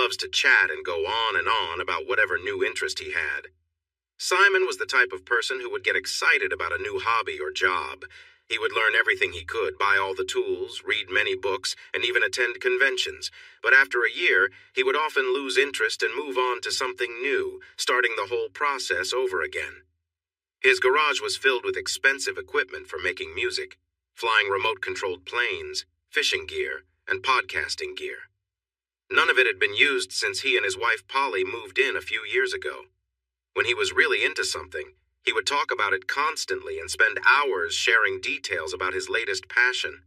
loves to chat and go on about whatever new interest he had. Simon was the type of person who would get excited about a new hobby or job. He would learn everything he could, buy all the tools, read many books, and even attend conventions. But after a year, he would often lose interest and move on to something new, starting the whole process over again. His garage was filled with expensive equipment for making music, flying remote-controlled planes, fishing gear, and podcasting gear. None of it had been used since he and his wife Polly moved in a few years ago. When he was really into something, he would talk about it constantly and spend hours sharing details about his latest passion.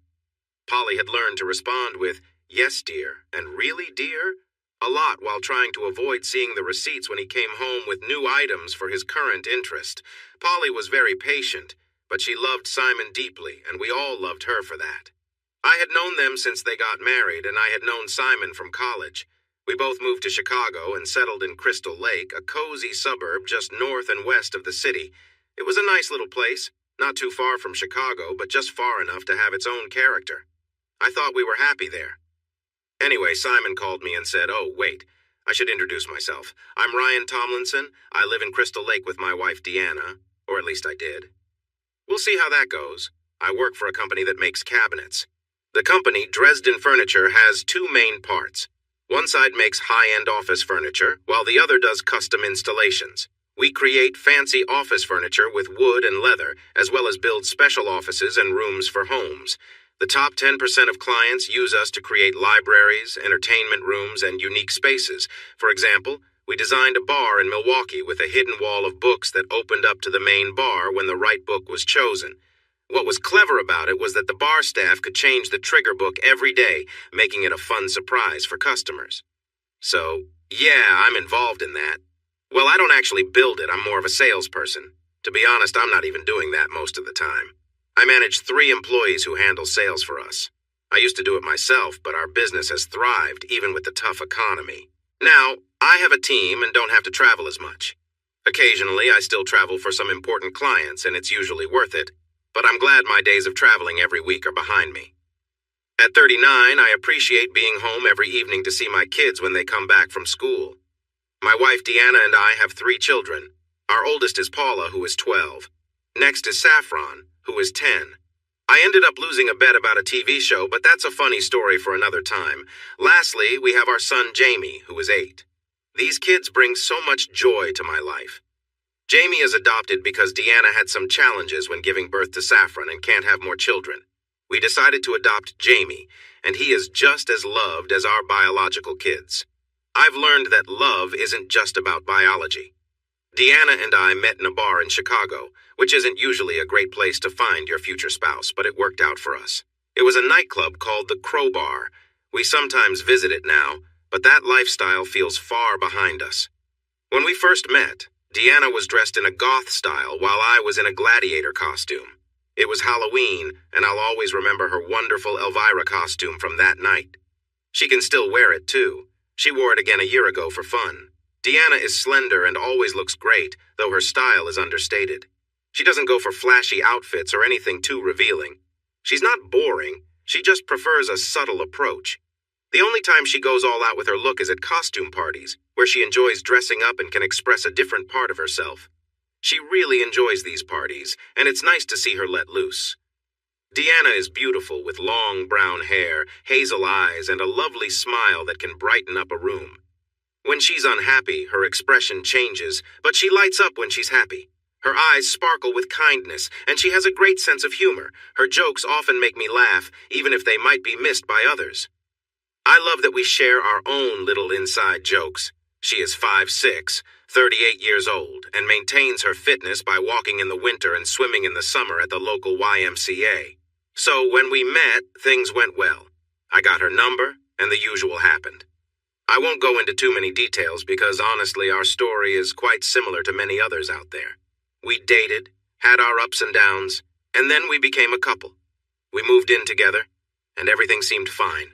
Polly had learned to respond with, "Yes, dear," and "Really, dear?" a lot while trying to avoid seeing the receipts when he came home with new items for his current interest. Polly was very patient, but she loved Simon deeply, and we all loved her for that. I had known them since they got married, and I had known Simon from college. We both moved to Chicago and settled in Crystal Lake, a cozy suburb just north and west of the city. It was a nice little place, not too far from Chicago, but just far enough to have its own character. I thought we were happy there. Anyway, Simon called me and said, "Oh, wait, I should introduce myself. I'm Ryan Tomlinson. I live in Crystal Lake with my wife, Deanna, or at least I did. We'll see how that goes. I work for a company that makes cabinets. The company, Dresden Furniture, has two main parts. One side makes high-end office furniture, while the other does custom installations. We create fancy office furniture with wood and leather, as well as build special offices and rooms for homes. The top 10% of clients use us to create libraries, entertainment rooms, and unique spaces. For example, we designed a bar in Milwaukee with a hidden wall of books that opened up to the main bar when the right book was chosen. What was clever about it was that the bar staff could change the trigger book every day, making it a fun surprise for customers. So, yeah, I'm involved in that. Well, I don't actually build it, I'm more of a salesperson. To be honest, I'm not even doing that most of the time. I manage 3 employees who handle sales for us. I used to do it myself, but our business has thrived even with the tough economy. Now, I have a team and don't have to travel as much. Occasionally, I still travel for some important clients, and it's usually worth it, but I'm glad my days of traveling every week are behind me. At 39, I appreciate being home every evening to see my kids when they come back from school. My wife Deanna and I have 3 children. Our oldest is Paula, who is 12. Next is Saffron, who is 10. I ended up losing a bet about a TV show, but that's a funny story for another time. Lastly, we have our son Jamie, who is 8. These kids bring so much joy to my life. Jamie is adopted because Deanna had some challenges when giving birth to Saffron and can't have more children. We decided to adopt Jamie, and he is just as loved as our biological kids. I've learned that love isn't just about biology. Deanna and I met in a bar in Chicago, which isn't usually a great place to find your future spouse, but it worked out for us. It was a nightclub called the Crowbar. We sometimes visit it now, but that lifestyle feels far behind us. When we first met, Deanna was dressed in a goth style while I was in a gladiator costume. It was Halloween, and I'll always remember her wonderful Elvira costume from that night. She can still wear it, too. She wore it again a year ago for fun. Deanna is slender and always looks great, though her style is understated. She doesn't go for flashy outfits or anything too revealing. She's not boring, she just prefers a subtle approach. The only time she goes all out with her look is at costume parties, where she enjoys dressing up and can express a different part of herself. She really enjoys these parties, and it's nice to see her let loose. Deanna is beautiful with long brown hair, hazel eyes, and a lovely smile that can brighten up a room. When she's unhappy, her expression changes, but she lights up when she's happy. Her eyes sparkle with kindness, and she has a great sense of humor. Her jokes often make me laugh, even if they might be missed by others. I love that we share our own little inside jokes. She is 5'6", 38 years old, and maintains her fitness by walking in the winter and swimming in the summer at the local YMCA. So when we met, things went well. I got her number, and the usual happened. I won't go into too many details because honestly our story is quite similar to many others out there. We dated, had our ups and downs, and then we became a couple. We moved in together, and everything seemed fine.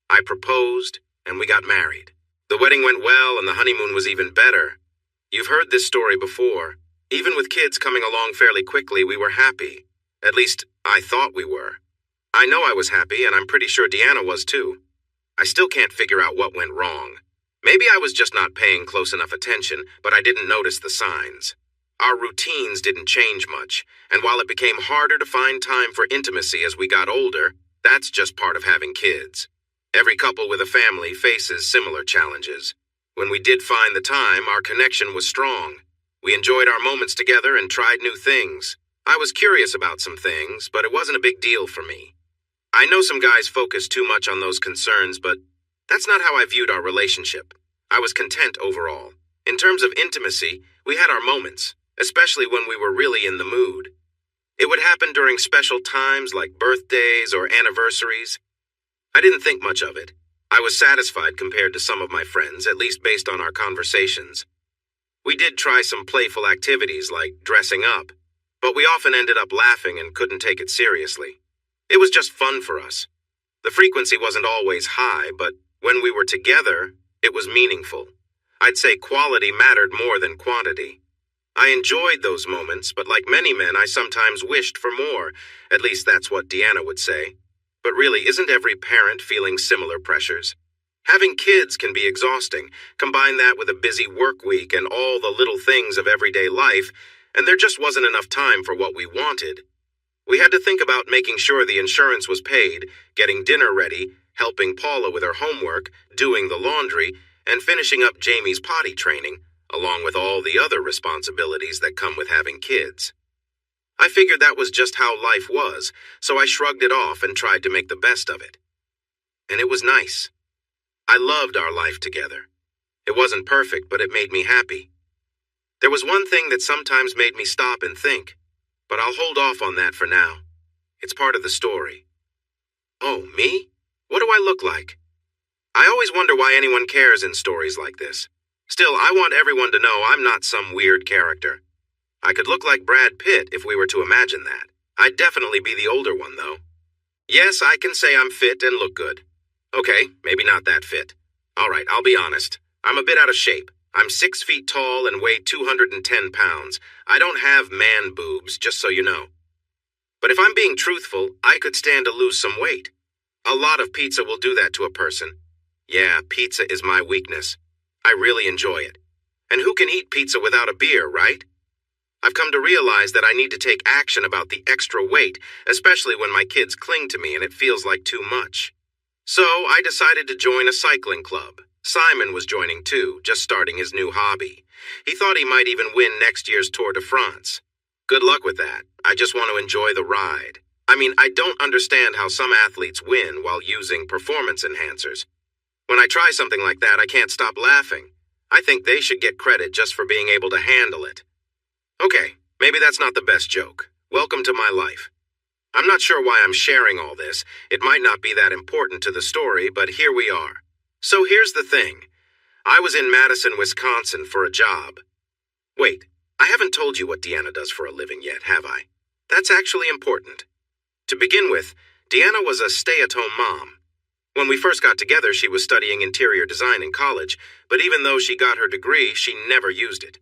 I proposed, and we got married. The wedding went well, and the honeymoon was even better. You've heard this story before. Even with kids coming along fairly quickly, we were happy. At least, I thought we were. I know I was happy, and I'm pretty sure Deanna was too. I still can't figure out what went wrong. Maybe I was just not paying close enough attention, but I didn't notice the signs. Our routines didn't change much, and while it became harder to find time for intimacy as we got older, that's just part of having kids. Every couple with a family faces similar challenges. When we did find the time, our connection was strong. We enjoyed our moments together and tried new things. I was curious about some things, but it wasn't a big deal for me. I know some guys focus too much on those concerns, but that's not how I viewed our relationship. I was content overall. In terms of intimacy, we had our moments, especially when we were really in the mood. It would happen during special times like birthdays or anniversaries. I didn't think much of it. I was satisfied compared to some of my friends, at least based on our conversations. We did try some playful activities like dressing up, but we often ended up laughing and couldn't take it seriously. It was just fun for us. The frequency wasn't always high, but when we were together, it was meaningful. I'd say quality mattered more than quantity. I enjoyed those moments, but like many men, I sometimes wished for more. At least that's what Deanna would say. But really, isn't every parent feeling similar pressures? Having kids can be exhausting. Combine that with a busy work week and all the little things of everyday life, and there just wasn't enough time for what we wanted. We had to think about making sure the insurance was paid, getting dinner ready, helping Paula with her homework, doing the laundry, and finishing up Jamie's potty training, along with all the other responsibilities that come with having kids. I figured that was just how life was, so I shrugged it off and tried to make the best of it. And it was nice. I loved our life together. It wasn't perfect, but it made me happy. There was one thing that sometimes made me stop and think, but I'll hold off on that for now. It's part of the story. Oh, me? What do I look like? I always wonder why anyone cares in stories like this. Still, I want everyone to know I'm not some weird character. I could look like Brad Pitt if we were to imagine that. I'd definitely be the older one, though. Yes, I can say I'm fit and look good. Okay, maybe not that fit. All right, I'll be honest. I'm a bit out of shape. I'm 6 feet tall and weigh 210 pounds. I don't have man boobs, just so you know. But if I'm being truthful, I could stand to lose some weight. A lot of pizza will do that to a person. Yeah, pizza is my weakness. I really enjoy it. And who can eat pizza without a beer, right? I've come to realize that I need to take action about the extra weight, especially when my kids cling to me and it feels like too much. So I decided to join a cycling club. Simon was joining too, just starting his new hobby. He thought he might even win next year's Tour de France. Good luck with that. I just want to enjoy the ride. I mean, I don't understand how some athletes win while using performance enhancers. When I try something like that, I can't stop laughing. I think they should get credit just for being able to handle it. Okay, maybe that's not the best joke. Welcome to my life. I'm not sure why I'm sharing all this. It might not be that important to the story, but here we are. So here's the thing. I was in Madison, Wisconsin for a job. Wait, I haven't told you what Deanna does for a living yet, have I? That's actually important. To begin with, Deanna was a stay-at-home mom. When we first got together, she was studying interior design in college, but even though she got her degree, she never used it.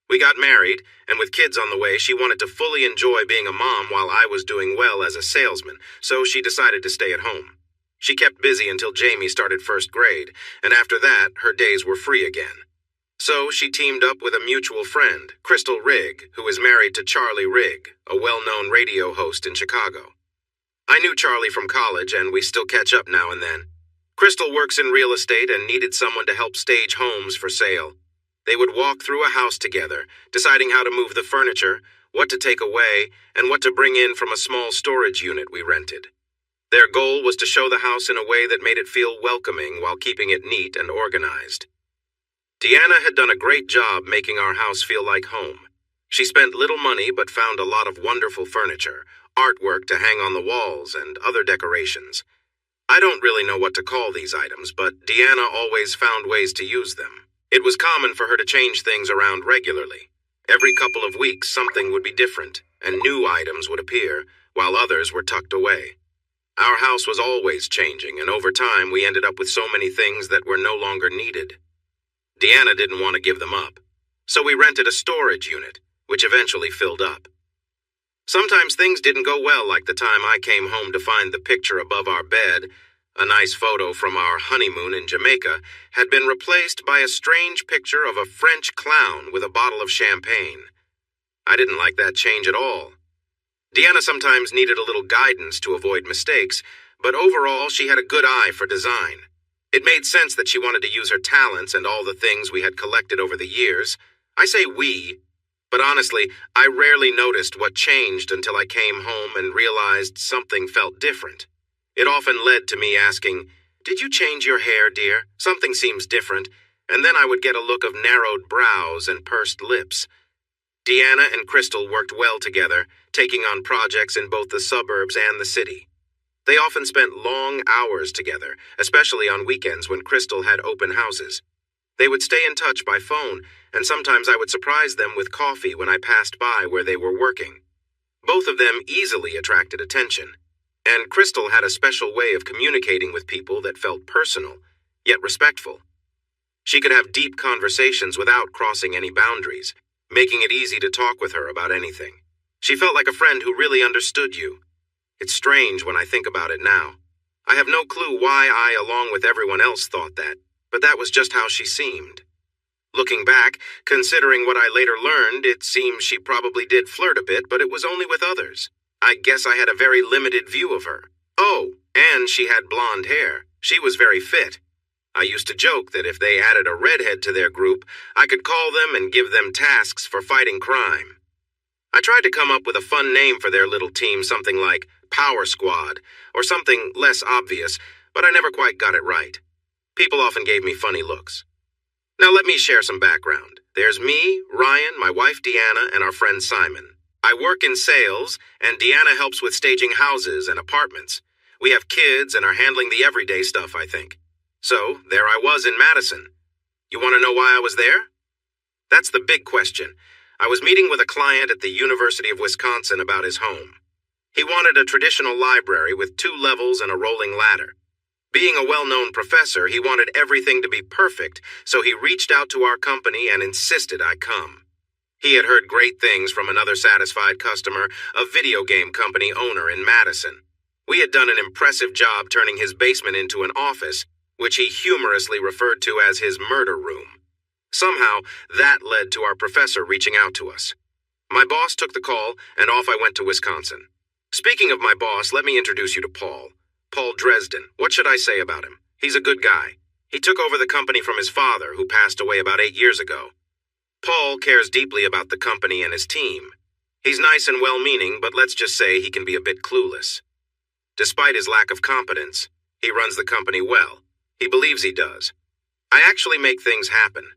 We got married, and with kids on the way, she wanted to fully enjoy being a mom while I was doing well as a salesman, so she decided to stay at home. She kept busy until Jamie started first grade, and after that, her days were free again. So she teamed up with a mutual friend, Crystal Rigg, who is married to Charlie Rigg, a well-known radio host in Chicago. I knew Charlie from college, and we still catch up now and then. Crystal works in real estate and needed someone to help stage homes for sale. They would walk through a house together, deciding how to move the furniture, what to take away, and what to bring in from a small storage unit we rented. Their goal was to show the house in a way that made it feel welcoming while keeping it neat and organized. Deanna had done a great job making our house feel like home. She spent little money but found a lot of wonderful furniture, artwork to hang on the walls, and other decorations. I don't really know what to call these items, but Deanna always found ways to use them. It was common for her to change things around regularly. Every couple of weeks, something would be different, and new items would appear, while others were tucked away. Our house was always changing, and over time we ended up with so many things that were no longer needed. Deanna didn't want to give them up, so we rented a storage unit, which eventually filled up. Sometimes things didn't go well, like the time I came home to find the picture above our bed, A nice photo from our honeymoon in Jamaica had been replaced by a strange picture of a French clown with a bottle of champagne. I didn't like that change at all. Deanna sometimes needed a little guidance to avoid mistakes, but overall she had a good eye for design. It made sense that she wanted to use her talents and all the things we had collected over the years. I say we, but honestly, I rarely noticed what changed until I came home and realized something felt different. It often led to me asking, "Did you change your hair, dear? Something seems different." And then I would get a look of narrowed brows and pursed lips. Deanna and Crystal worked well together, taking on projects in both the suburbs and the city. They often spent long hours together, especially on weekends when Crystal had open houses. They would stay in touch by phone, and sometimes I would surprise them with coffee when I passed by where they were working. Both of them easily attracted attention. And Crystal had a special way of communicating with people that felt personal, yet respectful. She could have deep conversations without crossing any boundaries, making it easy to talk with her about anything. She felt like a friend who really understood you. It's strange when I think about it now. I have no clue why I, along with everyone else, thought that, but that was just how she seemed. Looking back, considering what I later learned, it seems she probably did flirt a bit, but it was only with others. I guess I had a very limited view of her. Oh, and she had blonde hair. She was very fit. I used to joke that if they added a redhead to their group, I could call them and give them tasks for fighting crime. I tried to come up with a fun name for their little team, something like Power Squad, or something less obvious, but I never quite got it right. People often gave me funny looks. Now let me share some background. There's me, Ryan, my wife Deanna, and our friend Simon. I work in sales, and Deanna helps with staging houses and apartments. We have kids and are handling the everyday stuff, I think. So, there I was in Madison. You want to know why I was there? That's the big question. I was meeting with a client at the University of Wisconsin about his home. He wanted a traditional library with 2 levels and a rolling ladder. Being a well-known professor, he wanted everything to be perfect, so he reached out to our company and insisted I come. He had heard great things from another satisfied customer, a video game company owner in Madison. We had done an impressive job turning his basement into an office, which he humorously referred to as his murder room. Somehow, that led to our professor reaching out to us. My boss took the call, and off I went to Wisconsin. Speaking of my boss, let me introduce you to Paul. Paul Dresden. What should I say about him? He's a good guy. He took over the company from his father, who passed away about 8 years ago. Paul cares deeply about the company and his team. He's nice and well-meaning, but let's just say he can be a bit clueless. Despite his lack of competence, he runs the company well. He believes he does. I actually make things happen.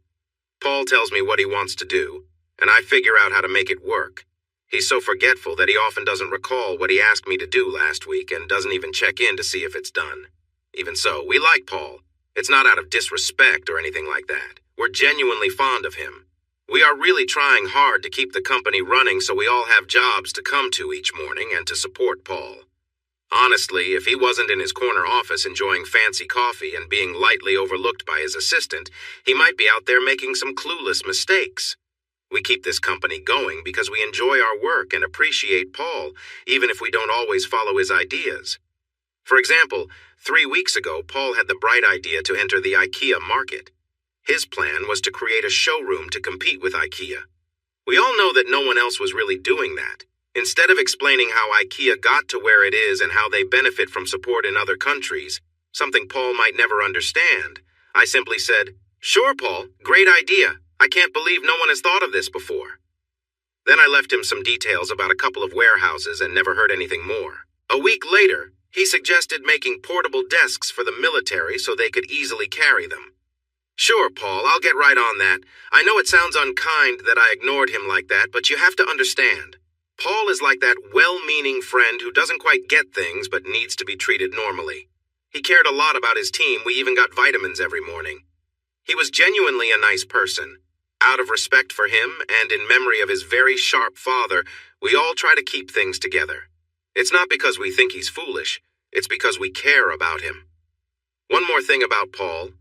Paul tells me what he wants to do, and I figure out how to make it work. He's so forgetful that he often doesn't recall what he asked me to do last week and doesn't even check in to see if it's done. Even so, we like Paul. It's not out of disrespect or anything like that. We're genuinely fond of him. We are really trying hard to keep the company running so we all have jobs to come to each morning and to support Paul. Honestly, if he wasn't in his corner office enjoying fancy coffee and being lightly overlooked by his assistant, he might be out there making some clueless mistakes. We keep this company going because we enjoy our work and appreciate Paul, even if we don't always follow his ideas. For example, 3 weeks ago, Paul had the bright idea to enter the IKEA market. His plan was to create a showroom to compete with IKEA. We all know that no one else was really doing that. Instead of explaining how IKEA got to where it is and how they benefit from support in other countries, something Paul might never understand, I simply said, "Sure, Paul, great idea. I can't believe no one has thought of this before." Then I left him some details about a couple of warehouses and never heard anything more. A week later, he suggested making portable desks for the military so they could easily carry them. "Sure, Paul, I'll get right on that. I know it sounds unkind that I ignored him like that, but you have to understand. Paul is like that well-meaning friend who doesn't quite get things but needs to be treated normally. He cared a lot about his team. We even got vitamins every morning. He was genuinely a nice person. Out of respect for him and in memory of his very sharp father, we all try to keep things together. It's not because we think he's foolish. It's because we care about him. One more thing about Paul.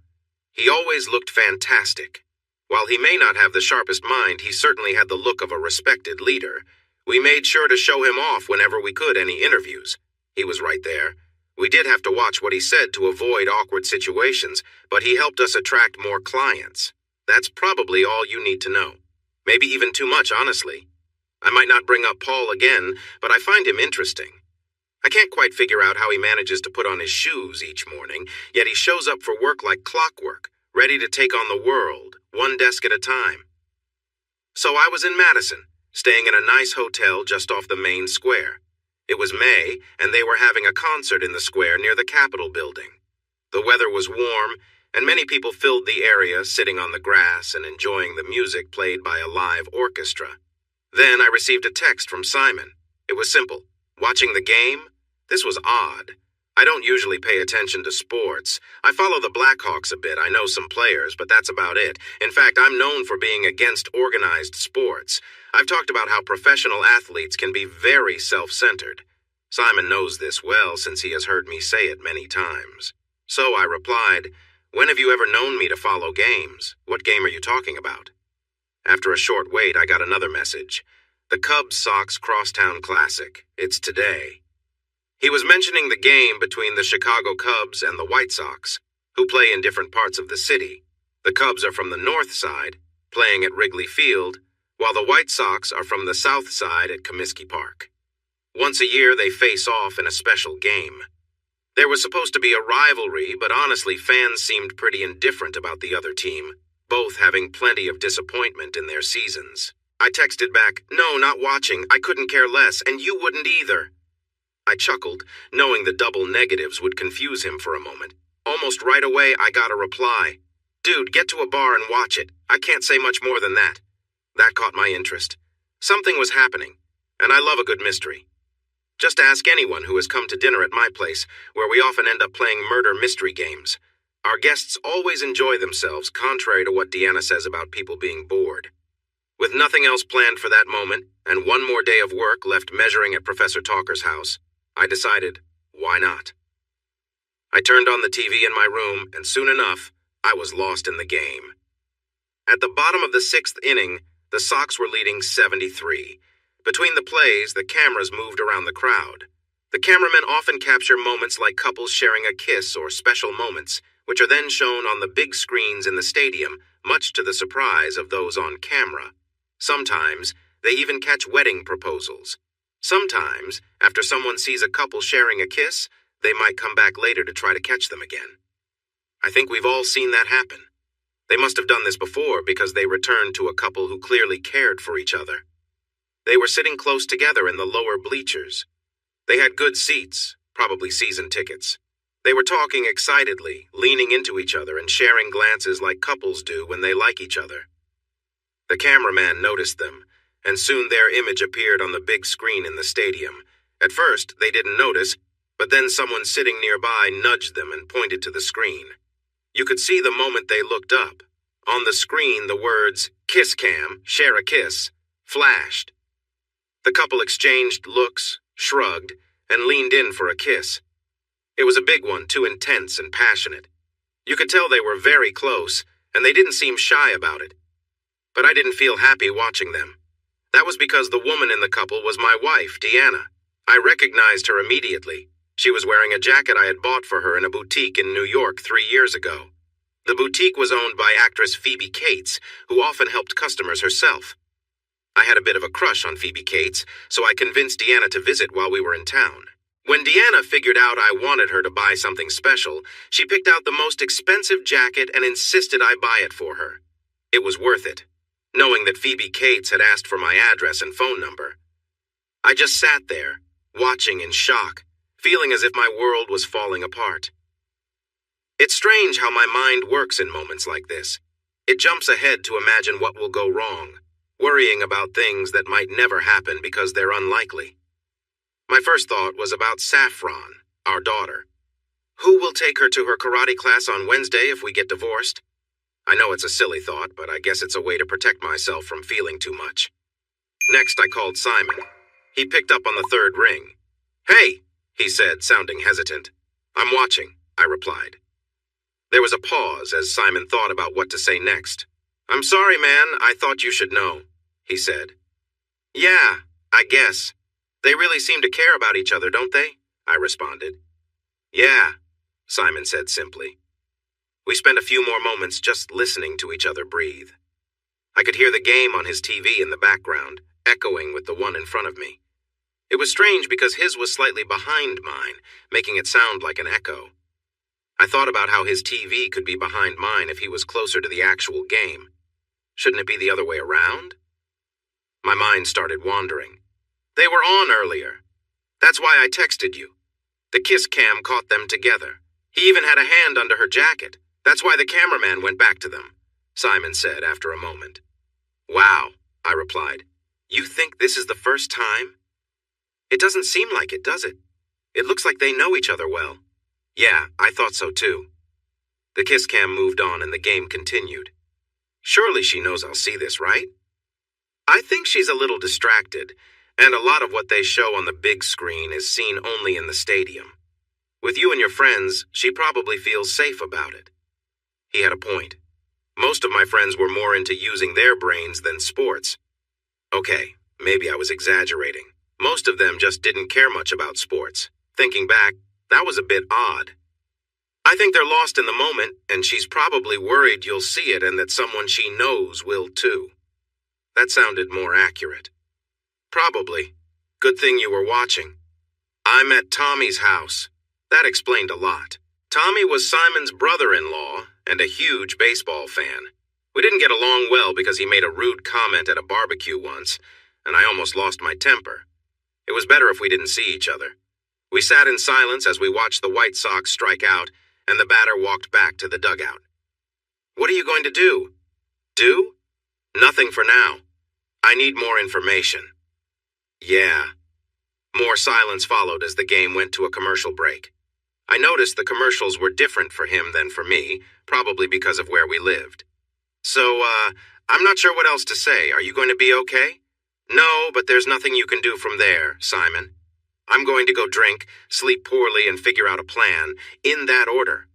He always looked fantastic. While he may not have the sharpest mind, he certainly had the look of a respected leader. We made sure to show him off whenever we could any interviews. He was right there. We did have to watch what he said to avoid awkward situations, but he helped us attract more clients. That's probably all you need to know. Maybe even too much, honestly. I might not bring up Paul again, but I find him interesting. I can't quite figure out how he manages to put on his shoes each morning, yet he shows up for work like clockwork, ready to take on the world, one desk at a time. So I was in Madison, staying in a nice hotel just off the main square. It was May, and they were having a concert in the square near the Capitol building. The weather was warm, and many people filled the area, sitting on the grass and enjoying the music played by a live orchestra. Then I received a text from Simon. It was simple. Watching the game? This was odd. I don't usually pay attention to sports. I follow the Blackhawks a bit. I know some players, but that's about it. In fact, I'm known for being against organized sports. I've talked about how professional athletes can be very self-centered. Simon knows this well since he has heard me say it many times. So I replied, "When have you ever known me to follow games? What game are you talking about?" After a short wait, I got another message. The Cubs-Sox Crosstown Classic. It's today. He was mentioning the game between the Chicago Cubs and the White Sox, who play in different parts of the city. The Cubs are from the north side, playing at Wrigley Field, while the White Sox are from the south side at Comiskey Park. Once a year, they face off in a special game. There was supposed to be a rivalry, but honestly, fans seemed pretty indifferent about the other team, both having plenty of disappointment in their seasons. I texted back, "No, not watching. I couldn't care less, and you wouldn't either." I chuckled, knowing the double negatives would confuse him for a moment. Almost right away, I got a reply. "Dude, get to a bar and watch it. I can't say much more than that." That caught my interest. Something was happening, and I love a good mystery. Just ask anyone who has come to dinner at my place, where we often end up playing murder mystery games. Our guests always enjoy themselves, contrary to what Deanna says about people being bored. With nothing else planned for that moment, and one more day of work left measuring at Professor Talker's house, I decided, why not? I turned on the TV in my room, and soon enough, I was lost in the game. At the bottom of the sixth inning, the Sox were leading 7-3. Between the plays, the cameras moved around the crowd. The cameramen often capture moments like couples sharing a kiss or special moments, which are then shown on the big screens in the stadium, much to the surprise of those on camera. Sometimes, they even catch wedding proposals. Sometimes, after someone sees a couple sharing a kiss, they might come back later to try to catch them again. I think we've all seen that happen. They must have done this before because they returned to a couple who clearly cared for each other. They were sitting close together in the lower bleachers. They had good seats, probably season tickets. They were talking excitedly, leaning into each other and sharing glances like couples do when they like each other. The cameraman noticed them, and soon their image appeared on the big screen in the stadium. At first, they didn't notice, but then someone sitting nearby nudged them and pointed to the screen. You could see the moment they looked up. On the screen, the words, "Kiss Cam, share a kiss," flashed. The couple exchanged looks, shrugged, and leaned in for a kiss. It was a big one, too intense and passionate. You could tell they were very close, and they didn't seem shy about it. But I didn't feel happy watching them. That was because the woman in the couple was my wife, Deanna. I recognized her immediately. She was wearing a jacket I had bought for her in a boutique in New York 3 years ago. The boutique was owned by actress Phoebe Cates, who often helped customers herself. I had a bit of a crush on Phoebe Cates, so I convinced Deanna to visit while we were in town. When Deanna figured out I wanted her to buy something special, she picked out the most expensive jacket and insisted I buy it for her. It was worth it, knowing that Phoebe Cates had asked for my address and phone number. I just sat there, watching in shock, feeling as if my world was falling apart. It's strange how my mind works in moments like this. It jumps ahead to imagine what will go wrong, worrying about things that might never happen because they're unlikely. My first thought was about Saffron, our daughter. Who will take her to her karate class on Wednesday if we get divorced? I know it's a silly thought, but I guess it's a way to protect myself from feeling too much. Next, I called Simon. He picked up on the third ring. "Hey," he said, sounding hesitant. "I'm watching," I replied. There was a pause as Simon thought about what to say next. "I'm sorry, man. I thought you should know," he said. "Yeah, I guess. They really seem to care about each other, don't they?" I responded. Yeah, Simon said simply. We spent a few more moments just listening to each other breathe. I could hear the game on his TV in the background, echoing with the one in front of me. It was strange because his was slightly behind mine, making it sound like an echo. I thought about how his TV could be behind mine if he was closer to the actual game. Shouldn't it be the other way around? My mind started wandering. They were on earlier. That's why I texted you. The kiss cam caught them together. He even had a hand under her jacket. That's why the cameraman went back to them, Simon said after a moment. Wow, I replied. You think this is the first time? It doesn't seem like it, does it? It looks like they know each other well. Yeah, I thought so too. The kiss cam moved on and the game continued. Surely she knows I'll see this, right? I think she's a little distracted, and a lot of what they show on the big screen is seen only in the stadium. With you and your friends, she probably feels safe about it. He had a point. Most of my friends were more into using their brains than sports. Okay, maybe I was exaggerating. Most of them just didn't care much about sports. Thinking back, that was a bit odd. I think they're lost in the moment, and she's probably worried you'll see it and that someone she knows will too. That sounded more accurate. Probably. Good thing you were watching. I'm at Tommy's house. That explained a lot. Tommy was Simon's brother-in-law and a huge baseball fan. We didn't get along well because he made a rude comment at a barbecue once, and I almost lost my temper. It was better if we didn't see each other. We sat in silence as we watched the White Sox strike out, and the batter walked back to the dugout. What are you going to do? Do? Nothing for now. I need more information. Yeah. More silence followed as the game went to a commercial break. I noticed the commercials were different for him than for me, probably because of where we lived. So, I'm not sure what else to say. Are you going to be okay? No, but there's nothing you can do from there, Simon. I'm going to go drink, sleep poorly, and figure out a plan, in that order.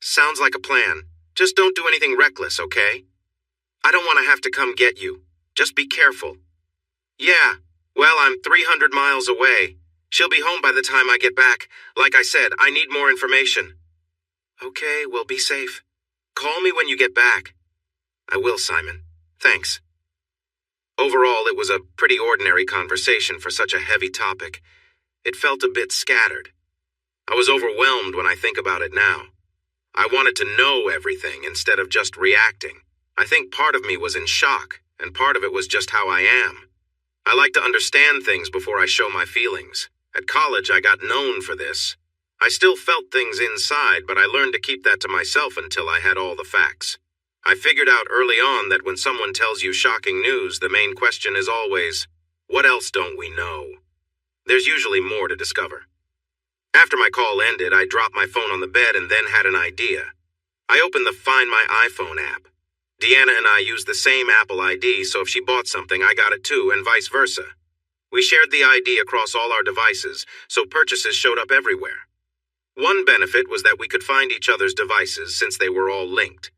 Sounds like a plan. Just don't do anything reckless, okay? I don't want to have to come get you. Just be careful. Yeah, well, I'm 300 miles away. She'll be home by the time I get back. Like I said, I need more information. Okay, well, be safe. Call me when you get back. I will, Simon. Thanks. Overall, it was a pretty ordinary conversation for such a heavy topic. It felt a bit scattered. I was overwhelmed when I think about it now. I wanted to know everything instead of just reacting. I think part of me was in shock, and part of it was just how I am. I like to understand things before I show my feelings. At college, I got known for this. I still felt things inside, but I learned to keep that to myself until I had all the facts. I figured out early on that when someone tells you shocking news, the main question is always, what else don't we know? There's usually more to discover. After my call ended, I dropped my phone on the bed and then had an idea. I opened the Find My iPhone app. Deanna and I used the same Apple ID, so if she bought something, I got it too, and vice versa. We shared the ID across all our devices, so purchases showed up everywhere. One benefit was that we could find each other's devices since they were all linked.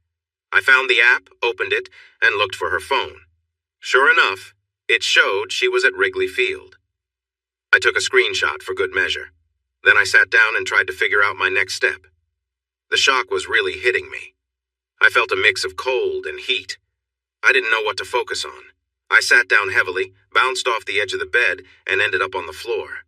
I found the app, opened it, and looked for her phone. Sure enough, it showed she was at Wrigley Field. I took a screenshot for good measure. Then I sat down and tried to figure out my next step. The shock was really hitting me. I felt a mix of cold and heat. I didn't know what to focus on. I sat down heavily, bounced off the edge of the bed, and ended up on the floor.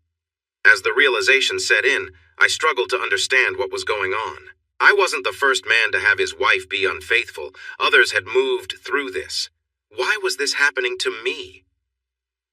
As the realization set in, I struggled to understand what was going on. I wasn't the first man to have his wife be unfaithful. Others had moved through this. Why was this happening to me?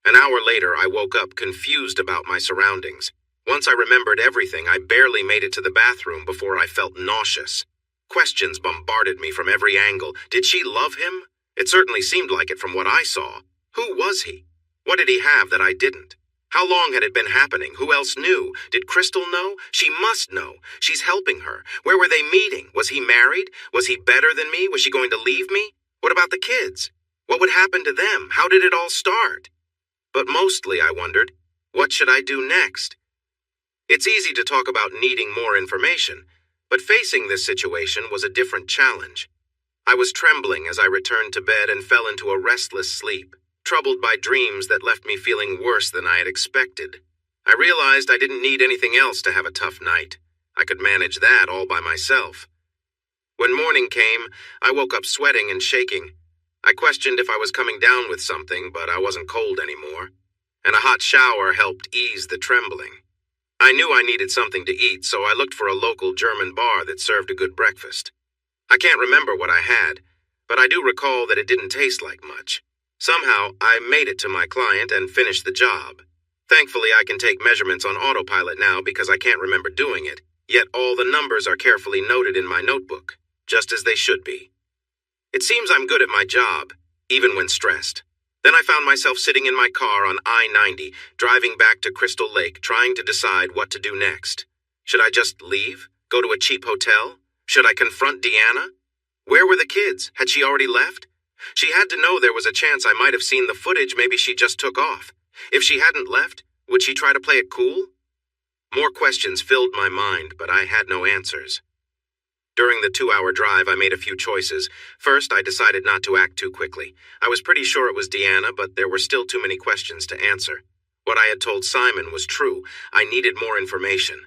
An hour later, I woke up confused about my surroundings. Once I remembered everything, I barely made it to the bathroom before I felt nauseous. Questions bombarded me from every angle. Did she love him? It certainly seemed like it from what I saw. Who was he? What did he have that I didn't? How long had it been happening? Who else knew? Did Crystal know? She must know. She's helping her. Where were they meeting? Was he married? Was he better than me? Was she going to leave me? What about the kids? What would happen to them? How did it all start? But mostly, I wondered, what should I do next? It's easy to talk about needing more information, but facing this situation was a different challenge. I was trembling as I returned to bed and fell into a restless sleep, troubled by dreams that left me feeling worse than I had expected. I realized I didn't need anything else to have a tough night. I could manage that all by myself. When morning came, I woke up sweating and shaking. I questioned if I was coming down with something, but I wasn't cold anymore, and a hot shower helped ease the trembling. I knew I needed something to eat, so I looked for a local German bar that served a good breakfast. I can't remember what I had, but I do recall that it didn't taste like much. Somehow, I made it to my client and finished the job. Thankfully, I can take measurements on autopilot now because I can't remember doing it, yet all the numbers are carefully noted in my notebook, just as they should be. It seems I'm good at my job, even when stressed. Then I found myself sitting in my car on I-90, driving back to Crystal Lake, trying to decide what to do next. Should I just leave? Go to a cheap hotel? Should I confront Deanna? Where were the kids? Had she already left? She had to know there was a chance I might have seen the footage. Maybe she just took off. If she hadn't left, would she try to play it cool? More questions filled my mind, but I had no answers. During the 2-hour drive, I made a few choices. First, I decided not to act too quickly. I was pretty sure it was Deanna, but there were still too many questions to answer. What I had told Simon was true. I needed more information.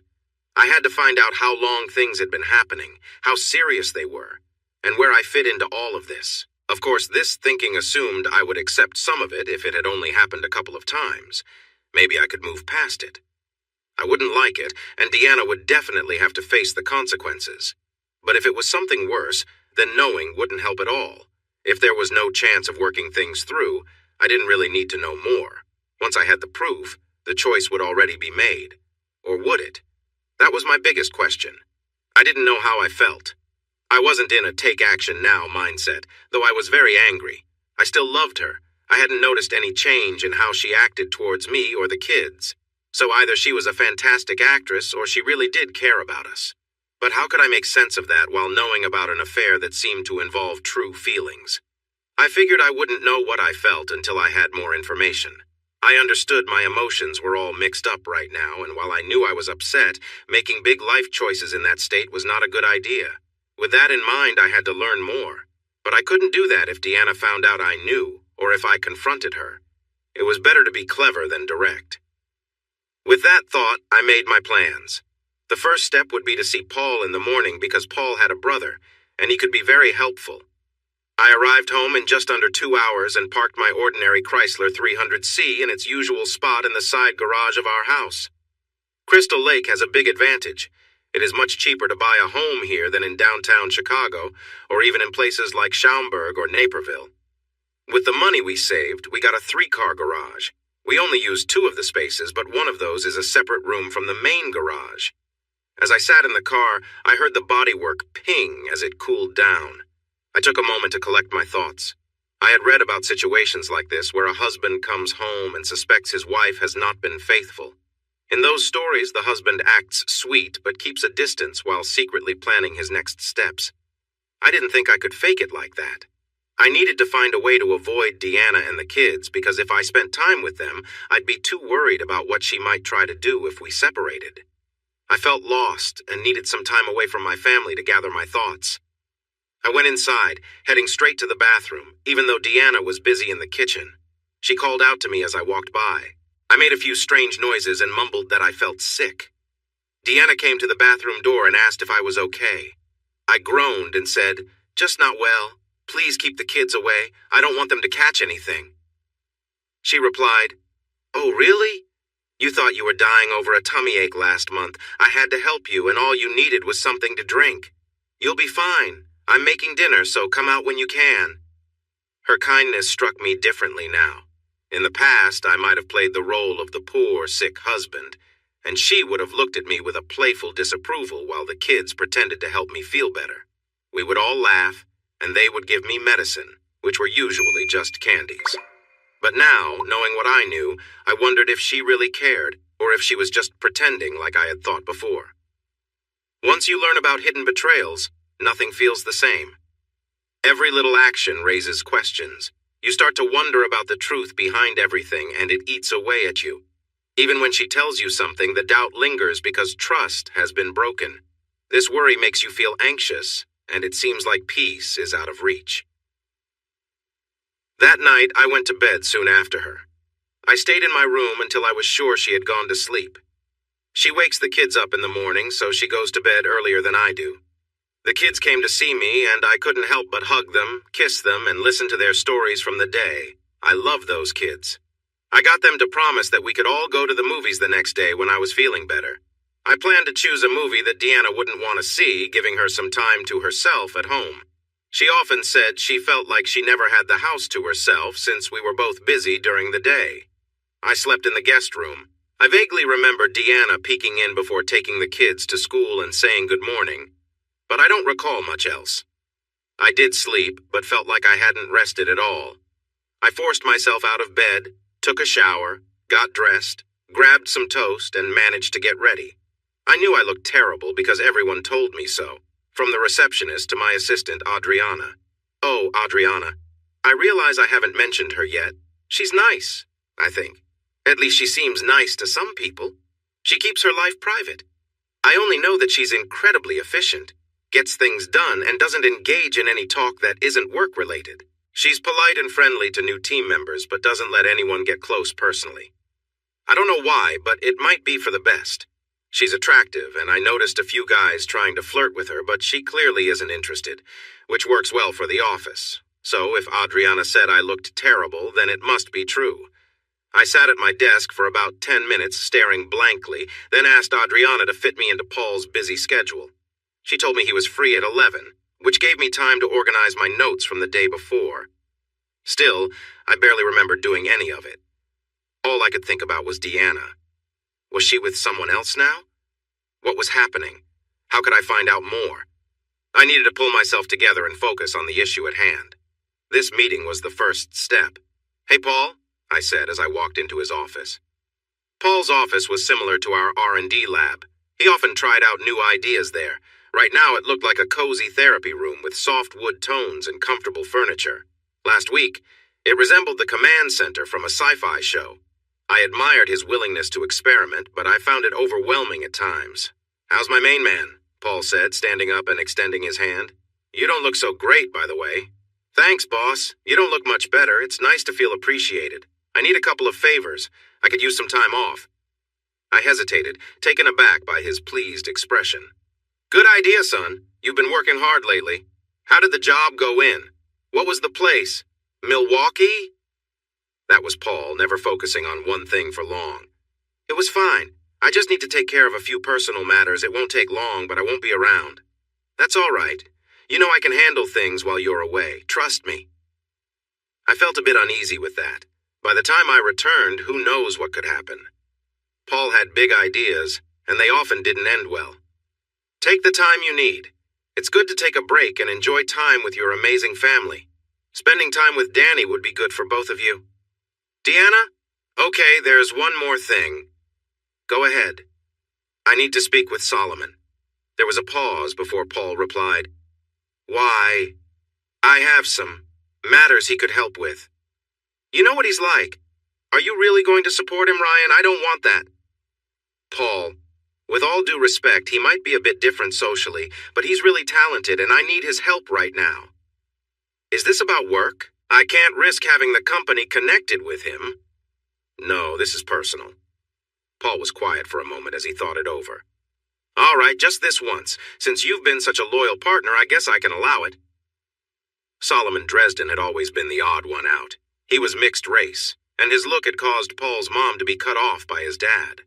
I had to find out how long things had been happening, how serious they were, and where I fit into all of this. Of course, this thinking assumed I would accept some of it if it had only happened a couple of times. Maybe I could move past it. I wouldn't like it, and Deanna would definitely have to face the consequences. But if it was something worse, then knowing wouldn't help at all. If there was no chance of working things through, I didn't really need to know more. Once I had the proof, the choice would already be made. Or would it? That was my biggest question. I didn't know how I felt. I wasn't in a take-action-now mindset, though I was very angry. I still loved her. I hadn't noticed any change in how she acted towards me or the kids. So either she was a fantastic actress or she really did care about us. But how could I make sense of that while knowing about an affair that seemed to involve true feelings? I figured I wouldn't know what I felt until I had more information. I understood my emotions were all mixed up right now, and while I knew I was upset, making big life choices in that state was not a good idea. With that in mind, I had to learn more. But I couldn't do that if Deanna found out I knew, or if I confronted her. It was better to be clever than direct. With that thought, I made my plans. The first step would be to see Paul in the morning because Paul had a brother, and he could be very helpful. I arrived home in just under 2 hours and parked my ordinary Chrysler 300C in its usual spot in the side garage of our house. Crystal Lake has a big advantage. It is much cheaper to buy a home here than in downtown Chicago, or even in places like Schaumburg or Naperville. With the money we saved, we got a 3-car garage. We only used 2 of the spaces, but one of those is a separate room from the main garage. As I sat in the car, I heard the bodywork ping as it cooled down. I took a moment to collect my thoughts. I had read about situations like this where a husband comes home and suspects his wife has not been faithful. In those stories, the husband acts sweet but keeps a distance while secretly planning his next steps. I didn't think I could fake it like that. I needed to find a way to avoid Deanna and the kids because if I spent time with them, I'd be too worried about what she might try to do if we separated. I felt lost and needed some time away from my family to gather my thoughts. I went inside, heading straight to the bathroom, even though Deanna was busy in the kitchen. She called out to me as I walked by. I made a few strange noises and mumbled that I felt sick. Deanna came to the bathroom door and asked if I was okay. I groaned and said, "Just not well. Please keep the kids away. I don't want them to catch anything." She replied, "Oh, really? You thought you were dying over a tummy ache last month. I had to help you, and all you needed was something to drink. You'll be fine. I'm making dinner, so come out when you can." Her kindness struck me differently now. In the past, I might have played the role of the poor, sick husband, and she would have looked at me with a playful disapproval while the kids pretended to help me feel better. We would all laugh, and they would give me medicine, which were usually just candies. But now, knowing what I knew, I wondered if she really cared, or if she was just pretending like I had thought before. Once you learn about hidden betrayals, nothing feels the same. Every little action raises questions. You start to wonder about the truth behind everything, and it eats away at you. Even when she tells you something, the doubt lingers because trust has been broken. This worry makes you feel anxious, and it seems like peace is out of reach. That night, I went to bed soon after her. I stayed in my room until I was sure she had gone to sleep. She wakes the kids up in the morning, so she goes to bed earlier than I do. The kids came to see me, and I couldn't help but hug them, kiss them, and listen to their stories from the day. I love those kids. I got them to promise that we could all go to the movies the next day when I was feeling better. I planned to choose a movie that Deanna wouldn't want to see, giving her some time to herself at home. She often said she felt like she never had the house to herself since we were both busy during the day. I slept in the guest room. I vaguely remember Deanna peeking in before taking the kids to school and saying good morning, but I don't recall much else. I did sleep, but felt like I hadn't rested at all. I forced myself out of bed, took a shower, got dressed, grabbed some toast, and managed to get ready. I knew I looked terrible because everyone told me so, from the receptionist to my assistant, Adriana. Oh, Adriana. I realize I haven't mentioned her yet. She's nice, I think. At least she seems nice to some people. She keeps her life private. I only know that she's incredibly efficient, gets things done, and doesn't engage in any talk that isn't work-related. She's polite and friendly to new team members, but doesn't let anyone get close personally. I don't know why, but it might be for the best. She's attractive, and I noticed a few guys trying to flirt with her, but she clearly isn't interested, which works well for the office. So if Adriana said I looked terrible, then it must be true. I sat at my desk for about 10 minutes staring blankly, then asked Adriana to fit me into Paul's busy schedule. She told me he was free at 11, which gave me time to organize my notes from the day before. Still, I barely remembered doing any of it. All I could think about was Deanna. Was she with someone else now? What was happening? How could I find out more? I needed to pull myself together and focus on the issue at hand. This meeting was the first step. "Hey, Paul," I said as I walked into his office. Paul's office was similar to our R&D lab. He often tried out new ideas there. Right now it looked like a cozy therapy room with soft wood tones and comfortable furniture. Last week, it resembled the command center from a sci-fi show. I admired his willingness to experiment, but I found it overwhelming at times. "How's my main man?" Paul said, standing up and extending his hand. "You don't look so great, by the way." "Thanks, boss. You don't look much better. It's nice to feel appreciated. I need a couple of favors. I could use some time off." I hesitated, taken aback by his pleased expression. "Good idea, son. You've been working hard lately. How did the job go in? What was the place? Milwaukee?" That was Paul, never focusing on one thing for long. "It was fine. I just need to take care of a few personal matters. It won't take long, but I won't be around." "That's all right. You know I can handle things while you're away. Trust me." I felt a bit uneasy with that. By the time I returned, who knows what could happen. Paul had big ideas, and they often didn't end well. "Take the time you need. It's good to take a break and enjoy time with your amazing family. Spending time with Danny would be good for both of you." "Deanna? Okay, there's one more thing." "Go ahead." "I need to speak with Solomon." There was a pause before Paul replied, "Why? I have some matters he could help with." "You know what he's like. Are you really going to support him, Ryan? I don't want that." "Paul, with all due respect, he might be a bit different socially, but he's really talented and I need his help right now." "Is this about work? I can't risk having the company connected with him." "No, this is personal." Paul was quiet for a moment as he thought it over. "All right, just this once. Since you've been such a loyal partner, I guess I can allow it." Solomon Dresden had always been the odd one out. He was mixed race, and his look had caused Paul's mom to be cut off by his dad.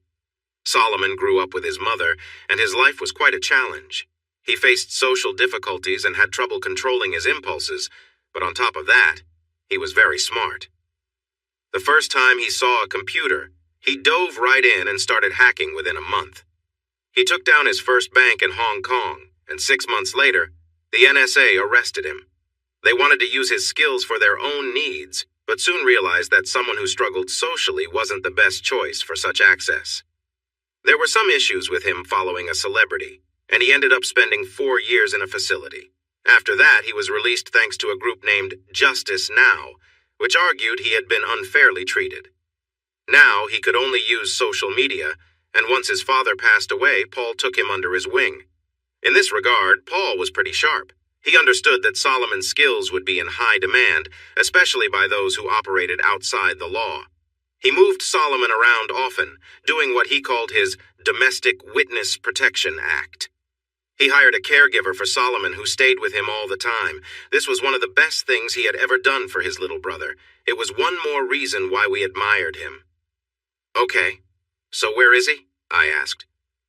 Solomon grew up with his mother, and his life was quite a challenge. He faced social difficulties and had trouble controlling his impulses, but on top of that, he was very smart. The first time he saw a computer, he dove right in and started hacking within a month. He took down his first bank in Hong Kong, and 6 months later, the NSA arrested him. They wanted to use his skills for their own needs, but soon realized that someone who struggled socially wasn't the best choice for such access. There were some issues with him following a celebrity, and he ended up spending 4 years in a facility. After that, he was released thanks to a group named Justice Now, which argued he had been unfairly treated. Now he could only use social media, and once his father passed away, Paul took him under his wing. In this regard, Paul was pretty sharp. He understood that Solomon's skills would be in high demand, especially by those who operated outside the law. He moved Solomon around often, doing what he called his Domestic Witness Protection Act. He hired a caregiver for Solomon who stayed with him all the time. This was one of the best things he had ever done for his little brother. It was one more reason why we admired him. "Okay, so where is he?" I asked,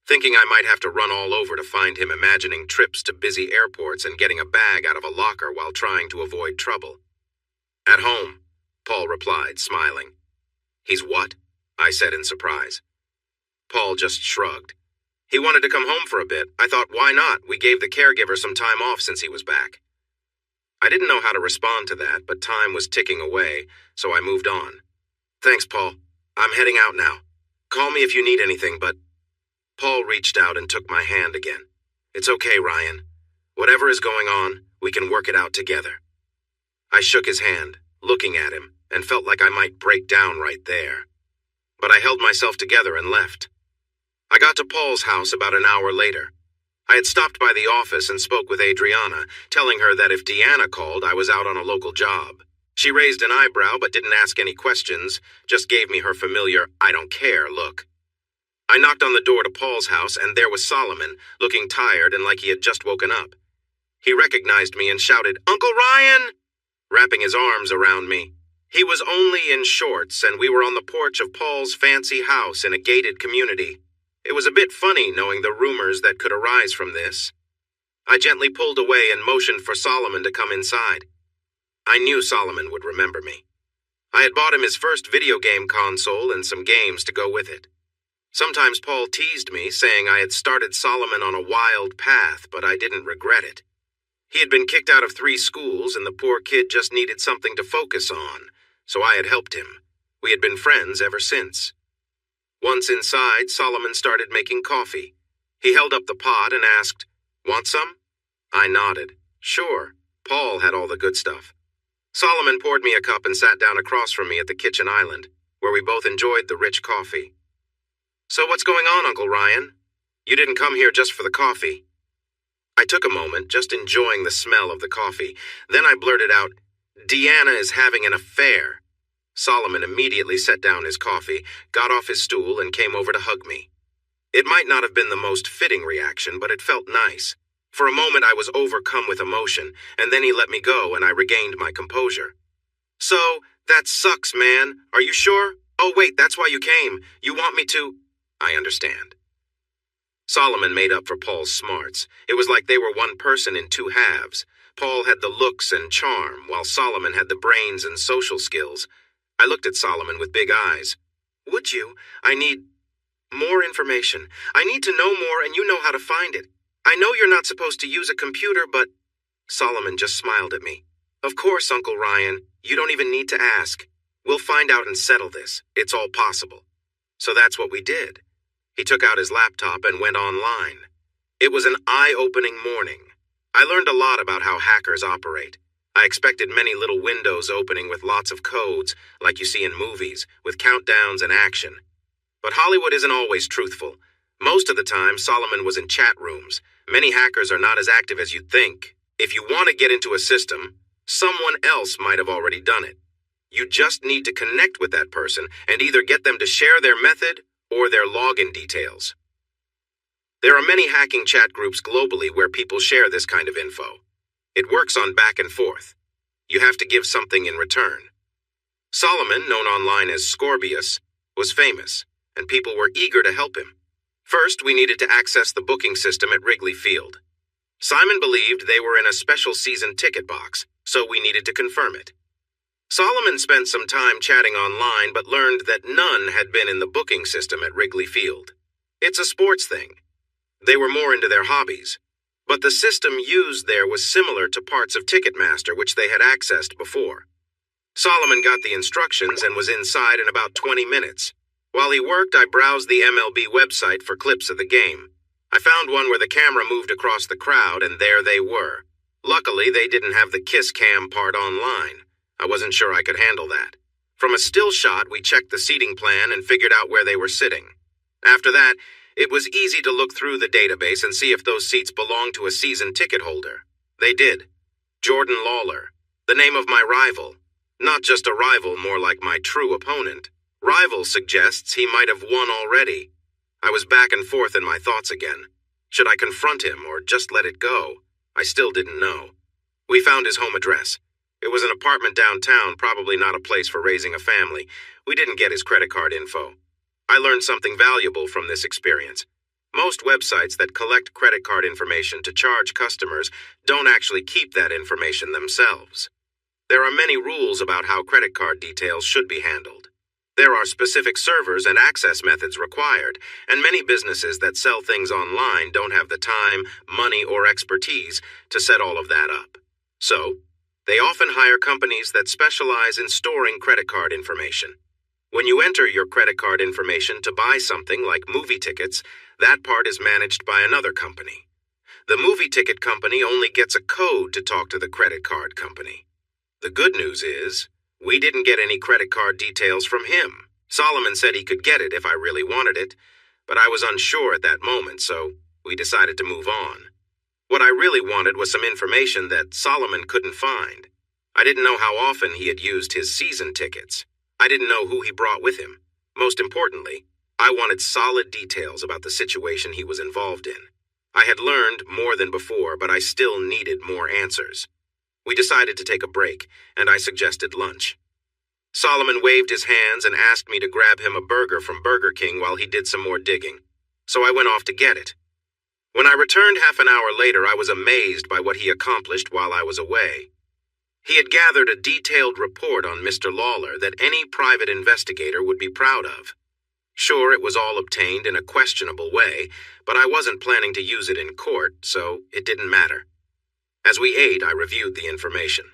thinking I might have to run all over to find him, imagining trips to busy airports and getting a bag out of a locker while trying to avoid trouble. "At home," Paul replied, smiling. "He's what?" I said in surprise. Paul just shrugged. He wanted to come home for a bit. I thought, why not? We gave the caregiver some time off since he was back. I didn't know how to respond to that, but time was ticking away, so I moved on. "Thanks, Paul. I'm heading out now. Call me if you need anything, but..." Paul reached out and took my hand again. "It's okay, Ryan. Whatever is going on, we can work it out together." I shook his hand, looking at him, and felt like I might break down right there. But I held myself together and left. I got to Paul's house about an hour later. I had stopped by the office and spoke with Adriana, telling her that if Deanna called, I was out on a local job. She raised an eyebrow but didn't ask any questions, just gave me her familiar "I don't care" look. I knocked on the door to Paul's house, and there was Solomon, looking tired and like he had just woken up. He recognized me and shouted, "Uncle Ryan!" wrapping his arms around me. He was only in shorts, and we were on the porch of Paul's fancy house in a gated community. It was a bit funny knowing the rumors that could arise from this. I gently pulled away and motioned for Solomon to come inside. I knew Solomon would remember me. I had bought him his first video game console and some games to go with it. Sometimes Paul teased me, saying I had started Solomon on a wild path, but I didn't regret it. He had been kicked out of 3 schools, and the poor kid just needed something to focus on, so I had helped him. We had been friends ever since. Once inside, Solomon started making coffee. He held up the pot and asked, "Want some?" I nodded. Sure, Paul had all the good stuff. Solomon poured me a cup and sat down across from me at the kitchen island, where we both enjoyed the rich coffee. "So what's going on, Uncle Ryan? You didn't come here just for the coffee." I took a moment, just enjoying the smell of the coffee. Then I blurted out, "Deanna is having an affair." Solomon immediately set down his coffee, got off his stool, and came over to hug me. It might not have been the most fitting reaction, but it felt nice. For a moment I was overcome with emotion, and then he let me go and I regained my composure. "So, that sucks, man. Are you sure? Oh wait, that's why you came. You want me to..." "I understand." Solomon made up for Paul's smarts. It was like they were one person in 2 halves. Paul had the looks and charm, while Solomon had the brains and social skills. I looked at Solomon with big eyes. "Would you? I need more information. I need to know more, and you know how to find it. I know you're not supposed to use a computer, but..." Solomon just smiled at me. "Of course, Uncle Ryan. You don't even need to ask. We'll find out and settle this. It's all possible." So that's what we did. He took out his laptop and went online. It was an eye-opening morning. I learned a lot about how hackers operate. I expected many little windows opening with lots of codes, like you see in movies, with countdowns and action. But Hollywood isn't always truthful. Most of the time, Solomon was in chat rooms. Many hackers are not as active as you'd think. If you want to get into a system, someone else might have already done it. You just need to connect with that person and either get them to share their method or their login details. There are many hacking chat groups globally where people share this kind of info. It works on back and forth. You have to give something in return. Solomon, known online as Scorbius, was famous, and people were eager to help him. First, we needed to access the booking system at Wrigley Field. Simon believed they were in a special season ticket box, so we needed to confirm it. Solomon spent some time chatting online but learned that none had been in the booking system at Wrigley Field. It's a sports thing. They were more into their hobbies. But the system used there was similar to parts of Ticketmaster, which they had accessed before. Solomon got the instructions and was inside in about 20 minutes. While he worked, I browsed the MLB website for clips of the game. I found one where the camera moved across the crowd, and there they were. Luckily, they didn't have the kiss cam part online. I wasn't sure I could handle that. From a still shot, we checked the seating plan and figured out where they were sitting. After that, it was easy to look through the database and see if those seats belonged to a season ticket holder. They did. Jordan Lawler, the name of my rival. Not just a rival, more like my true opponent. Rival suggests he might have won already. I was back and forth in my thoughts again. Should I confront him or just let it go? I still didn't know. We found his home address. It was an apartment downtown, probably not a place for raising a family. We didn't get his credit card info. I learned something valuable from this experience. Most websites that collect credit card information to charge customers don't actually keep that information themselves. There are many rules about how credit card details should be handled. There are specific servers and access methods required, and many businesses that sell things online don't have the time, money, or expertise to set all of that up. So, they often hire companies that specialize in storing credit card information. When you enter your credit card information to buy something like movie tickets, that part is managed by another company. The movie ticket company only gets a code to talk to the credit card company. The good news is, we didn't get any credit card details from him. Solomon said he could get it if I really wanted it, but I was unsure at that moment, so we decided to move on. What I really wanted was some information that Solomon couldn't find. I didn't know how often he had used his season tickets. I didn't know who he brought with him. Most importantly, I wanted solid details about the situation he was involved in. I had learned more than before, but I still needed more answers. We decided to take a break, and I suggested lunch. Solomon waved his hands and asked me to grab him a burger from Burger King while he did some more digging, so I went off to get it. When I returned half an hour later, I was amazed by what he accomplished while I was away. He had gathered a detailed report on Mr. Lawler that any private investigator would be proud of. Sure, it was all obtained in a questionable way, but I wasn't planning to use it in court, so it didn't matter. As we ate, I reviewed the information.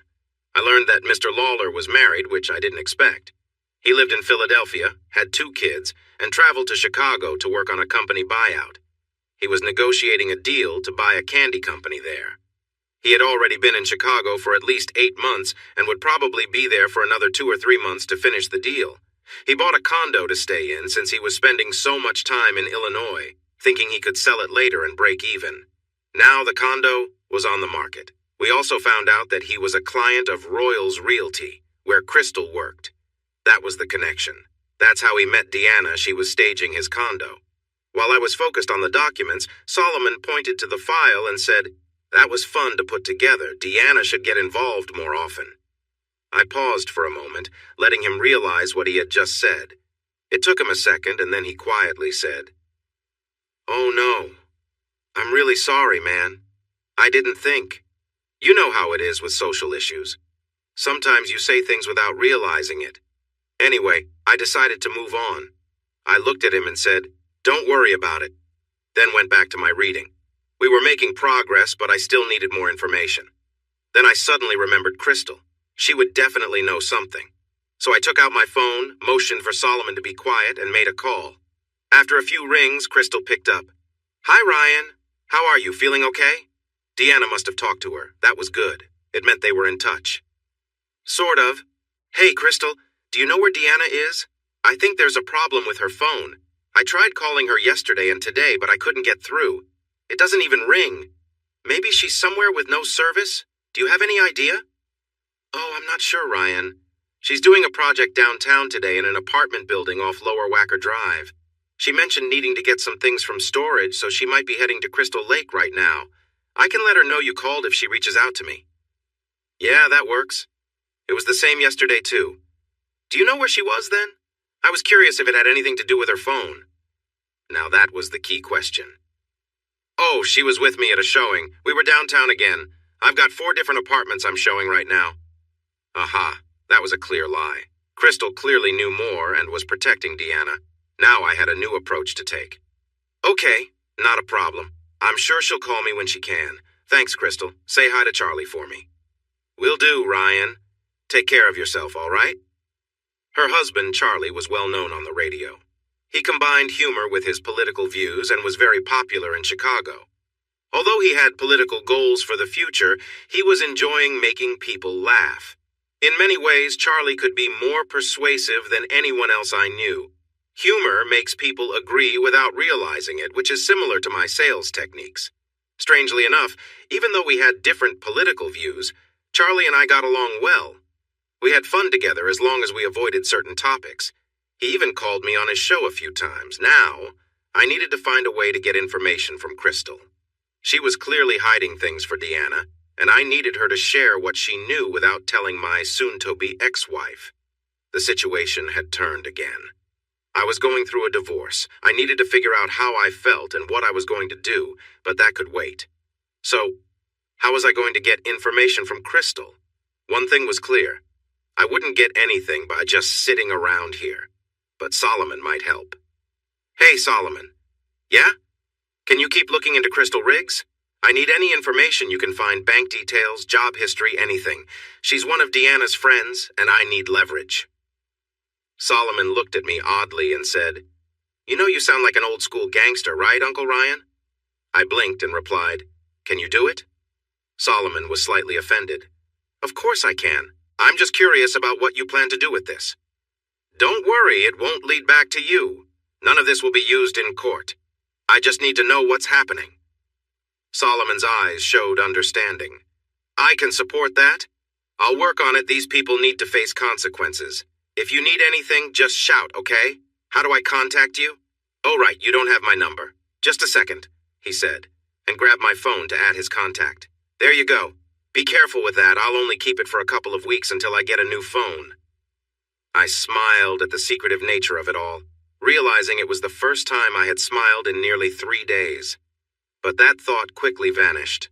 I learned that Mr. Lawler was married, which I didn't expect. He lived in Philadelphia, had 2 kids, and traveled to Chicago to work on a company buyout. He was negotiating a deal to buy a candy company there. He had already been in Chicago for at least 8 months and would probably be there for another 2 or 3 months to finish the deal. He bought a condo to stay in since he was spending so much time in Illinois, thinking he could sell it later and break even. Now the condo was on the market. We also found out that he was a client of Royals Realty, where Crystal worked. That was the connection. That's how he met Deanna. She was staging his condo. While I was focused on the documents, Solomon pointed to the file and said, "That was fun to put together. Deanna should get involved more often." I paused for a moment, letting him realize what he had just said. It took him a second, and then he quietly said, "Oh no. I'm really sorry, man. I didn't think. You know how it is with social issues. Sometimes you say things without realizing it. Anyway, I decided to move on." I looked at him and said, "Don't worry about it," then went back to my reading. We were making progress, but I still needed more information. Then I suddenly remembered Crystal. She would definitely know something. So I took out my phone, motioned for Solomon to be quiet, and made a call. After a few rings, Crystal picked up. "Hi, Ryan. How are you? Feeling okay?" Deanna must have talked to her. That was good. It meant they were in touch. "Sort of. Hey, Crystal, do you know where Deanna is? I think there's a problem with her phone. I tried calling her yesterday and today, but I couldn't get through. It doesn't even ring. Maybe she's somewhere with no service? Do you have any idea?" "Oh, I'm not sure, Ryan. She's doing a project downtown today in an apartment building off Lower Wacker Drive. She mentioned needing to get some things from storage, so she might be heading to Crystal Lake right now. I can let her know you called if she reaches out to me." "Yeah, that works. It was the same yesterday, too. Do you know where she was then? I was curious if it had anything to do with her phone." Now that was the key question. "Oh, she was with me at a showing. We were downtown again. I've got 4 different apartments I'm showing right now." Aha, that was a clear lie. Crystal clearly knew more and was protecting Deanna. Now I had a new approach to take. "Okay, not a problem. I'm sure she'll call me when she can. Thanks, Crystal. Say hi to Charlie for me." "Will do, Ryan. Take care of yourself, all right?" Her husband, Charlie, was well known on the radio. He combined humor with his political views and was very popular in Chicago. Although he had political goals for the future, he was enjoying making people laugh. In many ways, Charlie could be more persuasive than anyone else I knew. Humor makes people agree without realizing it, which is similar to my sales techniques. Strangely enough, even though we had different political views, Charlie and I got along well. We had fun together as long as we avoided certain topics. He even called me on his show a few times. Now, I needed to find a way to get information from Crystal. She was clearly hiding things for Deanna, and I needed her to share what she knew without telling my soon-to-be ex-wife. The situation had turned again. I was going through a divorce. I needed to figure out how I felt and what I was going to do, but that could wait. So, how was I going to get information from Crystal? One thing was clear. I wouldn't get anything by just sitting around here. But Solomon might help. Hey, Solomon. Yeah? Can you keep looking into Crystal Riggs? I need any information you can find, bank details, job history, anything. She's one of Deanna's friends, and I need leverage. Solomon looked at me oddly and said, You know you sound like an old-school gangster, right, Uncle Ryan? I blinked and replied, Can you do it? Solomon was slightly offended. Of course I can. I'm just curious about what you plan to do with this. Don't worry, it won't lead back to you. None of this will be used in court. I just need to know what's happening. Solomon's eyes showed understanding. I can support that. I'll work on it. These people need to face consequences. If you need anything, just shout, okay? How do I contact you? Oh, right, you don't have my number. Just a second, he said, and grabbed my phone to add his contact. There you go. Be careful with that. I'll only keep it for a couple of weeks until I get a new phone. I smiled at the secretive nature of it all, realizing it was the first time I had smiled in nearly 3 days. But that thought quickly vanished.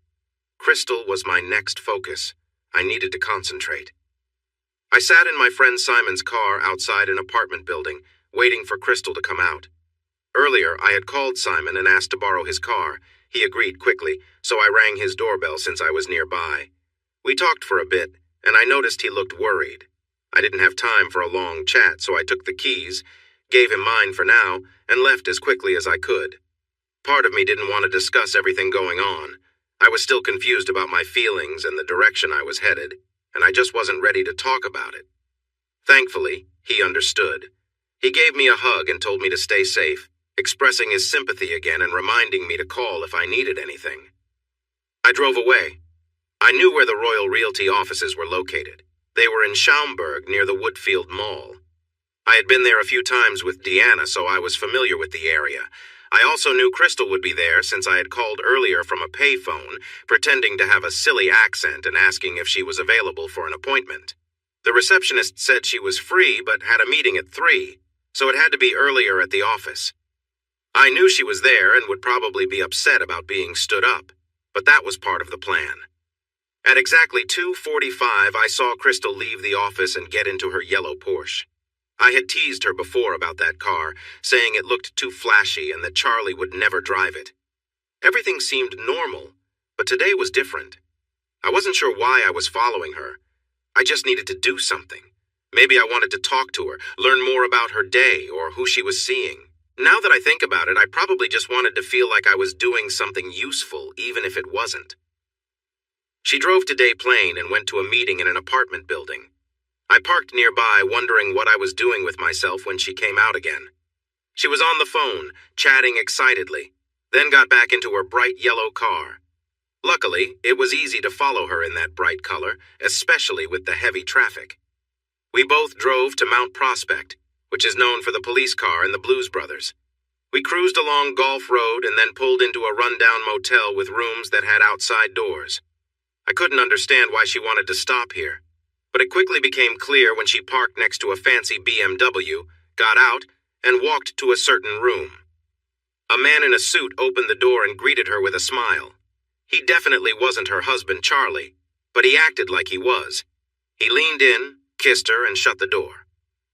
Crystal was my next focus. I needed to concentrate. I sat in my friend Simon's car outside an apartment building, waiting for Crystal to come out. Earlier, I had called Simon and asked to borrow his car. He agreed quickly, so I rang his doorbell since I was nearby. We talked for a bit, and I noticed he looked worried. I didn't have time for a long chat, so I took the keys, gave him mine for now, and left as quickly as I could. Part of me didn't want to discuss everything going on. I was still confused about my feelings and the direction I was headed, and I just wasn't ready to talk about it. Thankfully, he understood. He gave me a hug and told me to stay safe, expressing his sympathy again and reminding me to call if I needed anything. I drove away. I knew where the Royal Realty offices were located. They were in Schaumburg near the Woodfield Mall. I had been there a few times with Deanna, so I was familiar with the area. I also knew Crystal would be there since I had called earlier from a payphone, pretending to have a silly accent and asking if she was available for an appointment. The receptionist said she was free but had a meeting at 3, so it had to be earlier at the office. I knew she was there and would probably be upset about being stood up, but that was part of the plan. At exactly 2:45, I saw Crystal leave the office and get into her yellow Porsche. I had teased her before about that car, saying it looked too flashy and that Charlie would never drive it. Everything seemed normal, but today was different. I wasn't sure why I was following her. I just needed to do something. Maybe I wanted to talk to her, learn more about her day or who she was seeing. Now that I think about it, I probably just wanted to feel like I was doing something useful, even if it wasn't. She drove to Des Plaines and went to a meeting in an apartment building. I parked nearby, wondering what I was doing with myself when she came out again. She was on the phone, chatting excitedly, then got back into her bright yellow car. Luckily, it was easy to follow her in that bright color, especially with the heavy traffic. We both drove to Mount Prospect, which is known for the police car and the Blues Brothers. We cruised along Gulf Road and then pulled into a rundown motel with rooms that had outside doors. I couldn't understand why she wanted to stop here, but it quickly became clear when she parked next to a fancy BMW, got out, and walked to a certain room. A man in a suit opened the door and greeted her with a smile. He definitely wasn't her husband, Charlie, but he acted like he was. He leaned in, kissed her, and shut the door.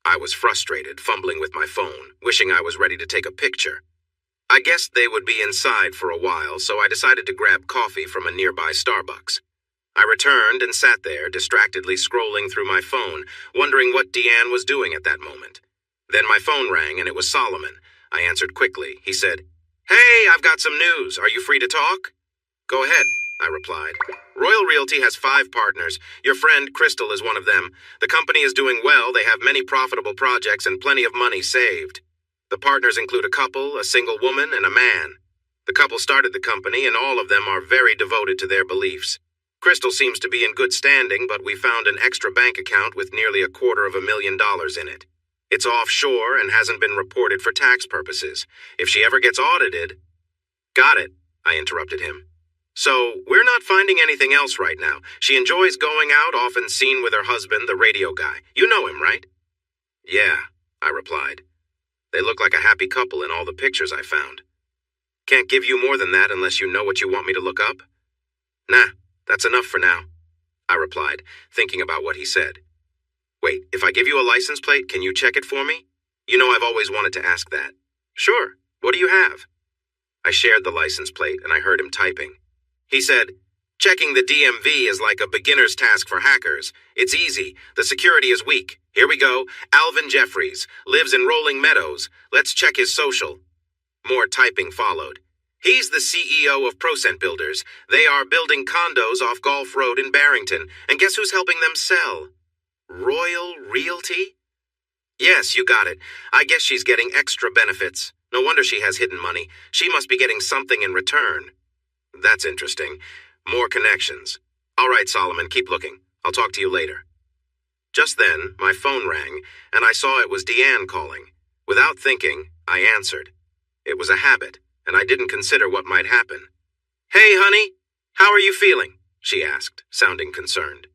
I was frustrated, fumbling with my phone, wishing I was ready to take a picture. I guessed they would be inside for a while, so I decided to grab coffee from a nearby Starbucks. I returned and sat there, distractedly scrolling through my phone, wondering what Deanne was doing at that moment. Then my phone rang, and it was Solomon. I answered quickly. He said, "Hey, I've got some news. Are you free to talk?" "Go ahead," I replied. "Royal Realty has 5 partners. Your friend, Crystal, is one of them. The company is doing well. They have many profitable projects and plenty of money saved. The partners include a couple, a single woman, and a man. The couple started the company, and all of them are very devoted to their beliefs. Crystal seems to be in good standing, but we found an extra bank account with nearly $250,000 in it. It's offshore and hasn't been reported for tax purposes. If she ever gets audited... Got it, I interrupted him. So, we're not finding anything else right now. She enjoys going out, often seen with her husband, the radio guy. You know him, right? Yeah, I replied. They look like a happy couple in all the pictures I found. Can't give you more than that unless you know what you want me to look up? Nah, that's enough for now, I replied, thinking about what he said. Wait, if I give you a license plate, can you check it for me? You know I've always wanted to ask that. Sure, what do you have? I shared the license plate and I heard him typing. He said, checking the DMV is like a beginner's task for hackers. It's easy. The security is weak. Here we go. Alvin Jeffries. Lives in Rolling Meadows. Let's check his social. More typing followed. He's the CEO of Procent Builders. They are building condos off Golf Road in Barrington. And guess who's helping them sell? Royal Realty? Yes, you got it. I guess she's getting extra benefits. No wonder she has hidden money. She must be getting something in return. That's interesting. More connections. All right, Solomon, keep looking. I'll talk to you later. Just then, my phone rang, and I saw it was Deanne calling. Without thinking, I answered. It was a habit, and I didn't consider what might happen. Hey, honey, how are you feeling? She asked, sounding concerned.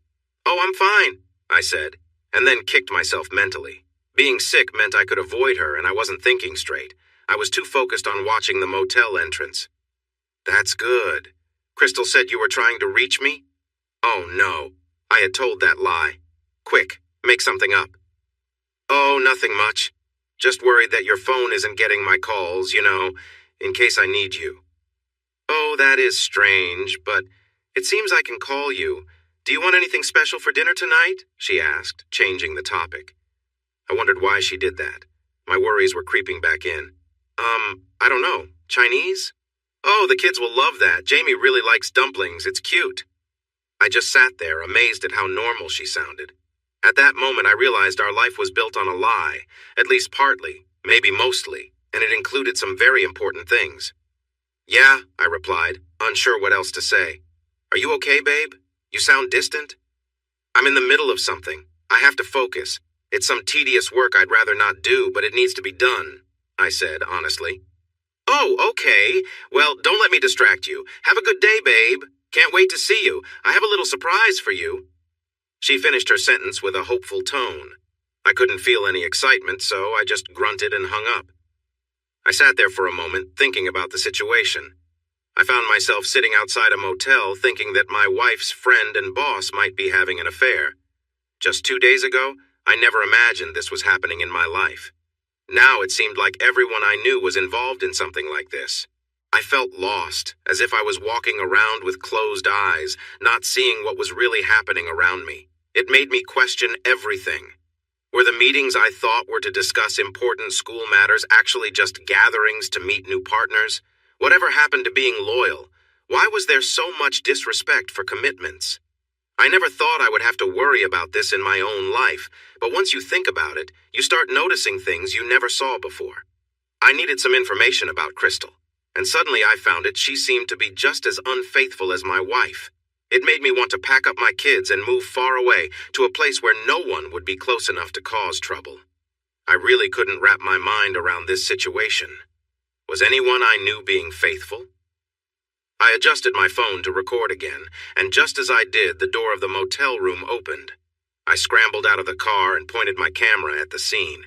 Oh, I'm fine, I said, and then kicked myself mentally. Being sick meant I could avoid her, and I wasn't thinking straight. I was too focused on watching the motel entrance. That's good. Crystal said you were trying to reach me? Oh, no. I had told that lie. Quick, make something up. Oh, nothing much. Just worried that your phone isn't getting my calls, in case I need you. Oh, that is strange, but it seems I can call you. Do you want anything special for dinner tonight? She asked, changing the topic. I wondered why she did that. My worries were creeping back in. I don't know. Chinese? Oh, the kids will love that. Jamie really likes dumplings. It's cute. I just sat there, amazed at how normal she sounded. At that moment, I realized our life was built on a lie, at least partly, maybe mostly, and it included some very important things. Yeah, I replied, unsure what else to say. Are you okay, babe? You sound distant. I'm in the middle of something. I have to focus. It's some tedious work I'd rather not do, but it needs to be done, I said, honestly. Oh, okay. Well, don't let me distract you. Have a good day, babe. Can't wait to see you. I have a little surprise for you. She finished her sentence with a hopeful tone. I couldn't feel any excitement, so I just grunted and hung up. I sat there for a moment, thinking about the situation. I found myself sitting outside a motel thinking that my wife's friend and boss might be having an affair. Just 2 days ago, I never imagined this was happening in my life. Now it seemed like everyone I knew was involved in something like this. I felt lost, as if I was walking around with closed eyes, not seeing what was really happening around me. It made me question everything. Were the meetings I thought were to discuss important school matters actually just gatherings to meet new partners? Whatever happened to being loyal? Why was there so much disrespect for commitments? I never thought I would have to worry about this in my own life, but once you think about it, you start noticing things you never saw before. I needed some information about Crystal, and suddenly I found she seemed to be just as unfaithful as my wife. It made me want to pack up my kids and move far away to a place where no one would be close enough to cause trouble. I really couldn't wrap my mind around this situation. Was anyone I knew being faithful? I adjusted my phone to record again, and just as I did, the door of the motel room opened. I scrambled out of the car and pointed my camera at the scene.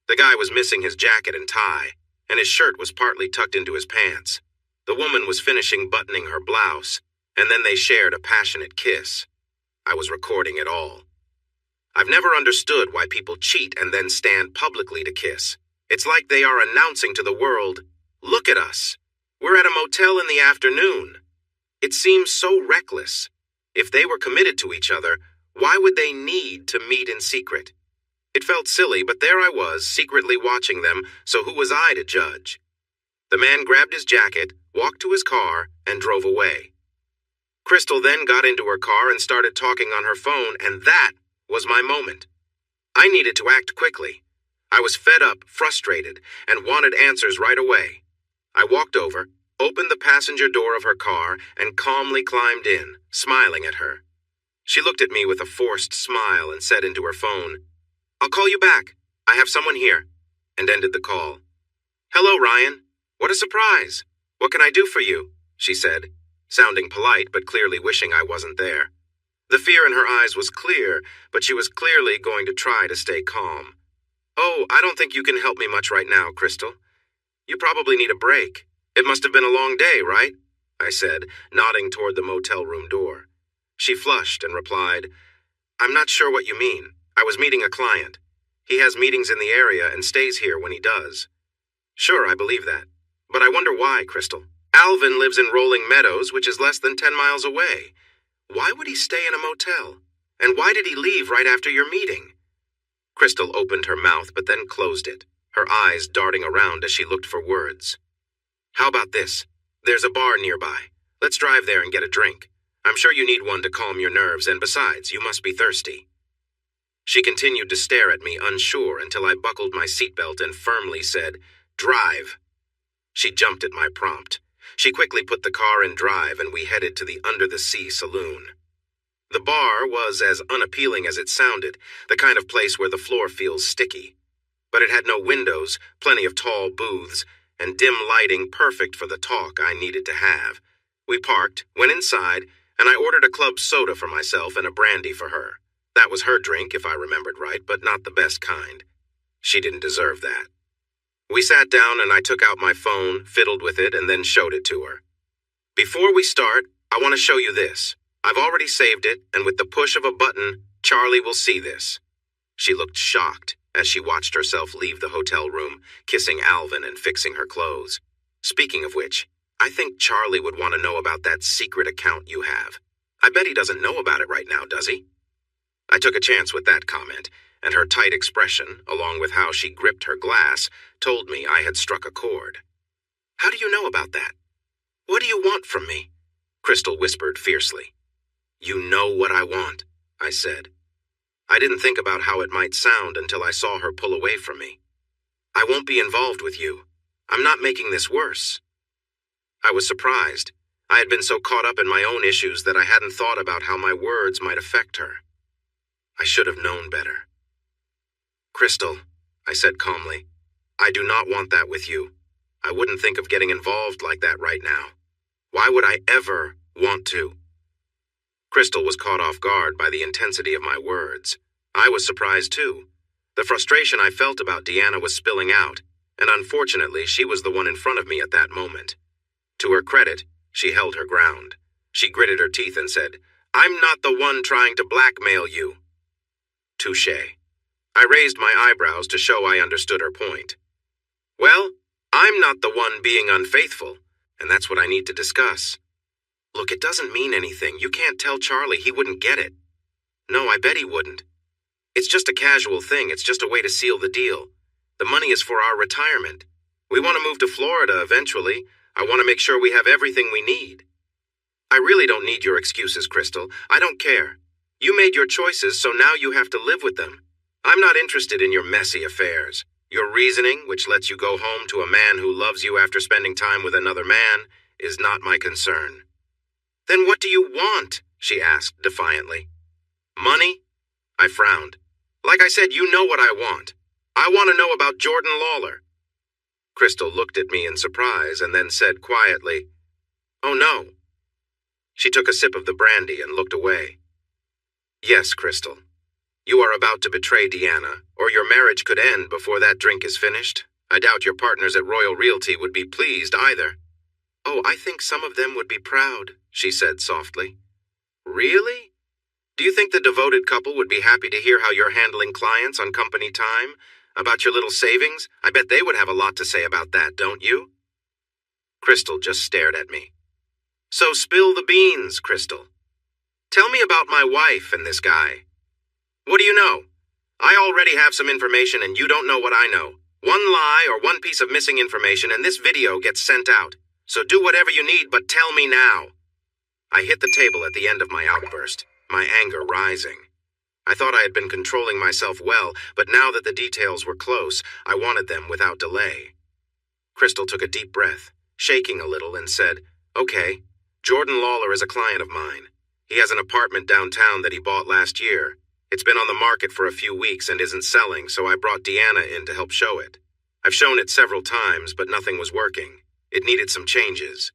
The guy was missing his jacket and tie, and his shirt was partly tucked into his pants. The woman was finishing buttoning her blouse, and then they shared a passionate kiss. I was recording it all. I've never understood why people cheat and then stand publicly to kiss. It's like they are announcing to the world, "Look at us. We're at a motel in the afternoon." It seems so reckless. If they were committed to each other, why would they need to meet in secret? It felt silly, but there I was, secretly watching them, so who was I to judge? The man grabbed his jacket, walked to his car, and drove away. Crystal then got into her car and started talking on her phone, and that was my moment. I needed to act quickly. I was fed up, frustrated, and wanted answers right away. I walked over, opened the passenger door of her car, and calmly climbed in, smiling at her. She looked at me with a forced smile and said into her phone, "I'll call you back. "I have someone here," and ended the call. "Hello, Ryan. What a surprise. What can I do for you?" she said, sounding polite but clearly wishing I wasn't there. The fear in her eyes was clear, but she was clearly going to try to stay calm. "Oh, I don't think you can help me much right now, Crystal. You probably need a break. It must have been a long day, right?" I said, nodding toward the motel room door. She flushed and replied, "I'm not sure what you mean. I was meeting a client. He has meetings in the area and stays here when he does." "Sure, I believe that. But I wonder why, Crystal. Alvin lives in Rolling Meadows, which is less than 10 miles away. Why would he stay in a motel? And why did he leave right after your meeting?" Crystal opened her mouth but then closed it, her eyes darting around as she looked for words. "How about this? There's a bar nearby. Let's drive there and get a drink. I'm sure you need one to calm your nerves, and besides, you must be thirsty." She continued to stare at me, unsure, until I buckled my seatbelt and firmly said, "Drive." She jumped at my prompt. She quickly put the car in drive and we headed to the Under the Sea saloon. The bar was as unappealing as it sounded, the kind of place where the floor feels sticky. But it had no windows, plenty of tall booths, and dim lighting perfect for the talk I needed to have. We parked, went inside, and I ordered a club soda for myself and a brandy for her. That was her drink, if I remembered right, but not the best kind. She didn't deserve that. We sat down and I took out my phone, fiddled with it, and then showed it to her. "Before we start, I want to show you this. I've already saved it, and with the push of a button, Charlie will see this." She looked shocked as she watched herself leave the hotel room, kissing Alvin and fixing her clothes. "Speaking of which, I think Charlie would want to know about that secret account you have. I bet he doesn't know about it right now, does he?" I took a chance with that comment, and her tight expression, along with how she gripped her glass, told me I had struck a chord. "How do you know about that? What do you want from me?" Crystal whispered fiercely. "You know what I want," I said. I didn't think about how it might sound until I saw her pull away from me. "I won't be involved with you. I'm not making this worse." I was surprised. I had been so caught up in my own issues that I hadn't thought about how my words might affect her. I should have known better. "Crystal," I said calmly, "I do not want that with you. I wouldn't think of getting involved like that right now. Why would I ever want to?" Crystal was caught off guard by the intensity of my words. I was surprised too. The frustration I felt about Deanna was spilling out, and unfortunately she was the one in front of me at that moment. To her credit, she held her ground. She gritted her teeth and said, "I'm not the one trying to blackmail you." Touché. I raised my eyebrows to show I understood her point. "Well, I'm not the one being unfaithful, and that's what I need to discuss." "Look, it doesn't mean anything. You can't tell Charlie. He wouldn't get it." "No, I bet he wouldn't. It's just a casual thing. It's just a way to seal the deal. The money is for our retirement. We want to move to Florida eventually. I want to make sure we have everything we need." "I really don't need your excuses, Crystal. I don't care. You made your choices, so now you have to live with them. I'm not interested in your messy affairs. Your reasoning, which lets you go home to a man who loves you after spending time with another man, is not my concern." "Then what do you want?" she asked defiantly. "Money?" I frowned. "Like I said, you know what I want. I want to know about Jordan Lawler." Crystal looked at me in surprise and then said quietly, "Oh no." She took a sip of the brandy and looked away. "Yes, Crystal. You are about to betray Deanna, or your marriage could end before that drink is finished. I doubt your partners at Royal Realty would be pleased either." "Oh, I think some of them would be proud," she said softly. "Really? Do you think the devoted couple would be happy to hear how you're handling clients on company time? About your little savings? I bet they would have a lot to say about that, don't you?" Crystal just stared at me. "So spill the beans, Crystal. Tell me about my wife and this guy. What do you know? I already have some information and you don't know what I know. One lie or one piece of missing information and this video gets sent out. So do whatever you need, but tell me now." I hit the table at the end of my outburst, my anger rising. I thought I had been controlling myself well, but now that the details were close, I wanted them without delay. Crystal took a deep breath, shaking a little, and said, "Okay, Jordan Lawler is a client of mine. He has an apartment downtown that he bought last year. It's been on the market for a few weeks and isn't selling, so I brought Deanna in to help show it. I've shown it several times, but nothing was working. It needed some changes.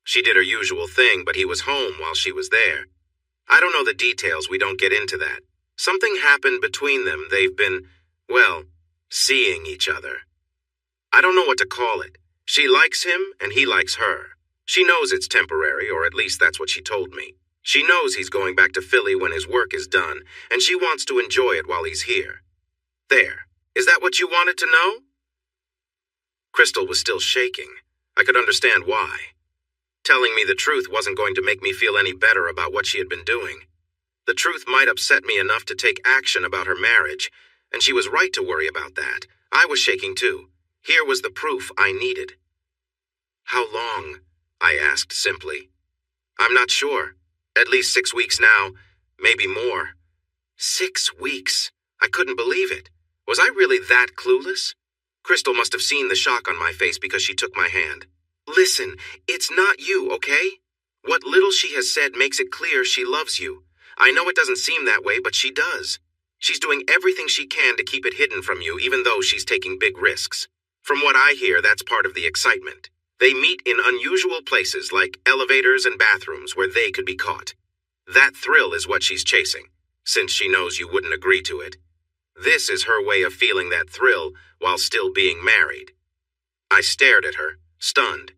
She did her usual thing, but he was home while she was there. I don't know the details, we don't get into that. Something happened between them. They've been, well, seeing each other. I don't know what to call it. She likes him and he likes her. She knows it's temporary, or at least that's what she told me. She knows he's going back to Philly when his work is done, and she wants to enjoy it while he's here. There. Is that what you wanted to know? Crystal was still shaking. I could understand why. Telling me the truth wasn't going to make me feel any better about what she had been doing. The truth might upset me enough to take action about her marriage, and she was right to worry about that. I was shaking too. Here was the proof I needed. How long? I asked simply. I'm not sure. At least 6 weeks now, maybe more. 6 weeks? I couldn't believe it. Was I really that clueless? Crystal must have seen the shock on my face because she took my hand. Listen, it's not you, okay? What little she has said makes it clear she loves you. I know it doesn't seem that way, but she does. She's doing everything she can to keep it hidden from you, even though she's taking big risks. From what I hear, that's part of the excitement. They meet in unusual places like elevators and bathrooms where they could be caught. That thrill is what she's chasing, since she knows you wouldn't agree to it. This is her way of feeling that thrill while still being married. I stared at her, stunned.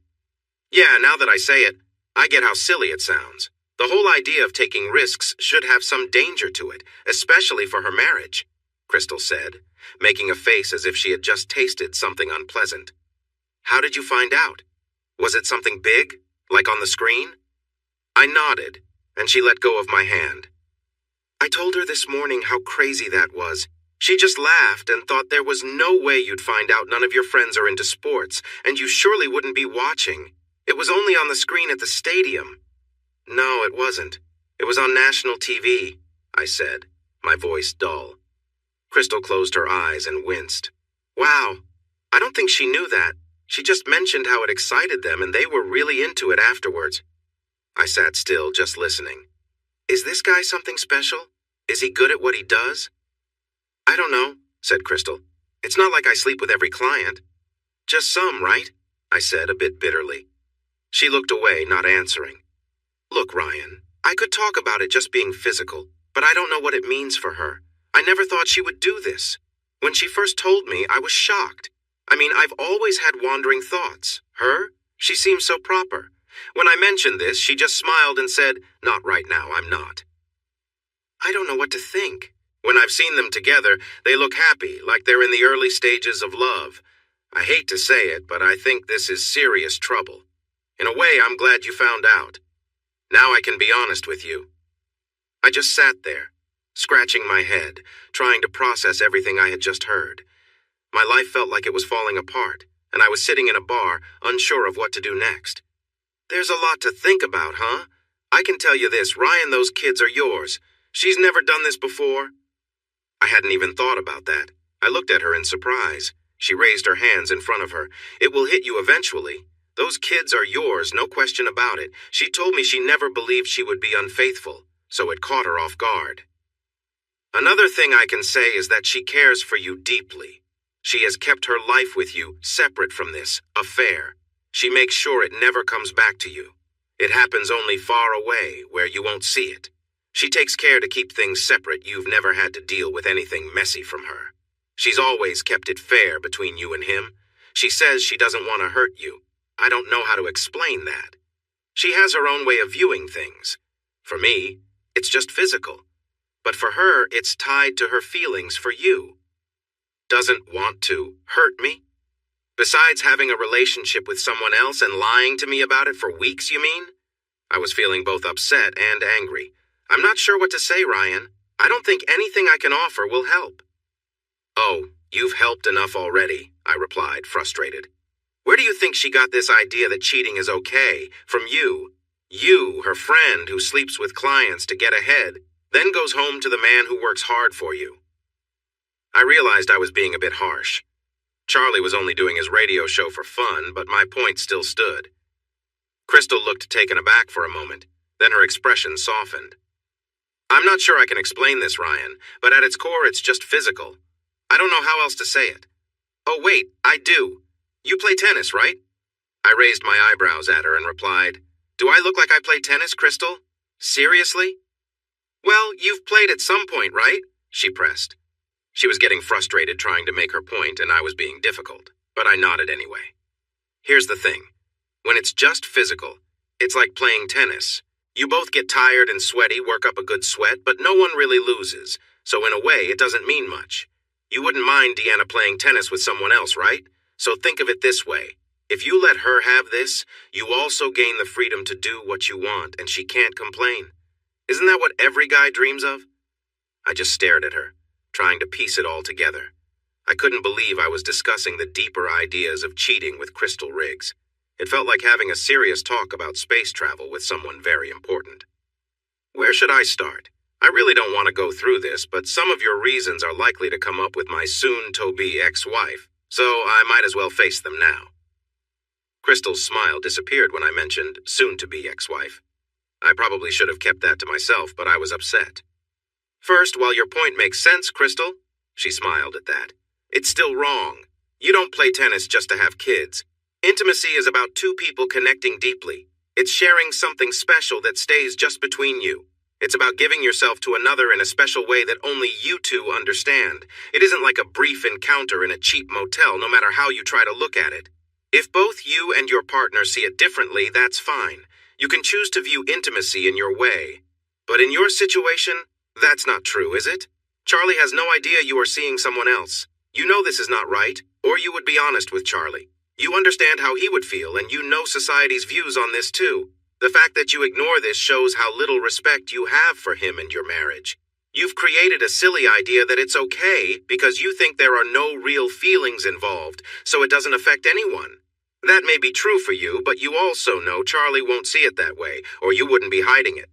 Yeah, now that I say it, I get how silly it sounds. The whole idea of taking risks should have some danger to it, especially for her marriage, Crystal said, making a face as if she had just tasted something unpleasant. How did you find out? Was it something big, like on the screen? I nodded, and she let go of my hand. I told her this morning how crazy that was. She just laughed and thought there was no way you'd find out none of your friends are into sports, and you surely wouldn't be watching. It was only on the screen at the stadium. No, it wasn't. It was on national TV, I said, my voice dull. Crystal closed her eyes and winced. Wow, I don't think she knew that. She just mentioned how it excited them, and they were really into it afterwards. I sat still, just listening. Is this guy something special? Is he good at what he does? I don't know, said Crystal. It's not like I sleep with every client. Just some, right? I said, a bit bitterly. She looked away, not answering. Look, Ryan, I could talk about it just being physical, but I don't know what it means for her. I never thought she would do this. When she first told me, I was shocked. I mean, I've always had wandering thoughts. Her? She seems so proper. When I mentioned this, she just smiled and said, Not right now, I'm not. I don't know what to think. When I've seen them together, they look happy, like they're in the early stages of love. I hate to say it, but I think this is serious trouble. In a way, I'm glad you found out. Now I can be honest with you. I just sat there, scratching my head, trying to process everything I had just heard. My life felt like it was falling apart, and I was sitting in a bar, unsure of what to do next. There's a lot to think about, huh? I can tell you this, Ryan, those kids are yours. She's never done this before. I hadn't even thought about that. I looked at her in surprise. She raised her hands in front of her. It will hit you eventually. Those kids are yours, no question about it. She told me she never believed she would be unfaithful, so it caught her off guard. Another thing I can say is that she cares for you deeply. She has kept her life with you separate from this affair. She makes sure it never comes back to you. It happens only far away, where you won't see it. She takes care to keep things separate. You've never had to deal with anything messy from her. She's always kept it fair between you and him. She says she doesn't want to hurt you. I don't know how to explain that. She has her own way of viewing things. For me, it's just physical. But for her, it's tied to her feelings for you. Doesn't want to hurt me? Besides having a relationship with someone else and lying to me about it for weeks, you mean? I was feeling both upset and angry. I'm not sure what to say, Ryan. I don't think anything I can offer will help. Oh, you've helped enough already, I replied, frustrated. Where do you think she got this idea that cheating is okay? From you. You, her friend who sleeps with clients to get ahead, then goes home to the man who works hard for you. I realized I was being a bit harsh. Charlie was only doing his radio show for fun, but my point still stood. Crystal looked taken aback for a moment, then her expression softened. I'm not sure I can explain this, Ryan, but at its core it's just physical. I don't know how else to say it. Oh wait, I do. You play tennis, right? I raised my eyebrows at her and replied, Do I look like I play tennis, Crystal? Seriously? Well, you've played at some point, right? She pressed. She was getting frustrated trying to make her point, and I was being difficult, but I nodded anyway. Here's the thing. When it's just physical, it's like playing tennis. You both get tired and sweaty, work up a good sweat, but no one really loses, so in a way it doesn't mean much. You wouldn't mind Deanna playing tennis with someone else, right? So think of it this way. If you let her have this, you also gain the freedom to do what you want, and she can't complain. Isn't that what every guy dreams of? I just stared at her, trying to piece it all together. I couldn't believe I was discussing the deeper ideas of cheating with Crystal Riggs. It felt like having a serious talk about space travel with someone very important. Where should I start? I really don't want to go through this, but some of your reasons are likely to come up with my soon-to-be ex-wife, so I might as well face them now. Crystal's smile disappeared when I mentioned soon-to-be ex-wife. I probably should have kept that to myself, but I was upset. First, while your point makes sense, Crystal, she smiled at that, it's still wrong. You don't play tennis just to have kids. Intimacy is about two people connecting deeply. It's sharing something special that stays just between you. It's about giving yourself to another in a special way that only you two understand. It isn't like a brief encounter in a cheap motel, no matter how you try to look at it. If both you and your partner see it differently, that's fine. You can choose to view intimacy in your way. But in your situation, that's not true, is it? Charlie has no idea you are seeing someone else. You know this is not right, or you would be honest with Charlie. You understand how he would feel, and you know society's views on this too. The fact that you ignore this shows how little respect you have for him and your marriage. You've created a silly idea that it's okay because you think there are no real feelings involved, so it doesn't affect anyone. That may be true for you, but you also know Charlie won't see it that way, or you wouldn't be hiding it.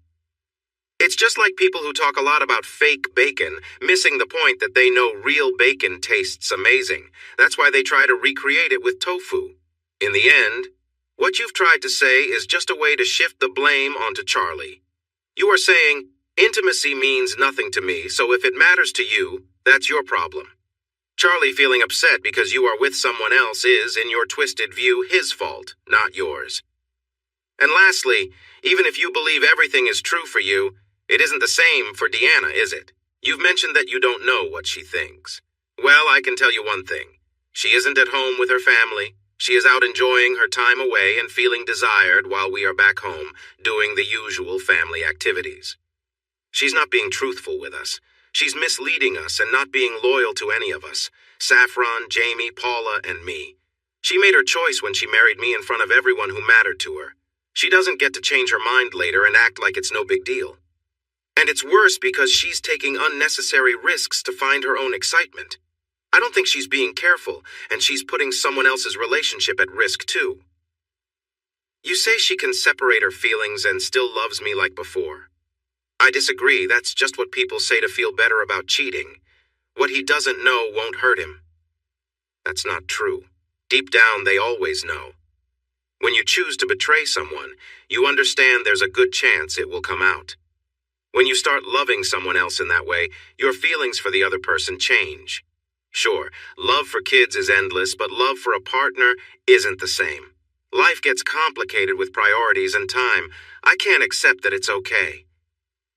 It's just like people who talk a lot about fake bacon, missing the point that they know real bacon tastes amazing. That's why they try to recreate it with tofu. In the end, what you've tried to say is just a way to shift the blame onto Charlie. You are saying, intimacy means nothing to me, so if it matters to you, that's your problem. Charlie feeling upset because you are with someone else is, in your twisted view, his fault, not yours. And lastly, even if you believe everything is true for you, it isn't the same for Deanna, is it? You've mentioned that you don't know what she thinks. Well, I can tell you one thing. She isn't at home with her family. She is out enjoying her time away and feeling desired while we are back home, doing the usual family activities. She's not being truthful with us. She's misleading us and not being loyal to any of us. Saffron, Jamie, Paula, and me. She made her choice when she married me in front of everyone who mattered to her. She doesn't get to change her mind later and act like it's no big deal. And it's worse because she's taking unnecessary risks to find her own excitement. I don't think she's being careful, and she's putting someone else's relationship at risk too. You say she can separate her feelings and still loves me like before. I disagree. That's just what people say to feel better about cheating. What he doesn't know won't hurt him. That's not true. Deep down, they always know. When you choose to betray someone, you understand there's a good chance it will come out. When you start loving someone else in that way, your feelings for the other person change. Sure, love for kids is endless, but love for a partner isn't the same. Life gets complicated with priorities and time. I can't accept that it's okay.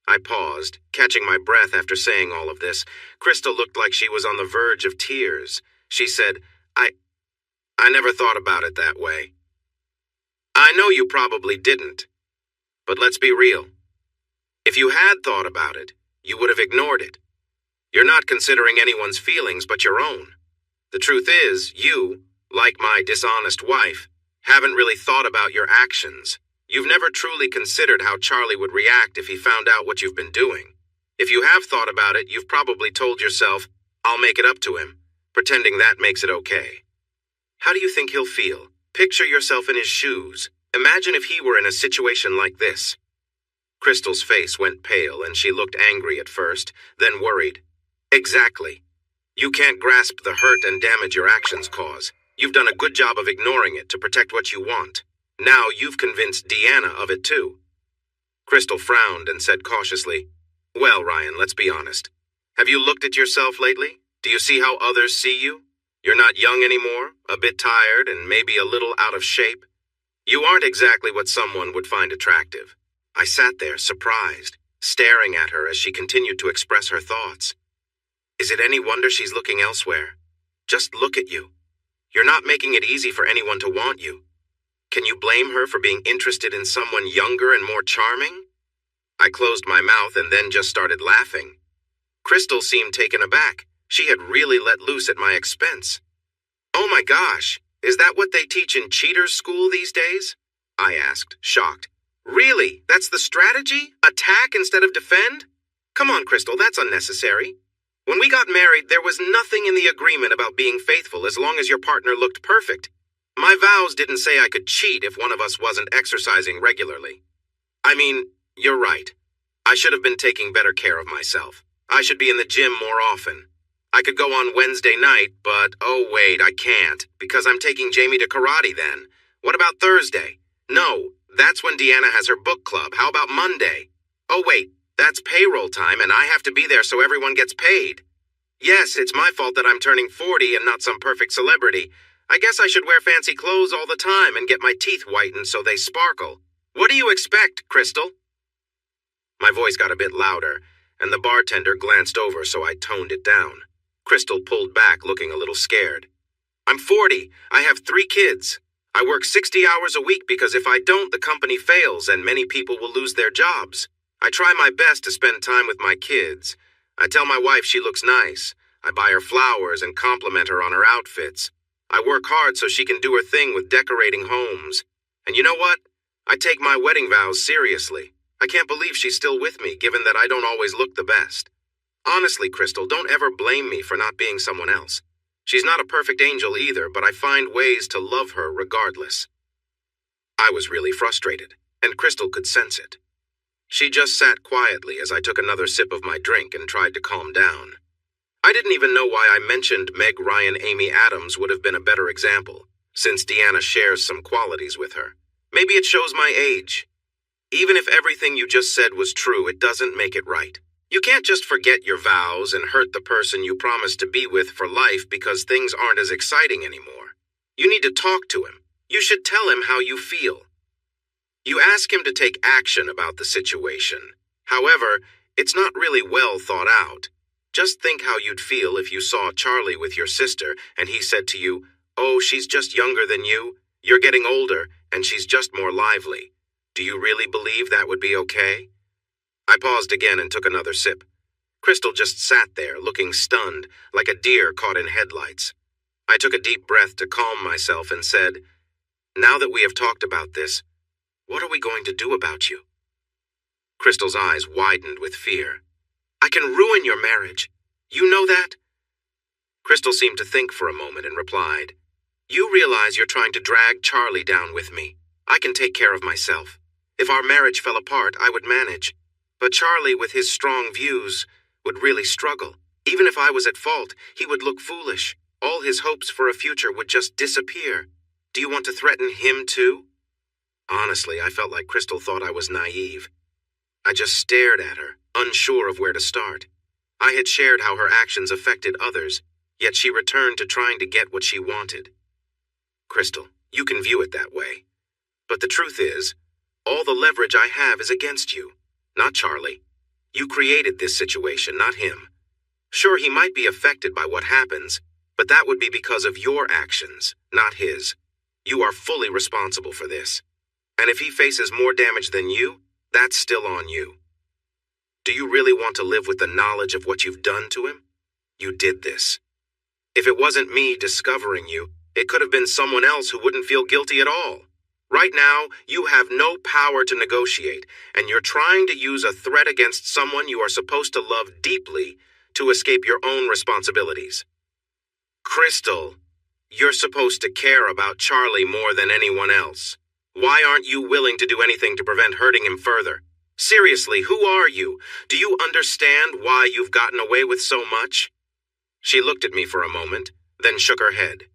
I paused, catching my breath after saying all of this. Crystal looked like she was on the verge of tears. She said, I never thought about it that way. I know you probably didn't. But let's be real. If you had thought about it, you would have ignored it. You're not considering anyone's feelings but your own. The truth is, you, like my dishonest wife, haven't really thought about your actions. You've never truly considered how Charlie would react if he found out what you've been doing. If you have thought about it, you've probably told yourself, I'll make it up to him, pretending that makes it okay. How do you think he'll feel? Picture yourself in his shoes. Imagine if he were in a situation like this. Crystal's face went pale and she looked angry at first, then worried. Exactly. You can't grasp the hurt and damage your actions cause. You've done a good job of ignoring it to protect what you want. Now you've convinced Deanna of it too. Crystal frowned and said cautiously, Well, Ryan, let's be honest. Have you looked at yourself lately? Do you see how others see you? You're not young anymore, a bit tired, and maybe a little out of shape. You aren't exactly what someone would find attractive. I sat there, surprised, staring at her as she continued to express her thoughts. Is it any wonder she's looking elsewhere? Just look at you. You're not making it easy for anyone to want you. Can you blame her for being interested in someone younger and more charming? I closed my mouth and then just started laughing. Crystal seemed taken aback. She had really let loose at my expense. Oh my gosh, is that what they teach in cheaters' school these days? I asked, shocked. Really? That's the strategy? Attack instead of defend? Come on, Crystal, that's unnecessary. When we got married, there was nothing in the agreement about being faithful as long as your partner looked perfect. My vows didn't say I could cheat if one of us wasn't exercising regularly. I mean, you're right. I should have been taking better care of myself. I should be in the gym more often. I could go on Wednesday night, but oh wait, I can't, because I'm taking Jamie to karate then. What about Thursday? No, that's when Deanna has her book club. How about Monday? Oh wait, that's payroll time and I have to be there so everyone gets paid. Yes, it's my fault that I'm turning 40 and not some perfect celebrity. I guess I should wear fancy clothes all the time and get my teeth whitened so they sparkle. What do you expect, Crystal? My voice got a bit louder, and the bartender glanced over so I toned it down. Crystal pulled back, looking a little scared. I'm 40. I have 3 kids. I work 60 hours a week because if I don't, the company fails and many people will lose their jobs. I try my best to spend time with my kids. I tell my wife she looks nice. I buy her flowers and compliment her on her outfits. I work hard so she can do her thing with decorating homes. And you know what? I take my wedding vows seriously. I can't believe she's still with me, given that I don't always look the best. Honestly, Crystal, don't ever blame me for not being someone else. She's not a perfect angel either, but I find ways to love her regardless. I was really frustrated, and Crystal could sense it. She just sat quietly as I took another sip of my drink and tried to calm down. I didn't even know why I mentioned Meg Ryan Amy Adams would have been a better example, since Deanna shares some qualities with her. Maybe it shows my age. Even if everything you just said was true, it doesn't make it right. You can't just forget your vows and hurt the person you promised to be with for life because things aren't as exciting anymore. You need to talk to him. You should tell him how you feel. You ask him to take action about the situation. However, it's not really well thought out. Just think how you'd feel if you saw Charlie with your sister and he said to you, "Oh, she's just younger than you. You're getting older and she's just more lively." Do you really believe that would be okay? I paused again and took another sip. Crystal just sat there, looking stunned, like a deer caught in headlights. I took a deep breath to calm myself and said, "Now that we have talked about this, what are we going to do about you?" Crystal's eyes widened with fear. "I can ruin your marriage. You know that?" Crystal seemed to think for a moment and replied, "You realize you're trying to drag Charlie down with me. I can take care of myself. If our marriage fell apart, I would manage. But Charlie, with his strong views, would really struggle. Even if I was at fault, he would look foolish. All his hopes for a future would just disappear. Do you want to threaten him too?" Honestly, I felt like Crystal thought I was naive. I just stared at her, unsure of where to start. I had shared how her actions affected others, yet she returned to trying to get what she wanted. "Crystal, you can view it that way. But the truth is, all the leverage I have is against you, not Charlie. You created this situation, not him. Sure, he might be affected by what happens, but that would be because of your actions, not his. You are fully responsible for this. And if he faces more damage than you, that's still on you. Do you really want to live with the knowledge of what you've done to him? You did this. If it wasn't me discovering you, it could have been someone else who wouldn't feel guilty at all. Right now, you have no power to negotiate, and you're trying to use a threat against someone you are supposed to love deeply to escape your own responsibilities. Crystal, you're supposed to care about Charlie more than anyone else. Why aren't you willing to do anything to prevent hurting him further? Seriously, who are you? Do you understand why you've gotten away with so much?" She looked at me for a moment, then shook her head.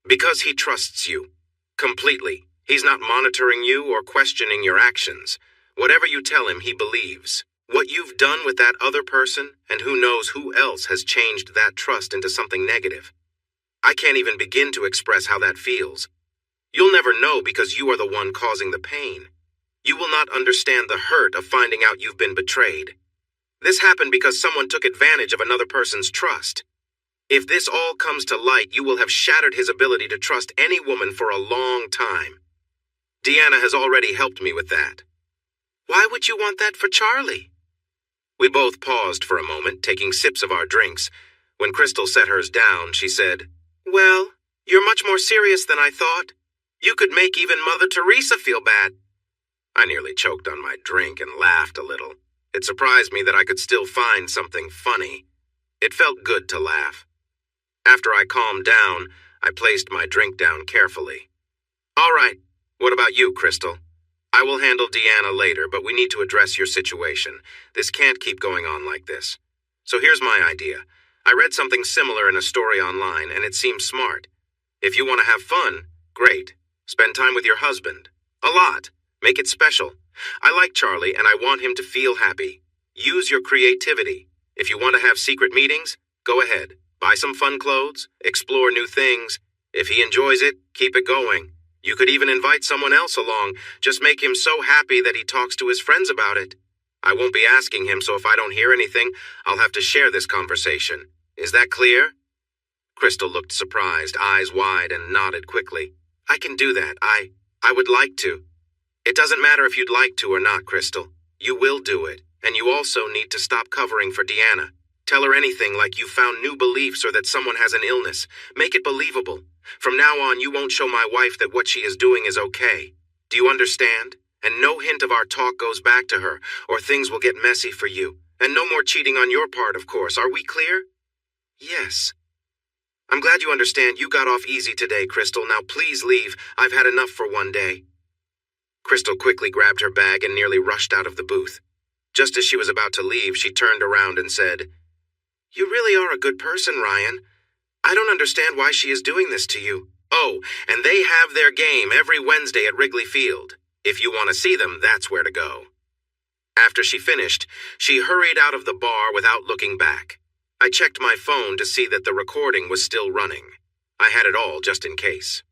"Because he trusts you. Completely. He's not monitoring you or questioning your actions. Whatever you tell him, he believes. What you've done with that other person, and who knows who else has changed that trust into something negative. I can't even begin to express how that feels. You'll never know because you are the one causing the pain. You will not understand the hurt of finding out you've been betrayed. This happened because someone took advantage of another person's trust. If this all comes to light, you will have shattered his ability to trust any woman for a long time. Deanna has already helped me with that. Why would you want that for Charlie? We both paused for a moment, taking sips of our drinks. When Crystal set hers down, she said, "Well, you're much more serious than I thought. You could make even Mother Teresa feel bad." I nearly choked on my drink and laughed a little. It surprised me that I could still find something funny. It felt good to laugh. After I calmed down, I placed my drink down carefully. "All right, what about you, Crystal? I will handle Deanna later, but we need to address your situation. This can't keep going on like this. So here's my idea. I read something similar in a story online, and it seems smart. If you want to have fun, great. Spend time with your husband. A lot. Make it special. I like Charlie, and I want him to feel happy. Use your creativity. If you want to have secret meetings, go ahead. Buy some fun clothes. Explore new things. If he enjoys it, keep it going. You could even invite someone else along. Just make him so happy that he talks to his friends about it. I won't be asking him, so if I don't hear anything, I'll have to share this conversation. Is that clear?" Crystal looked surprised, eyes wide, and nodded quickly. "I can do that. I would like to." "It doesn't matter if you'd like to or not, Crystal. You will do it, and you also need to stop covering for Deanna. Tell her anything like you found new beliefs or that someone has an illness. Make it believable. From now on, you won't show my wife that what she is doing is okay. Do you understand? And no hint of our talk goes back to her, or things will get messy for you. And no more cheating on your part, of course. Are we clear?" "Yes." "I'm glad you understand. You got off easy today, Crystal. Now please leave. I've had enough for one day." Crystal quickly grabbed her bag and nearly rushed out of the booth. Just as she was about to leave, she turned around and said, "You really are a good person, Ryan. I don't understand why she is doing this to you. Oh, and they have their game every Wednesday at Wrigley Field. If you want to see them, that's where to go." After she finished, she hurried out of the bar without looking back. I checked my phone to see that the recording was still running. I had it all just in case.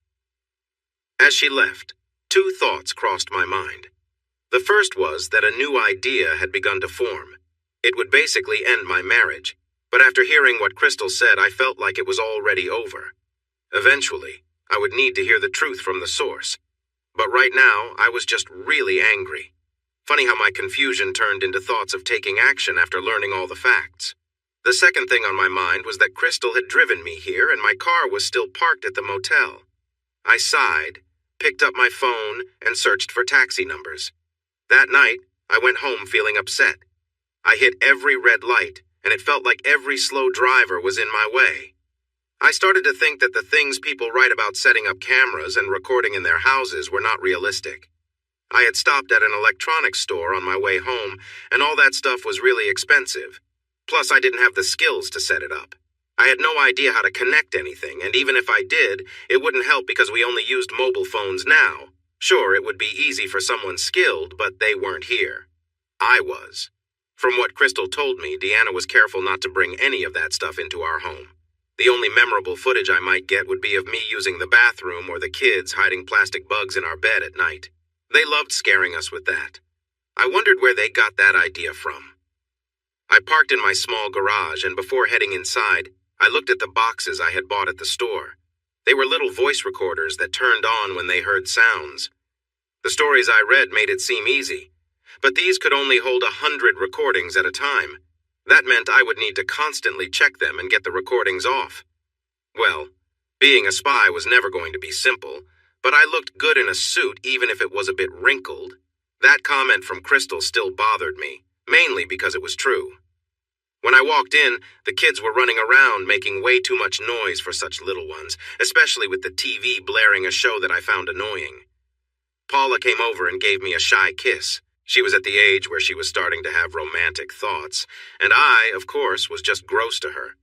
As she left, two thoughts crossed my mind. The first was that a new idea had begun to form. It would basically end my marriage. But after hearing what Crystal said, I felt like it was already over. Eventually, I would need to hear the truth from the source. But right now, I was just really angry. Funny how my confusion turned into thoughts of taking action after learning all the facts. The second thing on my mind was that Crystal had driven me here and my car was still parked at the motel. I sighed, picked up my phone, and searched for taxi numbers. That night, I went home feeling upset. I hit every red light, and it felt like every slow driver was in my way. I started to think that the things people write about setting up cameras and recording in their houses were not realistic. I had stopped at an electronics store on my way home, and all that stuff was really expensive. Plus, I didn't have the skills to set it up. I had no idea how to connect anything, and even if I did, it wouldn't help because we only used mobile phones now. Sure, it would be easy for someone skilled, but they weren't here. I was. From what Crystal told me, Deanna was careful not to bring any of that stuff into our home. The only memorable footage I might get would be of me using the bathroom or the kids hiding plastic bugs in our bed at night. They loved scaring us with that. I wondered where they got that idea from. I parked in my small garage, and before heading inside, I looked at the boxes I had bought at the store. They were little voice recorders that turned on when they heard sounds. The stories I read made it seem easy, but these could only hold 100 recordings at a time. That meant I would need to constantly check them and get the recordings off. Well, being a spy was never going to be simple, but I looked good in a suit even if it was a bit wrinkled. That comment from Crystal still bothered me, mainly because it was true. When I walked in, the kids were running around making way too much noise for such little ones, especially with the TV blaring a show that I found annoying. Paula came over and gave me a shy kiss. She was at the age where she was starting to have romantic thoughts, and I, of course, was just gross to her.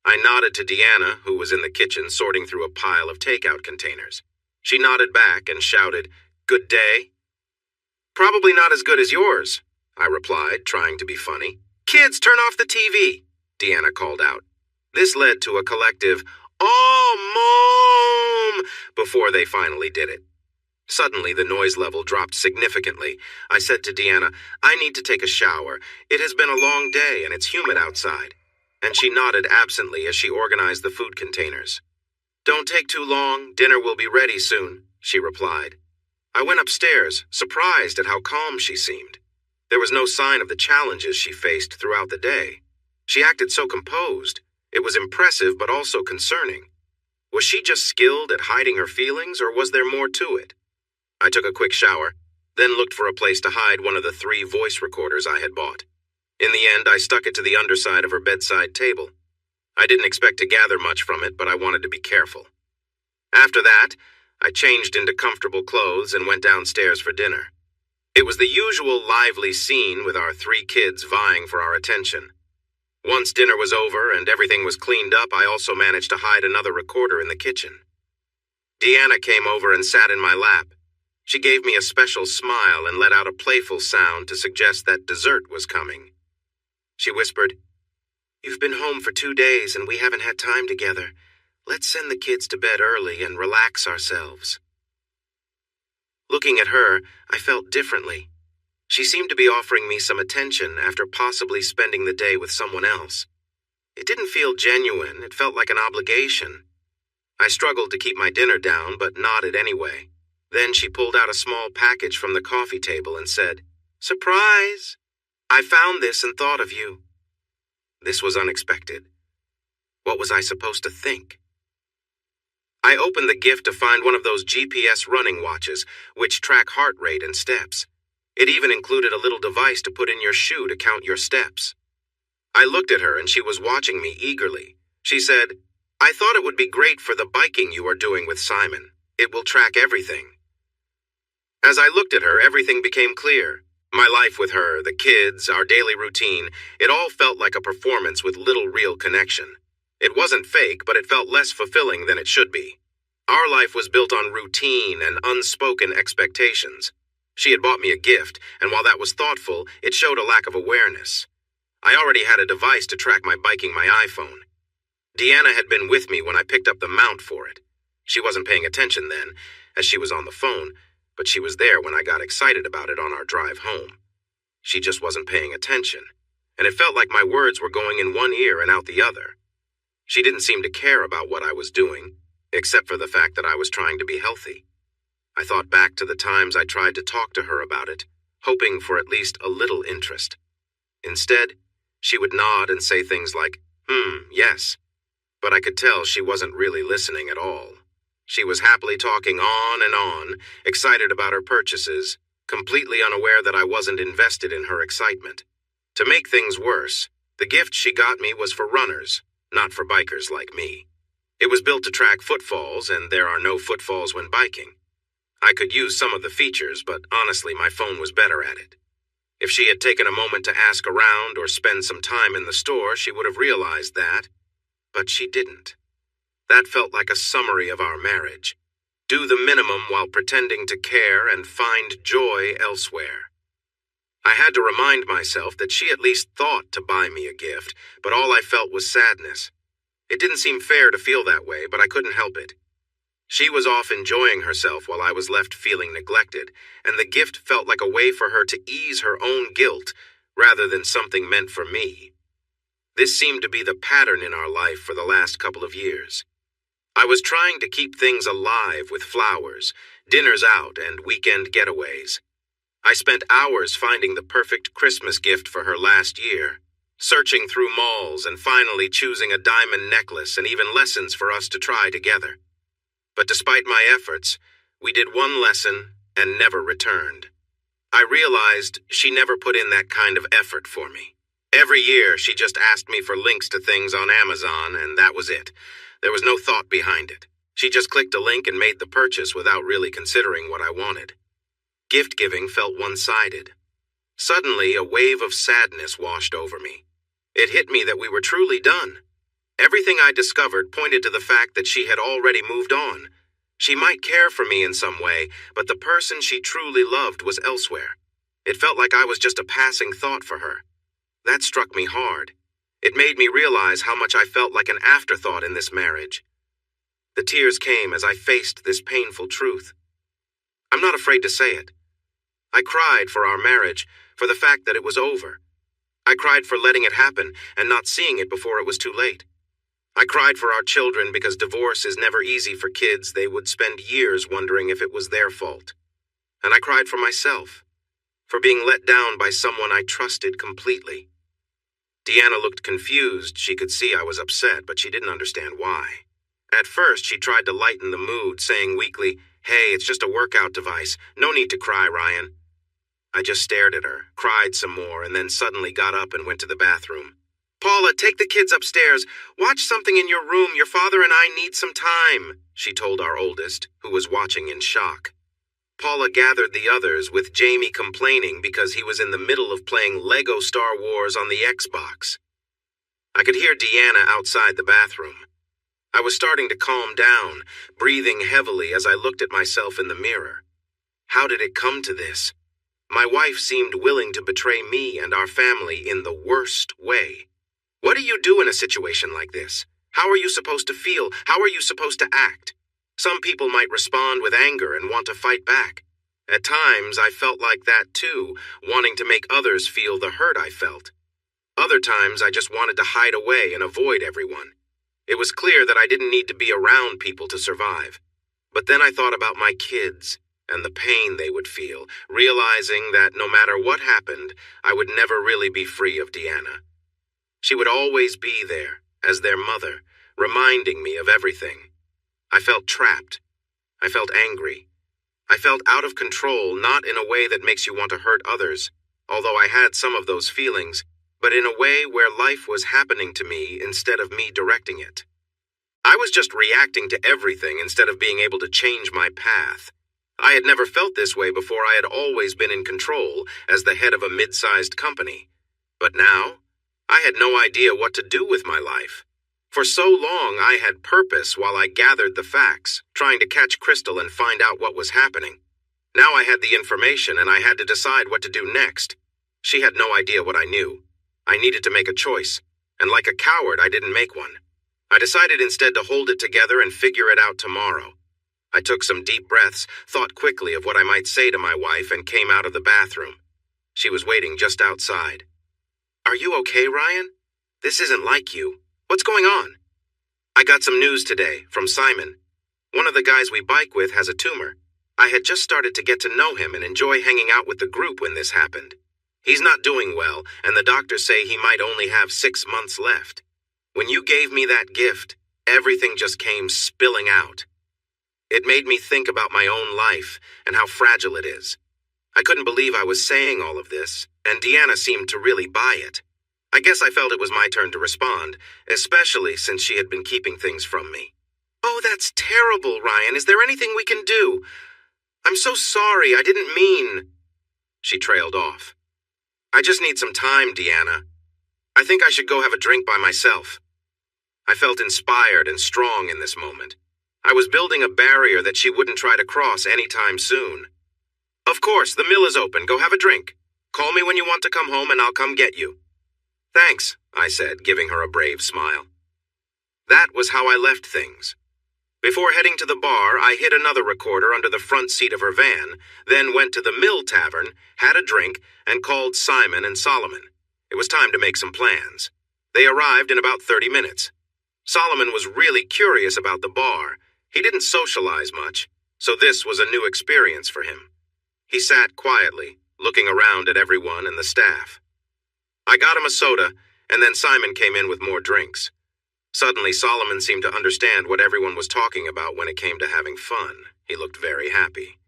I nodded to Deanna, who was in the kitchen sorting through a pile of takeout containers. She nodded back and shouted, "Good day." "Probably not as good as yours." I replied, trying to be funny. Kids, turn off the TV, Deanna called out. This led to a collective, "Oh, Mom!" before they finally did it. Suddenly, the noise level dropped significantly. I said to Deanna, I need to take a shower. It has been a long day and it's humid outside. And she nodded absently as she organized the food containers. Don't take too long. Dinner will be ready soon, she replied. I went upstairs, surprised at how calm she seemed. There was no sign of the challenges she faced throughout the day. She acted so composed. It was impressive but also concerning. Was she just skilled at hiding her feelings, or was there more to it? I took a quick shower, then looked for a place to hide one of the 3 voice recorders I had bought. In the end, I stuck it to the underside of her bedside table. I didn't expect to gather much from it, but I wanted to be careful. After that, I changed into comfortable clothes and went downstairs for dinner. It was the usual lively scene with our 3 kids vying for our attention. Once dinner was over and everything was cleaned up, I also managed to hide another recorder in the kitchen. Deanna came over and sat in my lap. She gave me a special smile and let out a playful sound to suggest that dessert was coming. She whispered, You've been home for 2 days and we haven't had time together. Let's send the kids to bed early and relax ourselves. Looking at her, I felt differently. She seemed to be offering me some attention after possibly spending the day with someone else. It didn't feel genuine, it felt like an obligation. I struggled to keep my dinner down, but nodded anyway. Then she pulled out a small package from the coffee table and said, Surprise! I found this and thought of you. This was unexpected. What was I supposed to think? I opened the gift to find one of those GPS running watches, which track heart rate and steps. It even included a little device to put in your shoe to count your steps. I looked at her and she was watching me eagerly. She said, I thought it would be great for the biking you are doing with Simon. It will track everything. As I looked at her, everything became clear. My life with her, the kids, our daily routine, it all felt like a performance with little real connection. It wasn't fake, but it felt less fulfilling than it should be. Our life was built on routine and unspoken expectations. She had bought me a gift, and while that was thoughtful, it showed a lack of awareness. I already had a device to track my biking, my iPhone. Deanna had been with me when I picked up the mount for it. She wasn't paying attention then, as she was on the phone, but she was there when I got excited about it on our drive home. She just wasn't paying attention, and it felt like my words were going in one ear and out the other. She didn't seem to care about what I was doing, except for the fact that I was trying to be healthy. I thought back to the times I tried to talk to her about it, hoping for at least a little interest. Instead, she would nod and say things like, yes. But I could tell she wasn't really listening at all. She was happily talking on, excited about her purchases, completely unaware that I wasn't invested in her excitement. To make things worse, the gift she got me was for runners, not for bikers like me. It was built to track footfalls, and there are no footfalls when biking. I could use some of the features, but honestly, my phone was better at it. If she had taken a moment to ask around or spend some time in the store, she would have realized that. But she didn't. That felt like a summary of our marriage. Do the minimum while pretending to care and find joy elsewhere. I had to remind myself that she at least thought to buy me a gift, but all I felt was sadness. It didn't seem fair to feel that way, but I couldn't help it. She was off enjoying herself while I was left feeling neglected, and the gift felt like a way for her to ease her own guilt rather than something meant for me. This seemed to be the pattern in our life for the last couple of years. I was trying to keep things alive with flowers, dinners out, and weekend getaways. I spent hours finding the perfect Christmas gift for her last year, searching through malls and finally choosing a diamond necklace and even lessons for us to try together. But despite my efforts, we did one lesson and never returned. I realized she never put in that kind of effort for me. Every year, she just asked me for links to things on Amazon, and that was it. There was no thought behind it. She just clicked a link and made the purchase without really considering what I wanted. Gift giving felt one-sided. Suddenly, a wave of sadness washed over me. It hit me that we were truly done. Everything I discovered pointed to the fact that she had already moved on. She might care for me in some way, but the person she truly loved was elsewhere. It felt like I was just a passing thought for her. That struck me hard. It made me realize how much I felt like an afterthought in this marriage. The tears came as I faced this painful truth. I'm not afraid to say it. I cried for our marriage, for the fact that it was over. I cried for letting it happen and not seeing it before it was too late. I cried for our children because divorce is never easy for kids. They would spend years wondering if it was their fault. And I cried for myself, for being let down by someone I trusted completely. Deanna looked confused. She could see I was upset, but she didn't understand why. At first, she tried to lighten the mood, saying weakly, "Hey, it's just a workout device. No need to cry, Ryan." I just stared at her, cried some more, and then suddenly got up and went to the bathroom. "Paula, take the kids upstairs. Watch something in your room. Your father and I need some time," she told our oldest, who was watching in shock. Paula gathered the others, with Jamie complaining because he was in the middle of playing Lego Star Wars on the Xbox. I could hear Deanna outside the bathroom. I was starting to calm down, breathing heavily as I looked at myself in the mirror. How did it come to this? My wife seemed willing to betray me and our family in the worst way. What do you do in a situation like this? How are you supposed to feel? How are you supposed to act? Some people might respond with anger and want to fight back. At times, I felt like that too, wanting to make others feel the hurt I felt. Other times, I just wanted to hide away and avoid everyone. It was clear that I didn't need to be around people to survive. But then I thought about my kids and the pain they would feel, realizing that no matter what happened, I would never really be free of Deanna. She would always be there, as their mother, reminding me of everything. I felt trapped. I felt angry. I felt out of control, not in a way that makes you want to hurt others, although I had some of those feelings, but in a way where life was happening to me instead of me directing it. I was just reacting to everything instead of being able to change my path. I had never felt this way before. I had always been in control as the head of a mid-sized company. But now, I had no idea what to do with my life. For so long, I had purpose while I gathered the facts, trying to catch Crystal and find out what was happening. Now I had the information and I had to decide what to do next. She had no idea what I knew. I needed to make a choice, and like a coward, I didn't make one. I decided instead to hold it together and figure it out tomorrow. I took some deep breaths, thought quickly of what I might say to my wife, and came out of the bathroom. She was waiting just outside. "Are you okay, Ryan? This isn't like you. What's going on?" "I got some news today from Simon. One of the guys we bike with has a tumor. I had just started to get to know him and enjoy hanging out with the group when this happened. He's not doing well, and the doctors say he might only have 6 months left. When you gave me that gift, everything just came spilling out. It made me think about my own life and how fragile it is. I couldn't believe I was saying all of this, and Deanna seemed to really buy it. I guess I felt it was my turn to respond, especially since she had been keeping things from me. "Oh, that's terrible, Ryan. Is there anything we can do? I'm so sorry. I didn't mean..." She trailed off. "I just need some time, Deanna. I think I should go have a drink by myself." I felt inspired and strong in this moment. I was building a barrier that she wouldn't try to cross anytime soon. "Of course, the mill is open. Go have a drink. Call me when you want to come home and I'll come get you." "Thanks," I said, giving her a brave smile. That was how I left things. Before heading to the bar, I hid another recorder under the front seat of her van, then went to the Mill Tavern, had a drink, and called Simon and Solomon. It was time to make some plans. They arrived in about 30 minutes. Solomon was really curious about the bar. He didn't socialize much, so this was a new experience for him. He sat quietly, looking around at everyone and the staff. I got him a soda, and then Simon came in with more drinks. Suddenly, Solomon seemed to understand what everyone was talking about when it came to having fun. He looked very happy.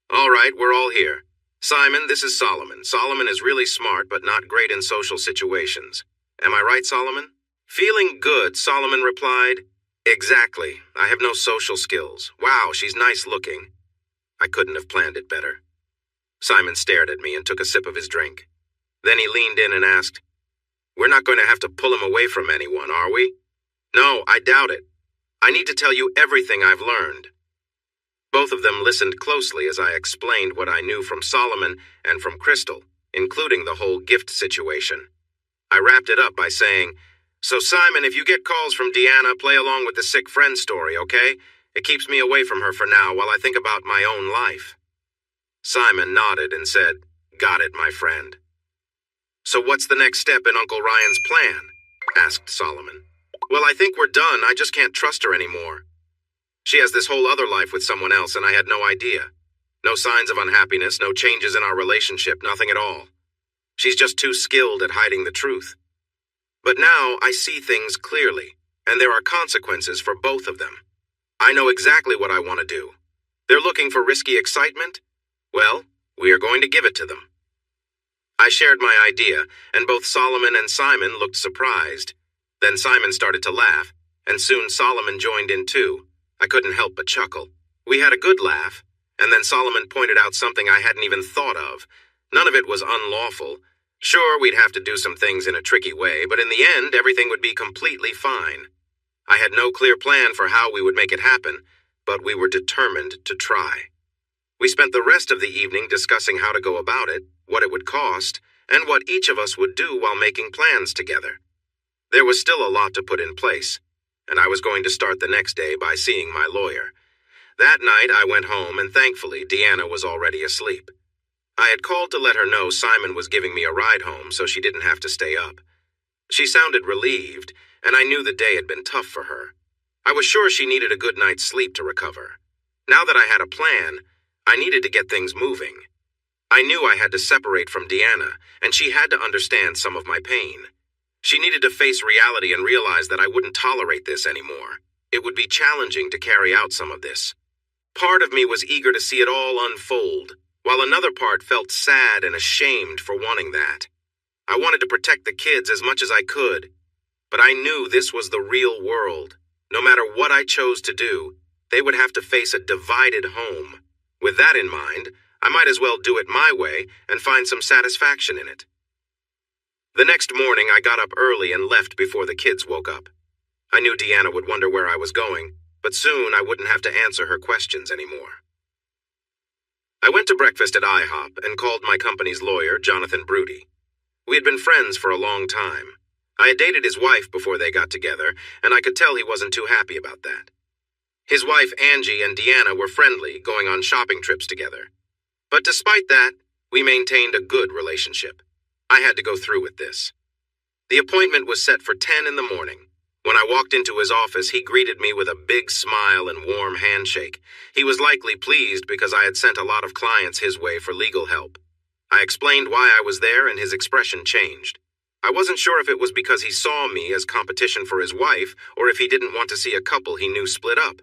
"All right, we're all here. Simon, this is Solomon. Solomon is really smart, but not great in social situations. Am I right, Solomon?" Feeling good, Solomon replied, "Exactly. I have no social skills. Wow, she's nice looking." I couldn't have planned it better. Simon stared at me and took a sip of his drink. Then he leaned in and asked, "We're not going to have to pull him away from anyone, are we?" "No, I doubt it. I need to tell you everything I've learned." Both of them listened closely as I explained what I knew from Solomon and from Crystal, including the whole gift situation. I wrapped it up by saying, "So Simon, if you get calls from Deanna, play along with the sick friend story, okay? It keeps me away from her for now while I think about my own life." Simon nodded and said, "Got it, my friend." "So what's the next step in Uncle Ryan's plan?" asked Solomon. "Well, I think we're done. I just can't trust her anymore. She has this whole other life with someone else, and I had no idea. No signs of unhappiness, no changes in our relationship, nothing at all. She's just too skilled at hiding the truth. But now I see things clearly, and there are consequences for both of them. I know exactly what I want to do. They're looking for risky excitement? Well, we are going to give it to them." I shared my idea, and both Solomon and Simon looked surprised. Then Simon started to laugh, and soon Solomon joined in too. I couldn't help but chuckle. We had a good laugh, and then Solomon pointed out something I hadn't even thought of. None of it was unlawful. Sure, we'd have to do some things in a tricky way, but in the end, everything would be completely fine. I had no clear plan for how we would make it happen, but we were determined to try. We spent the rest of the evening discussing how to go about it, what it would cost, and what each of us would do while making plans together. There was still a lot to put in place, and I was going to start the next day by seeing my lawyer. That night I went home, and thankfully Deanna was already asleep. I had called to let her know Simon was giving me a ride home so she didn't have to stay up. She sounded relieved, and I knew the day had been tough for her. I was sure she needed a good night's sleep to recover. Now that I had a plan, I needed to get things moving. I knew I had to separate from Deanna, and she had to understand some of my pain. She needed to face reality and realize that I wouldn't tolerate this anymore. It would be challenging to carry out some of this. Part of me was eager to see it all unfold, while another part felt sad and ashamed for wanting that. I wanted to protect the kids as much as I could, but I knew this was the real world. No matter what I chose to do, they would have to face a divided home. With that in mind, I might as well do it my way and find some satisfaction in it. The next morning, I got up early and left before the kids woke up. I knew Deanna would wonder where I was going, but soon I wouldn't have to answer her questions anymore. I went to breakfast at IHOP and called my company's lawyer, Jonathan Brudy. We had been friends for a long time. I had dated his wife before they got together, and I could tell he wasn't too happy about that. His wife, Angie, and Deanna were friendly, going on shopping trips together. But despite that, we maintained a good relationship. I had to go through with this. The appointment was set for 10 in the morning. When I walked into his office, he greeted me with a big smile and warm handshake. He was likely pleased because I had sent a lot of clients his way for legal help. I explained why I was there, and his expression changed. I wasn't sure if it was because he saw me as competition for his wife or if he didn't want to see a couple he knew split up.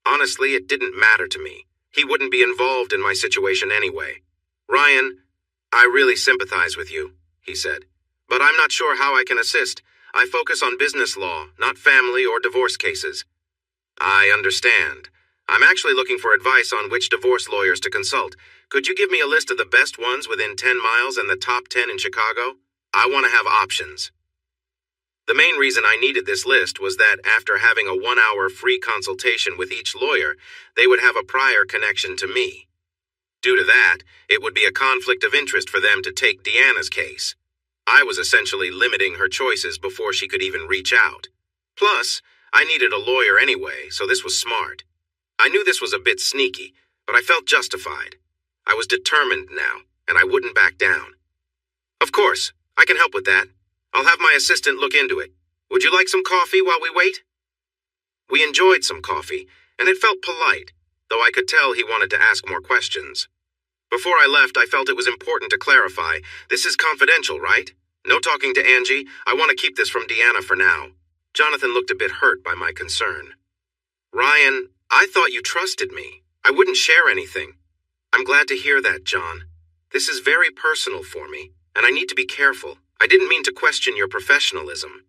Honestly, it didn't matter to me. He wouldn't be involved in my situation anyway. "Ryan, I really sympathize with you," he said, "but I'm not sure how I can assist. I focus on business law, not family or divorce cases." "I understand. I'm actually looking for advice on which divorce lawyers to consult. Could you give me a list of the best ones within 10 miles and the top 10 in Chicago? I want to have options." The main reason I needed this list was that after having a 1-hour free consultation with each lawyer, they would have a prior connection to me. Due to that, it would be a conflict of interest for them to take Deanna's case. I was essentially limiting her choices before she could even reach out. Plus, I needed a lawyer anyway, so this was smart. I knew this was a bit sneaky, but I felt justified. I was determined now, and I wouldn't back down. "Of course, I can help with that. I'll have my assistant look into it. Would you like some coffee while we wait?" We enjoyed some coffee, and it felt polite, though I could tell he wanted to ask more questions. Before I left, I felt it was important to clarify. This is confidential, right? No talking to Angie. I want to keep this from Deanna for now. Jonathan looked a bit hurt by my concern. "Ryan, I thought you trusted me. I wouldn't share anything." "I'm glad to hear that, John. This is very personal for me, and I need to be careful. I didn't mean to question your professionalism."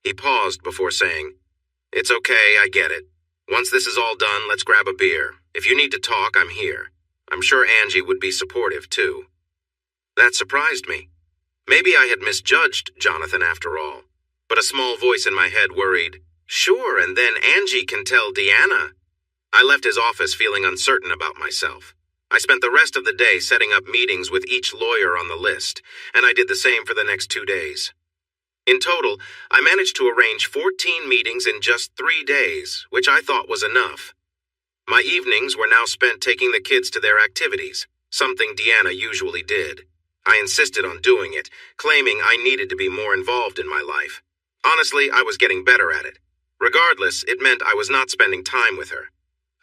He paused before saying, "It's okay, I get it. Once this is all done, let's grab a beer. If you need to talk, I'm here. I'm sure Angie would be supportive, too." That surprised me. Maybe I had misjudged Jonathan after all. But a small voice in my head worried, "Sure, and then Angie can tell Deanna." I left his office feeling uncertain about myself. I spent the rest of the day setting up meetings with each lawyer on the list, and I did the same for the next 2 days. In total, I managed to arrange 14 meetings in just 3 days, which I thought was enough. My evenings were now spent taking the kids to their activities, something Deanna usually did. I insisted on doing it, claiming I needed to be more involved in my life. Honestly, I was getting better at it. Regardless, it meant I was not spending time with her.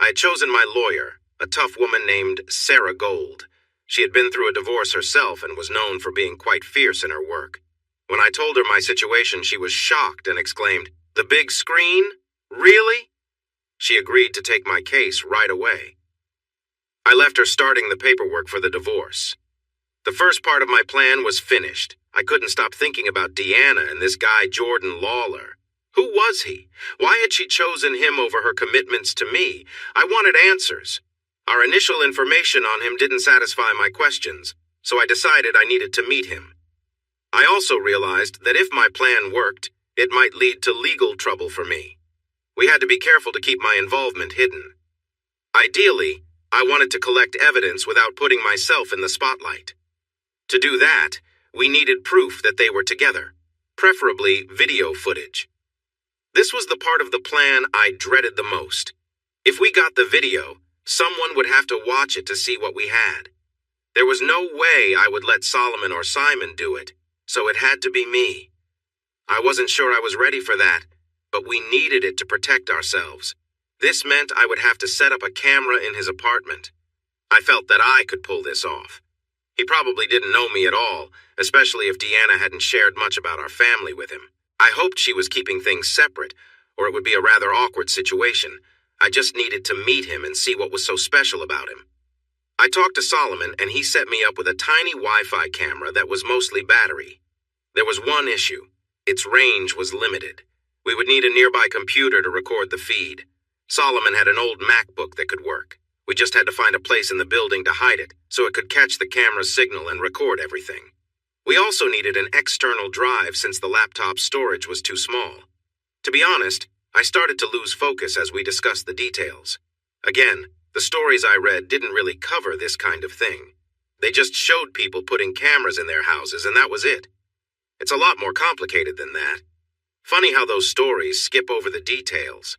I had chosen my lawyer, a tough woman named Sarah Gold. She had been through a divorce herself and was known for being quite fierce in her work. When I told her my situation, she was shocked and exclaimed, "The big screen? Really?" She agreed to take my case right away. I left her starting the paperwork for the divorce. The first part of my plan was finished. I couldn't stop thinking about Deanna and this guy Jordan Lawler. Who was he? Why had she chosen him over her commitments to me? I wanted answers. Our initial information on him didn't satisfy my questions, so I decided I needed to meet him. I also realized that if my plan worked, it might lead to legal trouble for me. We had to be careful to keep my involvement hidden. Ideally, I wanted to collect evidence without putting myself in the spotlight. To do that, we needed proof that they were together, preferably video footage. This was the part of the plan I dreaded the most. If we got the video, someone would have to watch it to see what we had. There was no way I would let Solomon or Simon do it, so it had to be me. I wasn't sure I was ready for that, but we needed it to protect ourselves. This meant I would have to set up a camera in his apartment. I felt that I could pull this off. He probably didn't know me at all, especially if Deanna hadn't shared much about our family with him. I hoped she was keeping things separate, or it would be a rather awkward situation. I just needed to meet him and see what was so special about him. I talked to Solomon, and he set me up with a tiny Wi-Fi camera that was mostly battery. There was one issue. Its range was limited. We would need a nearby computer to record the feed. Solomon had an old MacBook that could work. We just had to find a place in the building to hide it, so it could catch the camera's signal and record everything. We also needed an external drive since the laptop's storage was too small. To be honest, I started to lose focus as we discussed the details. Again, the stories I read didn't really cover this kind of thing. They just showed people putting cameras in their houses, and that was it. It's a lot more complicated than that. Funny how those stories skip over the details.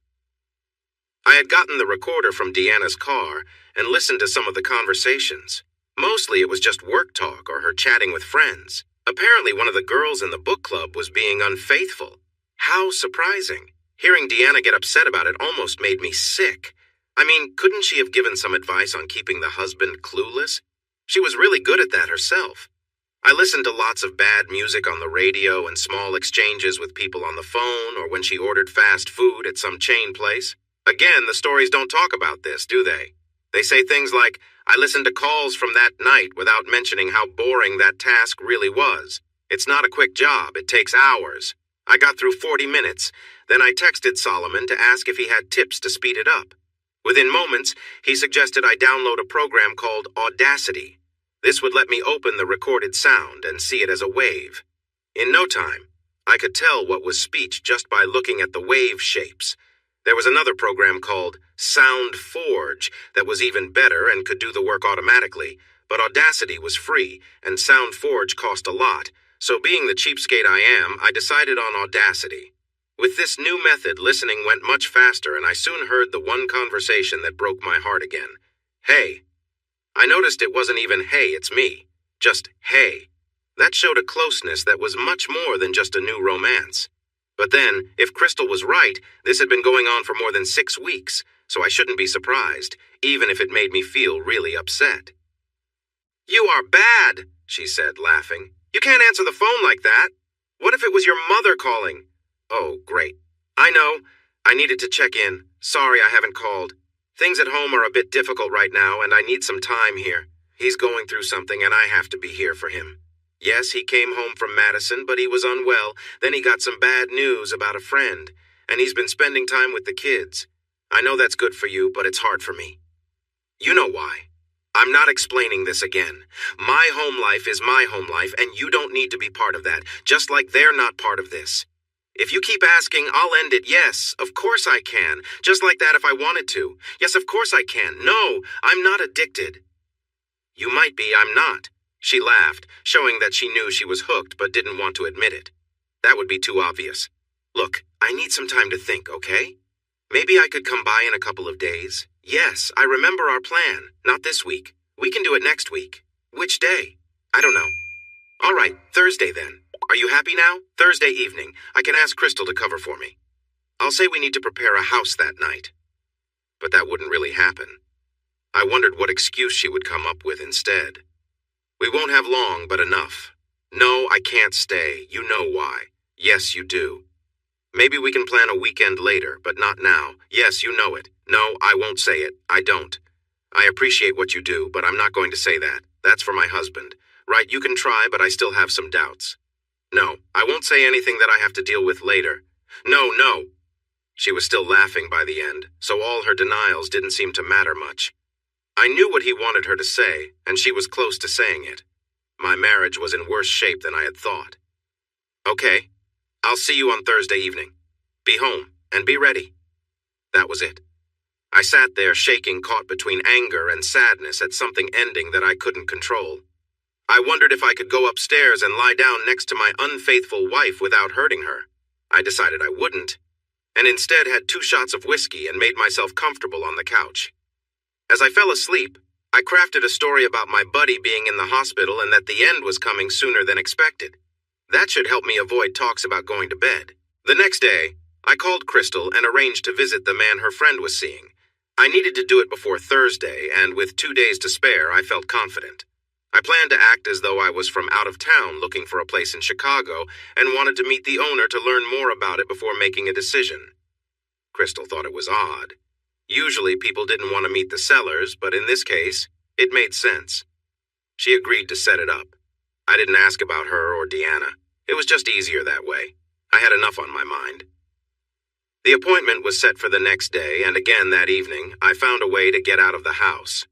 I had gotten the recorder from Deanna's car and listened to some of the conversations. Mostly it was just work talk or her chatting with friends. Apparently one of the girls in the book club was being unfaithful. How surprising. Hearing Deanna get upset about it almost made me sick. I mean, couldn't she have given some advice on keeping the husband clueless? She was really good at that herself. I listened to lots of bad music on the radio and small exchanges with people on the phone or when she ordered fast food at some chain place. Again, the stories don't talk about this, do they? They say things like, "I listened to calls from that night without mentioning how boring that task really was. It's not a quick job, it takes hours. I got through 40 minutes. Then I texted Solomon to ask if he had tips to speed it up. Within moments, he suggested I download a program called Audacity. This would let me open the recorded sound and see it as a wave. In no time, I could tell what was speech just by looking at the wave shapes. There was another program called SoundForge that was even better and could do the work automatically, but Audacity was free and SoundForge cost a lot, so being the cheapskate I am, I decided on Audacity. With this new method, listening went much faster, and I soon heard the one conversation that broke my heart again. "Hey." I noticed it wasn't even "hey, it's me," just "hey." That showed a closeness that was much more than just a new romance. But then, if Crystal was right, this had been going on for more than 6 weeks, so I shouldn't be surprised, even if it made me feel really upset. "You are bad," she said, laughing. "You can't answer the phone like that. What if it was your mother calling?" "Oh, great. I know. I needed to check in. Sorry I haven't called. Things at home are a bit difficult right now, and I need some time here. He's going through something, and I have to be here for him. Yes, he came home from Madison, but he was unwell. Then he got some bad news about a friend, and he's been spending time with the kids. I know that's good for you, but it's hard for me. You know why. I'm not explaining this again. My home life is my home life, and you don't need to be part of that, just like they're not part of this. If you keep asking, I'll end it. Yes, of course I can. Just like that if I wanted to. Yes, of course I can. No, I'm not addicted. You might be, I'm not. She laughed, showing that she knew she was hooked but didn't want to admit it. That would be too obvious. Look, I need some time to think, okay? Maybe I could come by in a couple of days. Yes, I remember our plan. Not this week. We can do it next week. Which day? I don't know. All right, Thursday then. Are you happy now? Thursday evening. I can ask Crystal to cover for me. I'll say we need to prepare a house that night. But that wouldn't really happen. I wondered what excuse she would come up with instead. We won't have long, but enough. No, I can't stay. You know why. Yes, you do. Maybe we can plan a weekend later, but not now. Yes, you know it. No, I won't say it. I don't. I appreciate what you do, but I'm not going to say that. That's for my husband. Right, you can try, but I still have some doubts. No, I won't say anything that I have to deal with later. No, no. She was still laughing by the end, so all her denials didn't seem to matter much. I knew what he wanted her to say, and she was close to saying it. My marriage was in worse shape than I had thought. Okay, I'll see you on Thursday evening. Be home, and be ready. That was it. I sat there shaking, caught between anger and sadness at something ending that I couldn't control. I wondered if I could go upstairs and lie down next to my unfaithful wife without hurting her. I decided I wouldn't, and instead had 2 shots of whiskey and made myself comfortable on the couch. As I fell asleep, I crafted a story about my buddy being in the hospital and that the end was coming sooner than expected. That should help me avoid talks about going to bed. The next day, I called Crystal and arranged to visit the man her friend was seeing. I needed to do it before Thursday, and with 2 days to spare, I felt confident. I planned to act as though I was from out of town looking for a place in Chicago and wanted to meet the owner to learn more about it before making a decision. Crystal thought it was odd. Usually people didn't want to meet the sellers, but in this case, it made sense. She agreed to set it up. I didn't ask about her or Deanna. It was just easier that way. I had enough on my mind. The appointment was set for the next day, and again that evening, I found a way to get out of the house.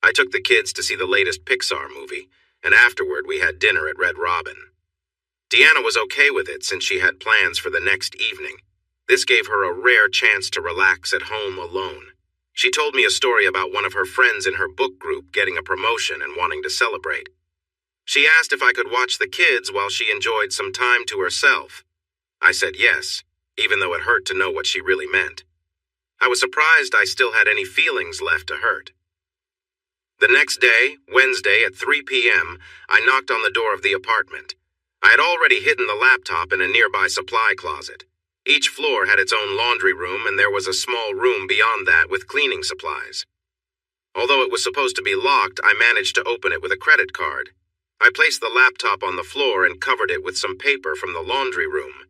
I took the kids to see the latest Pixar movie, and afterward we had dinner at Red Robin. Deanna was okay with it since she had plans for the next evening. This gave her a rare chance to relax at home alone. She told me a story about one of her friends in her book group getting a promotion and wanting to celebrate. She asked if I could watch the kids while she enjoyed some time to herself. I said yes, even though it hurt to know what she really meant. I was surprised I still had any feelings left to hurt. The next day, Wednesday at 3 p.m., I knocked on the door of the apartment. I had already hidden the laptop in a nearby supply closet. Each floor had its own laundry room, and there was a small room beyond that with cleaning supplies. Although it was supposed to be locked, I managed to open it with a credit card. I placed the laptop on the floor and covered it with some paper from the laundry room.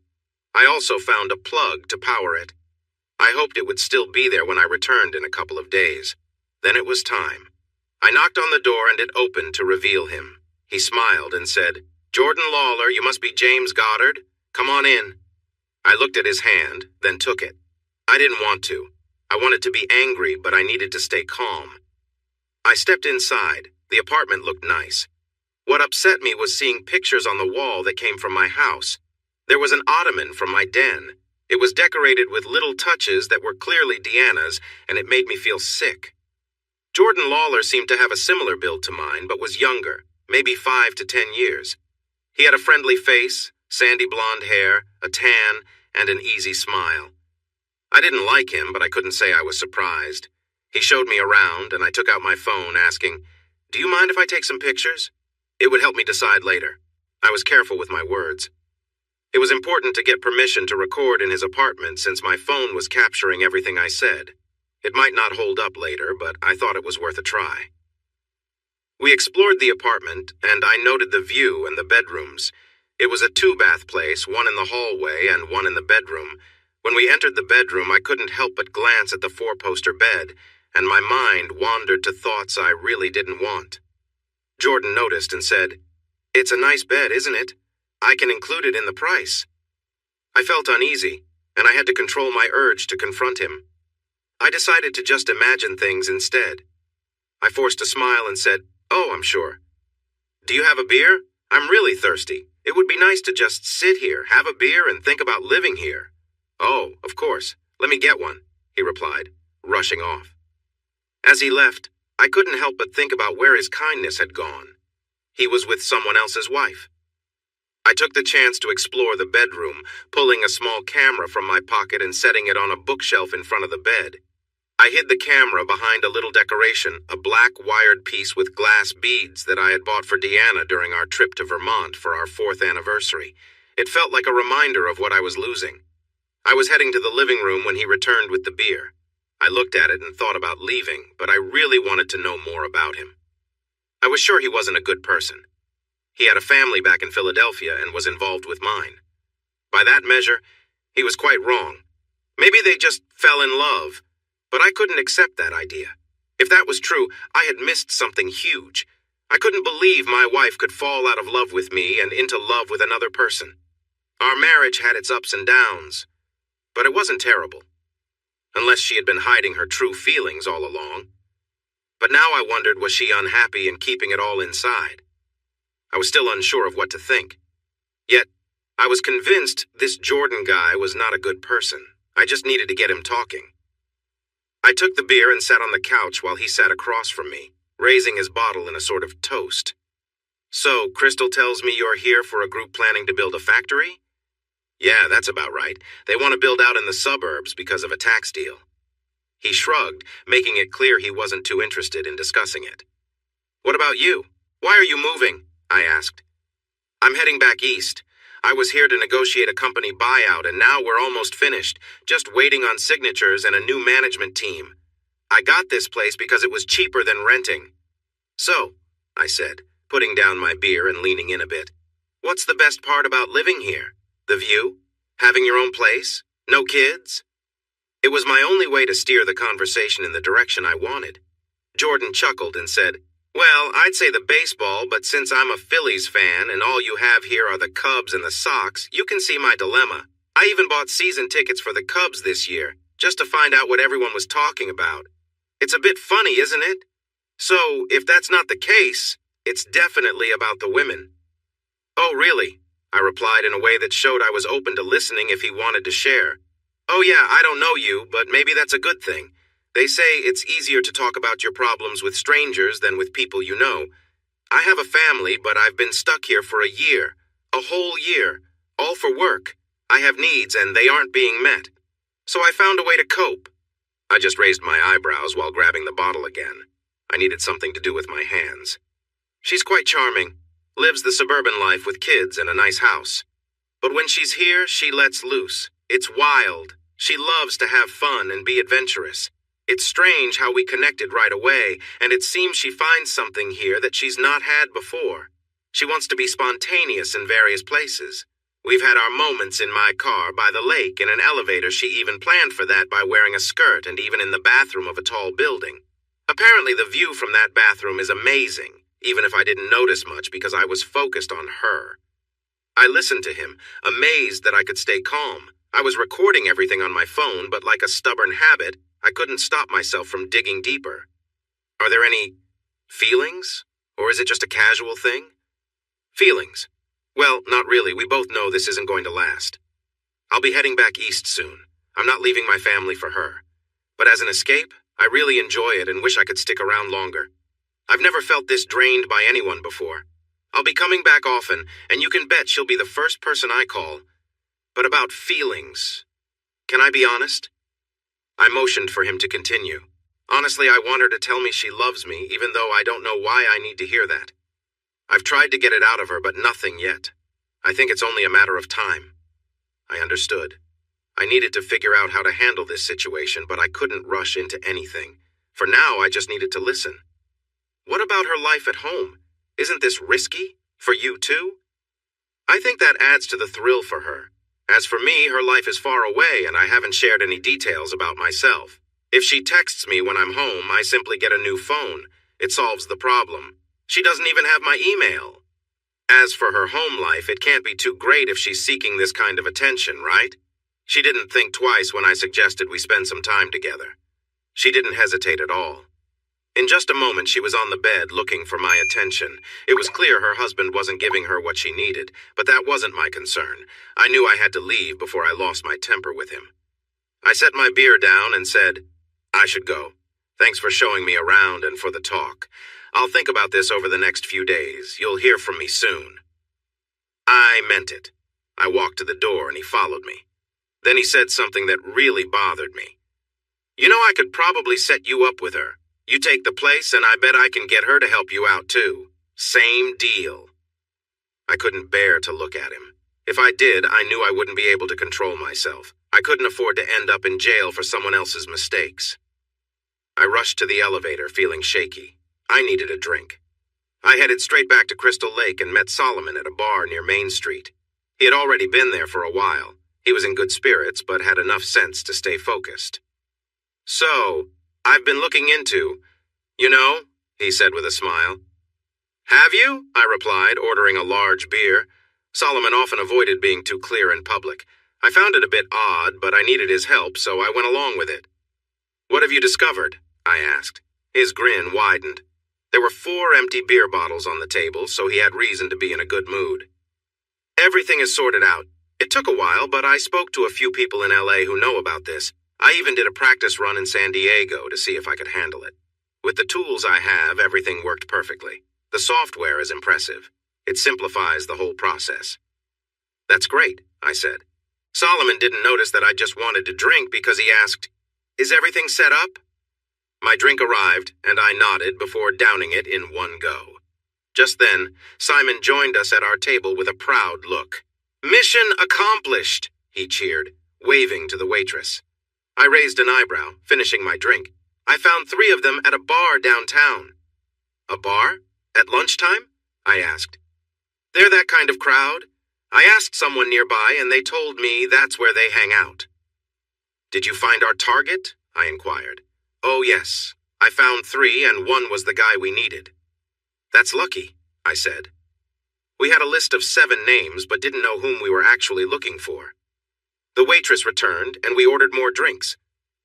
I also found a plug to power it. I hoped it would still be there when I returned in a couple of days. Then it was time. I knocked on the door and it opened to reveal him. He smiled and said, "Jordan Lawler, you must be James Goddard. Come on in." I looked at his hand, then took it. I didn't want to. I wanted to be angry, but I needed to stay calm. I stepped inside. The apartment looked nice. What upset me was seeing pictures on the wall that came from my house. There was an ottoman from my den. It was decorated with little touches that were clearly Deanna's, and it made me feel sick. Jordan Lawler seemed to have a similar build to mine, but was younger, maybe 5 to 10 years. He had a friendly face, sandy blonde hair, a tan, and an easy smile. I didn't like him, but I couldn't say I was surprised. He showed me around, and I took out my phone, asking, "Do you mind if I take some pictures?" It would help me decide later. I was careful with my words. It was important to get permission to record in his apartment since my phone was capturing everything I said. It might not hold up later, but I thought it was worth a try. We explored the apartment, and I noted the view and the bedrooms. It was a 2-bath place, one in the hallway and one in the bedroom. When we entered the bedroom, I couldn't help but glance at the 4-poster bed, and my mind wandered to thoughts I really didn't want. Jordan noticed and said, "It's a nice bed, isn't it? I can include it in the price." I felt uneasy, and I had to control my urge to confront him. I decided to just imagine things instead. I forced a smile and said, "Oh, I'm sure." "Do you have a beer? I'm really thirsty. It would be nice to just sit here, have a beer, and think about living here. Oh, of course. Let me get one, he replied, rushing off. As he left, I couldn't help but think about where his kindness had gone. He was with someone else's wife. I took the chance to explore the bedroom, pulling a small camera from my pocket and setting it on a bookshelf in front of the bed. I hid the camera behind a little decoration, a black wired piece with glass beads that I had bought for Deanna during our trip to Vermont for our 4th anniversary. It felt like a reminder of what I was losing. I was heading to the living room when he returned with the beer. I looked at it and thought about leaving, but I really wanted to know more about him. I was sure he wasn't a good person. He had a family back in Philadelphia and was involved with mine. By that measure, he was quite wrong. Maybe they just fell in love. But I couldn't accept that idea. If that was true, I had missed something huge. I couldn't believe my wife could fall out of love with me and into love with another person. Our marriage had its ups and downs, but it wasn't terrible. Unless she had been hiding her true feelings all along. But now I wondered, was she unhappy and keeping it all inside? I was still unsure of what to think. Yet, I was convinced this Jordan guy was not a good person. I just needed to get him talking. I took the beer and sat on the couch while he sat across from me, raising his bottle in a sort of toast. So, Crystal tells me you're here for a group planning to build a factory? Yeah, that's about right. They want to build out in the suburbs because of a tax deal. He shrugged, making it clear he wasn't too interested in discussing it. What about you? Why are you moving? I asked. I'm heading back east. I was here to negotiate a company buyout, and now we're almost finished, just waiting on signatures and a new management team. I got this place because it was cheaper than renting. So, I said, putting down my beer and leaning in a bit, what's the best part about living here? The view? Having your own place? No kids? It was my only way to steer the conversation in the direction I wanted. Jordan chuckled and said, well, I'd say the baseball, but since I'm a Phillies fan and all you have here are the Cubs and the Sox, you can see my dilemma. I even bought season tickets for the Cubs this year, just to find out what everyone was talking about. It's a bit funny, isn't it? So, if that's not the case, it's definitely about the women. Oh, really? I replied in a way that showed I was open to listening if he wanted to share. Oh yeah, I don't know you, but maybe that's a good thing. They say it's easier to talk about your problems with strangers than with people you know. I have a family, but I've been stuck here for a year. A whole year. All for work. I have needs, and they aren't being met. So I found a way to cope. I just raised my eyebrows while grabbing the bottle again. I needed something to do with my hands. She's quite charming. Lives the suburban life with kids and a nice house. But when she's here, she lets loose. It's wild. She loves to have fun and be adventurous. It's strange how we connected right away, and it seems she finds something here that she's not had before. She wants to be spontaneous in various places. We've had our moments in my car, by the lake, in an elevator. She even planned for that by wearing a skirt, and even in the bathroom of a tall building. Apparently the view from that bathroom is amazing, even if I didn't notice much because I was focused on her. I listened to him, amazed that I could stay calm. I was recording everything on my phone, but like a stubborn habit, I couldn't stop myself from digging deeper. Are there any feelings? Or is it just a casual thing? Feelings. Well, not really. We both know this isn't going to last. I'll be heading back east soon. I'm not leaving my family for her. But as an escape, I really enjoy it and wish I could stick around longer. I've never felt this drained by anyone before. I'll be coming back often, and you can bet she'll be the first person I call. But about feelings, can I be honest? I motioned for him to continue. Honestly, I want her to tell me she loves me, even though I don't know why I need to hear that. I've tried to get it out of her, but nothing yet. I think it's only a matter of time. I understood. I needed to figure out how to handle this situation, but I couldn't rush into anything. For now, I just needed to listen. What about her life at home? Isn't this risky? For you too? I think that adds to the thrill for her. As for me, her life is far away, and I haven't shared any details about myself. If she texts me when I'm home, I simply get a new phone. It solves the problem. She doesn't even have my email. As for her home life, it can't be too great if she's seeking this kind of attention, right? She didn't think twice when I suggested we spend some time together. She didn't hesitate at all. In just a moment, she was on the bed looking for my attention. It was clear her husband wasn't giving her what she needed, but that wasn't my concern. I knew I had to leave before I lost my temper with him. I set my beer down and said, "I should go. Thanks for showing me around and for the talk. I'll think about this over the next few days. You'll hear from me soon." I meant it. I walked to the door and he followed me. Then he said something that really bothered me. "You know, I could probably set you up with her. You take the place and I bet I can get her to help you out too. Same deal." I couldn't bear to look at him. If I did, I knew I wouldn't be able to control myself. I couldn't afford to end up in jail for someone else's mistakes. I rushed to the elevator, feeling shaky. I needed a drink. I headed straight back to Crystal Lake and met Solomon at a bar near Main Street. He had already been there for a while. He was in good spirits, but had enough sense to stay focused. "So, I've been looking into, he said with a smile. "Have you?" I replied, ordering a large beer. Solomon often avoided being too clear in public. I found it a bit odd, but I needed his help, so I went along with it. "What have you discovered?" I asked. His grin widened. There were 4 empty beer bottles on the table, so he had reason to be in a good mood. "Everything is sorted out. It took a while, but I spoke to a few people in LA who know about this. I even did a practice run in San Diego to see if I could handle it. With the tools I have, everything worked perfectly. The software is impressive. It simplifies the whole process." "That's great," I said. Solomon didn't notice that I just wanted to drink because he asked, "Is everything set up?" My drink arrived, and I nodded before downing it in one go. Just then, Simon joined us at our table with a proud look. "Mission accomplished," he cheered, waving to the waitress. I raised an eyebrow, finishing my drink. "I found 3 of them at a bar downtown." "A bar? At lunchtime?" I asked. "They're that kind of crowd. I asked someone nearby, and they told me that's where they hang out." "Did you find our target?" I inquired. "Oh, yes. I found 3, and 1 was the guy we needed." "That's lucky," I said. We had a list of 7 names, but didn't know whom we were actually looking for. The waitress returned, and we ordered more drinks.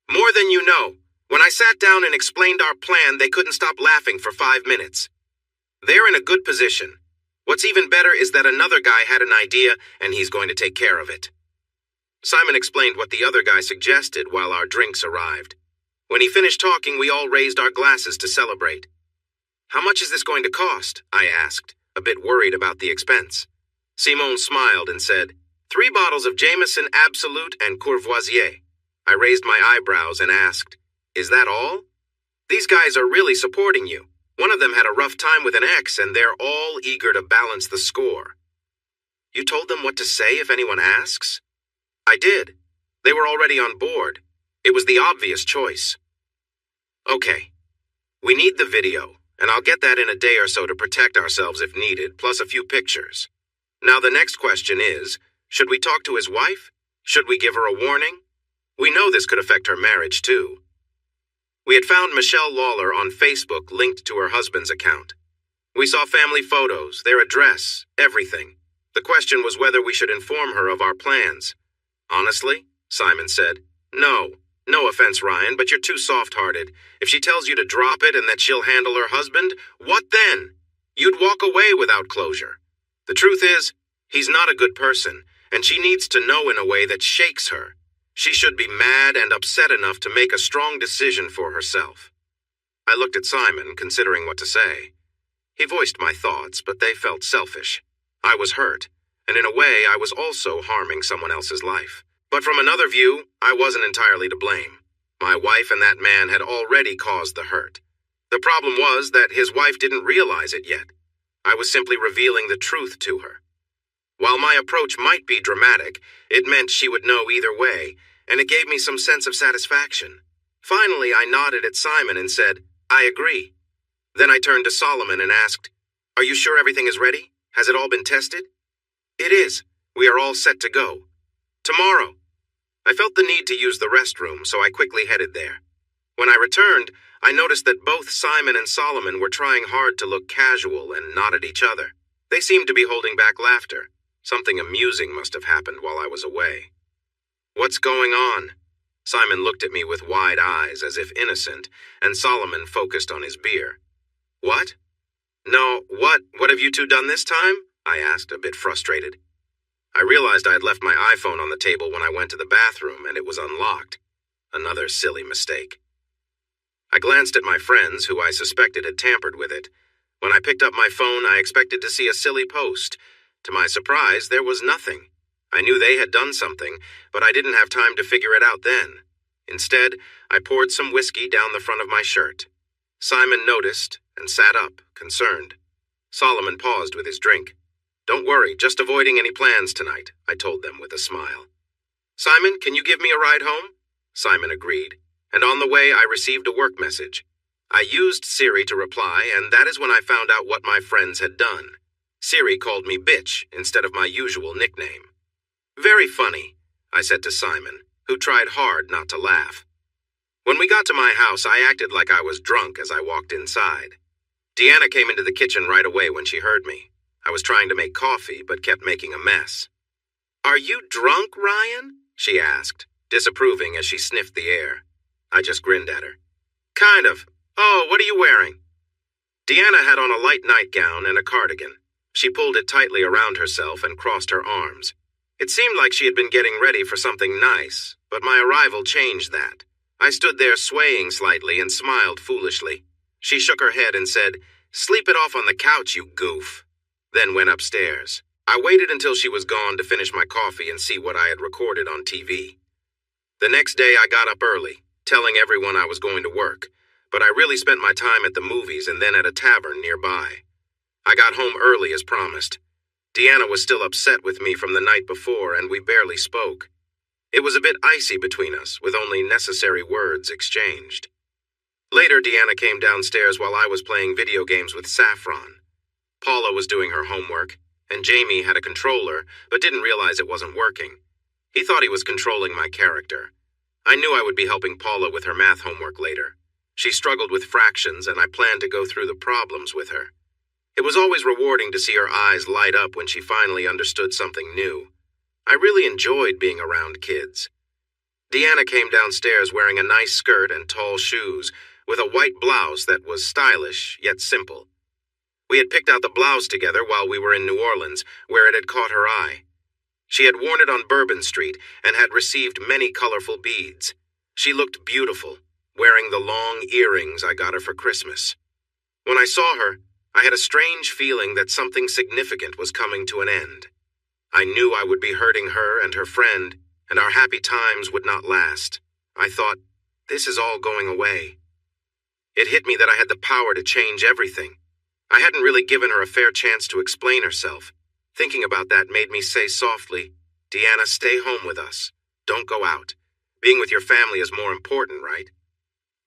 More than you know. When I sat down and explained our plan, they couldn't stop laughing for 5 minutes. They're in a good position. What's even better is that another guy had an idea, and he's going to take care of it. Simon explained what the other guy suggested while our drinks arrived. When he finished talking, we all raised our glasses to celebrate. "How much is this going to cost?" I asked, a bit worried about the expense. Simone smiled and said, 3 bottles of Jameson Absolute and Courvoisier." I raised my eyebrows and asked, "Is that all? These guys are really supporting you. One of them had a rough time with an ex, and they're all eager to balance the score." "You told them what to say if anyone asks?" "I did. They were already on board. It was the obvious choice." "Okay. We need the video, and I'll get that in a day or so to protect ourselves if needed, plus a few pictures. Now the next question is, should we talk to his wife? Should we give her a warning? We know this could affect her marriage, too." We had found Michelle Lawler on Facebook linked to her husband's account. We saw family photos, their address, everything. The question was whether we should inform her of our plans. "Honestly," Simon said, "no. No offense, Ryan, but you're too soft-hearted. If she tells you to drop it and that she'll handle her husband, what then? You'd walk away without closure. The truth is, he's not a good person, and she needs to know in a way that shakes her. She should be mad and upset enough to make a strong decision for herself." I looked at Simon, considering what to say. He voiced my thoughts, but they felt selfish. I was hurt, and in a way I was also harming someone else's life. But from another view, I wasn't entirely to blame. My wife and that man had already caused the hurt. The problem was that his wife didn't realize it yet. I was simply revealing the truth to her. While my approach might be dramatic, it meant she would know either way, and it gave me some sense of satisfaction. Finally, I nodded at Simon and said, "I agree." Then I turned to Solomon and asked, "Are you sure everything is ready? Has it all been tested?" "It is. We are all set to go. Tomorrow." I felt the need to use the restroom, so I quickly headed there. When I returned, I noticed that both Simon and Solomon were trying hard to look casual and nod at each other. They seemed to be holding back laughter. Something amusing must have happened while I was away. "What's going on?" Simon looked at me with wide eyes as if innocent, and Solomon focused on his beer. What? No, what have you two done this time? I asked, a bit frustrated. I realized I had left my iPhone on the table when I went to the bathroom, and it was unlocked. Another silly mistake. I glanced at my friends, who I suspected had tampered with it. When I picked up my phone, I expected to see a silly post. To my surprise, there was nothing. I knew they had done something, but I didn't have time to figure it out then. Instead, I poured some whiskey down the front of my shirt. Simon noticed and sat up, concerned. Solomon paused with his drink. Don't worry, just avoiding any plans tonight, I told them with a smile. Simon, can you give me a ride home? Simon agreed, and on the way I received a work message. I used Siri to reply, and that is when I found out what my friends had done. Siri called me bitch instead of my usual nickname. Very funny, I said to Simon, who tried hard not to laugh. When we got to my house, I acted like I was drunk as I walked inside. Deanna came into the kitchen right away when she heard me. I was trying to make coffee, but kept making a mess. Are you drunk, Ryan? She asked, disapproving as she sniffed the air. I just grinned at her. Kind of. Oh, what are you wearing? Deanna had on a light nightgown and a cardigan. She pulled it tightly around herself and crossed her arms. It seemed like she had been getting ready for something nice, but my arrival changed that. I stood there swaying slightly and smiled foolishly. She shook her head and said, Sleep it off on the couch, you goof. Then went upstairs. I waited until she was gone to finish my coffee and see what I had recorded on TV. The next day I got up early, telling everyone I was going to work, but I really spent my time at the movies and then at a tavern nearby. I got home early as promised. Deanna was still upset with me from the night before, and we barely spoke. It was a bit icy between us, with only necessary words exchanged. Later, Deanna came downstairs while I was playing video games with Saffron. Paula was doing her homework, and Jamie had a controller, but didn't realize it wasn't working. He thought he was controlling my character. I knew I would be helping Paula with her math homework later. She struggled with fractions, and I planned to go through the problems with her. It was always rewarding to see her eyes light up when she finally understood something new. I really enjoyed being around kids. Deanna came downstairs wearing a nice skirt and tall shoes, with a white blouse that was stylish yet simple. We had picked out the blouse together while we were in New Orleans, where it had caught her eye. She had worn it on Bourbon Street and had received many colorful beads. She looked beautiful, wearing the long earrings I got her for Christmas. When I saw her, I had a strange feeling that something significant was coming to an end. I knew I would be hurting her and her friend, and our happy times would not last. I thought, this is all going away. It hit me that I had the power to change everything. I hadn't really given her a fair chance to explain herself. Thinking about that made me say softly, Deanna, stay home with us. Don't go out. Being with your family is more important, right?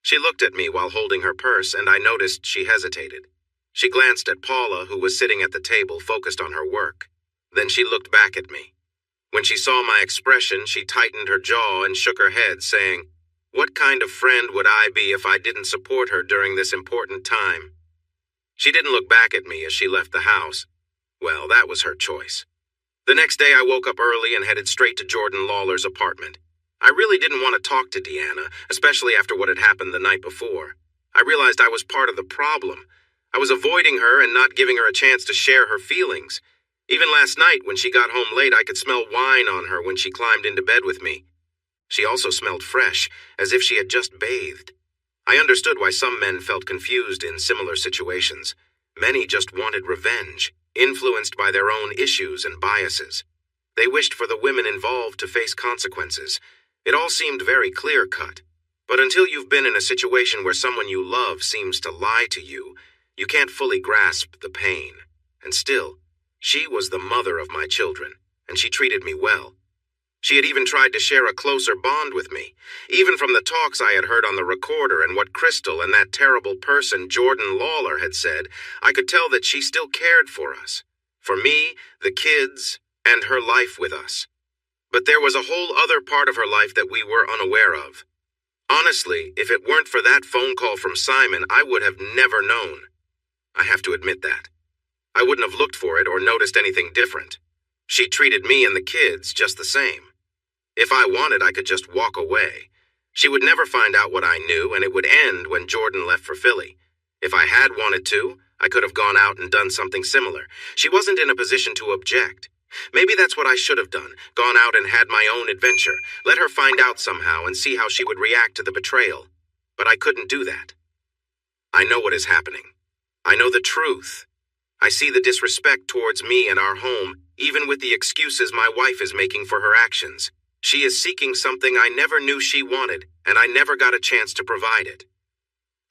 She looked at me while holding her purse, and I noticed she hesitated. She glanced at Paula, who was sitting at the table, focused on her work. Then she looked back at me. When she saw my expression, she tightened her jaw and shook her head, saying, What kind of friend would I be if I didn't support her during this important time? She didn't look back at me as she left the house. Well, that was her choice. The next day I woke up early and headed straight to Jordan Lawler's apartment. I really didn't want to talk to Deanna, especially after what had happened the night before. I realized I was part of the problem. I was avoiding her and not giving her a chance to share her feelings. Even last night, when she got home late, I could smell wine on her when she climbed into bed with me. She also smelled fresh, as if she had just bathed. I understood why some men felt confused in similar situations. Many just wanted revenge, influenced by their own issues and biases. They wished for the women involved to face consequences. It all seemed very clear-cut. But until you've been in a situation where someone you love seems to lie to you, you can't fully grasp the pain. And still, she was the mother of my children, and she treated me well. She had even tried to share a closer bond with me. Even from the talks I had heard on the recorder and what Crystal and that terrible person Jordan Lawler had said, I could tell that she still cared for us. For me, the kids, and her life with us. But there was a whole other part of her life that we were unaware of. Honestly, if it weren't for that phone call from Simon, I would have never known. I have to admit that. I wouldn't have looked for it or noticed anything different. She treated me and the kids just the same. If I wanted, I could just walk away. She would never find out what I knew, and it would end when Jordan left for Philly. If I had wanted to, I could have gone out and done something similar. She wasn't in a position to object. Maybe that's what I should have done, gone out and had my own adventure, let her find out somehow and see how she would react to the betrayal. But I couldn't do that. I know what is happening. I know the truth. I see the disrespect towards me and our home, even with the excuses my wife is making for her actions. She is seeking something I never knew she wanted, and I never got a chance to provide it.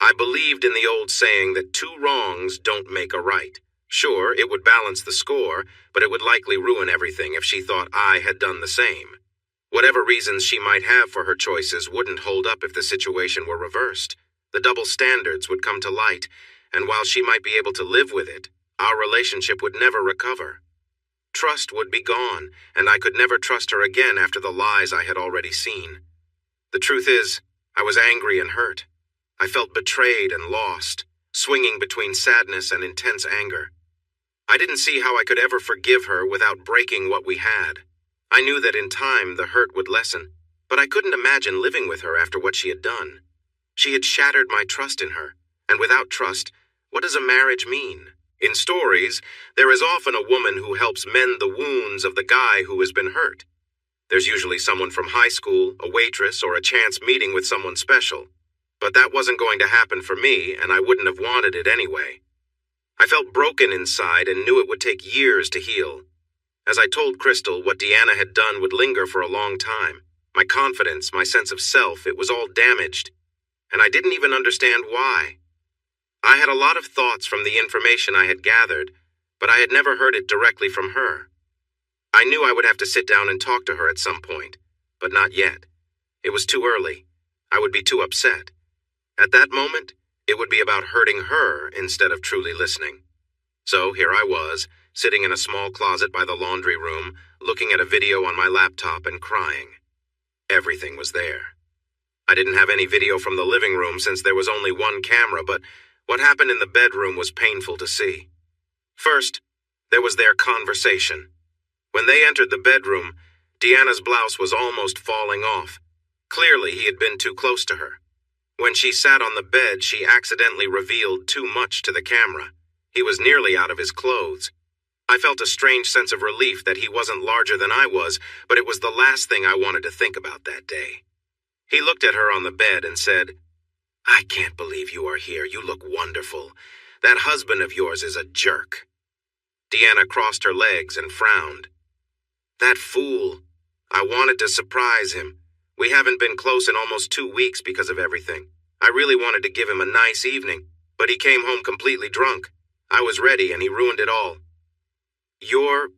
I believed in the old saying that 2 wrongs don't make a right. Sure, it would balance the score, but it would likely ruin everything if she thought I had done the same. Whatever reasons she might have for her choices wouldn't hold up if the situation were reversed. The double standards would come to light, and while she might be able to live with it, our relationship would never recover. Trust would be gone, and I could never trust her again after the lies I had already seen. The truth is, I was angry and hurt. I felt betrayed and lost, swinging between sadness and intense anger. I didn't see how I could ever forgive her without breaking what we had. I knew that in time the hurt would lessen, but I couldn't imagine living with her after what she had done. She had shattered my trust in her, and without trust, what does a marriage mean? In stories, there is often a woman who helps mend the wounds of the guy who has been hurt. There's usually someone from high school, a waitress, or a chance meeting with someone special. But that wasn't going to happen for me, and I wouldn't have wanted it anyway. I felt broken inside and knew it would take years to heal. As I told Crystal, what Deanna had done would linger for a long time. My confidence, my sense of self, it was all damaged. And I didn't even understand why. I had a lot of thoughts from the information I had gathered, but I had never heard it directly from her. I knew I would have to sit down and talk to her at some point, but not yet. It was too early. I would be too upset. At that moment, it would be about hurting her instead of truly listening. So here I was, sitting in a small closet by the laundry room, looking at a video on my laptop and crying. Everything was there. I didn't have any video from the living room since there was only one camera, but what happened in the bedroom was painful to see. First, there was their conversation. When they entered the bedroom, Deanna's blouse was almost falling off. Clearly, he had been too close to her. When she sat on the bed, she accidentally revealed too much to the camera. He was nearly out of his clothes. I felt a strange sense of relief that he wasn't larger than I was, but it was the last thing I wanted to think about that day. He looked at her on the bed and said, "I can't believe you are here. You look wonderful. That husband of yours is a jerk." Deanna crossed her legs and frowned. "That fool. I wanted to surprise him. We haven't been close in almost 2 weeks because of everything. I really wanted to give him a nice evening, but he came home completely drunk. I was ready and he ruined it all." "Your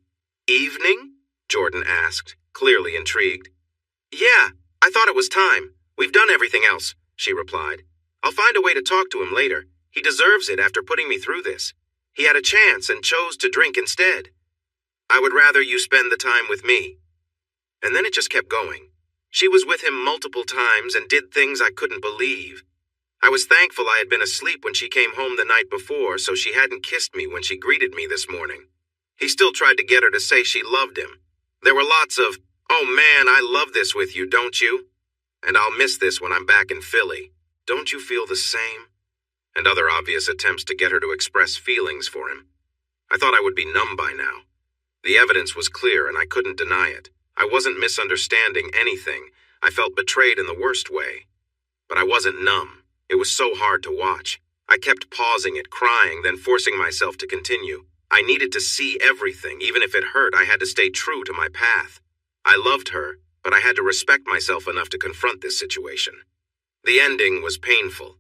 evening?" Jordan asked, clearly intrigued. "Yeah, I thought it was time. We've done everything else," she replied. "I'll find a way to talk to him later. He deserves it after putting me through this. He had a chance and chose to drink instead. I would rather you spend the time with me." And then it just kept going. She was with him multiple times and did things I couldn't believe. I was thankful I had been asleep when she came home the night before, so she hadn't kissed me when she greeted me this morning. He still tried to get her to say she loved him. There were lots of, "Oh man, I love this with you, don't you? And I'll miss this when I'm back in Philly. Don't you feel the same?" And other obvious attempts to get her to express feelings for him. I thought I would be numb by now. The evidence was clear and I couldn't deny it. I wasn't misunderstanding anything. I felt betrayed in the worst way. But I wasn't numb. It was so hard to watch. I kept pausing it, crying, then forcing myself to continue. I needed to see everything. Even if it hurt, I had to stay true to my path. I loved her, but I had to respect myself enough to confront this situation. The ending was painful.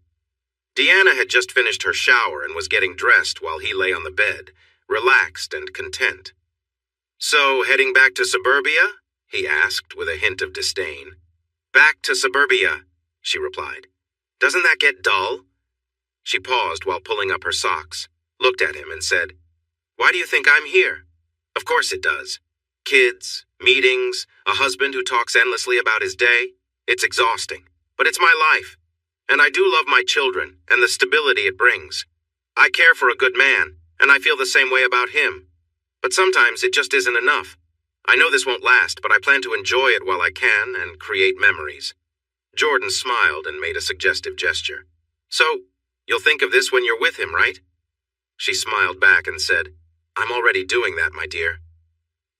Deanna had just finished her shower and was getting dressed while he lay on the bed, relaxed and content. "So, heading back to suburbia?" he asked with a hint of disdain. "Back to suburbia," she replied. "Doesn't that get dull?" She paused while pulling up her socks, looked at him and said, "Why do you think I'm here?" "Of course it does. Kids, meetings, a husband who talks endlessly about his day. It's exhausting, but it's my life. And I do love my children and the stability it brings. I care for a good man, and I feel the same way about him. But sometimes it just isn't enough. I know this won't last, but I plan to enjoy it while I can and create memories." Jordan smiled and made a suggestive gesture. So, you'll think of this when you're with him, right? She smiled back and said, I'm already doing that, my dear.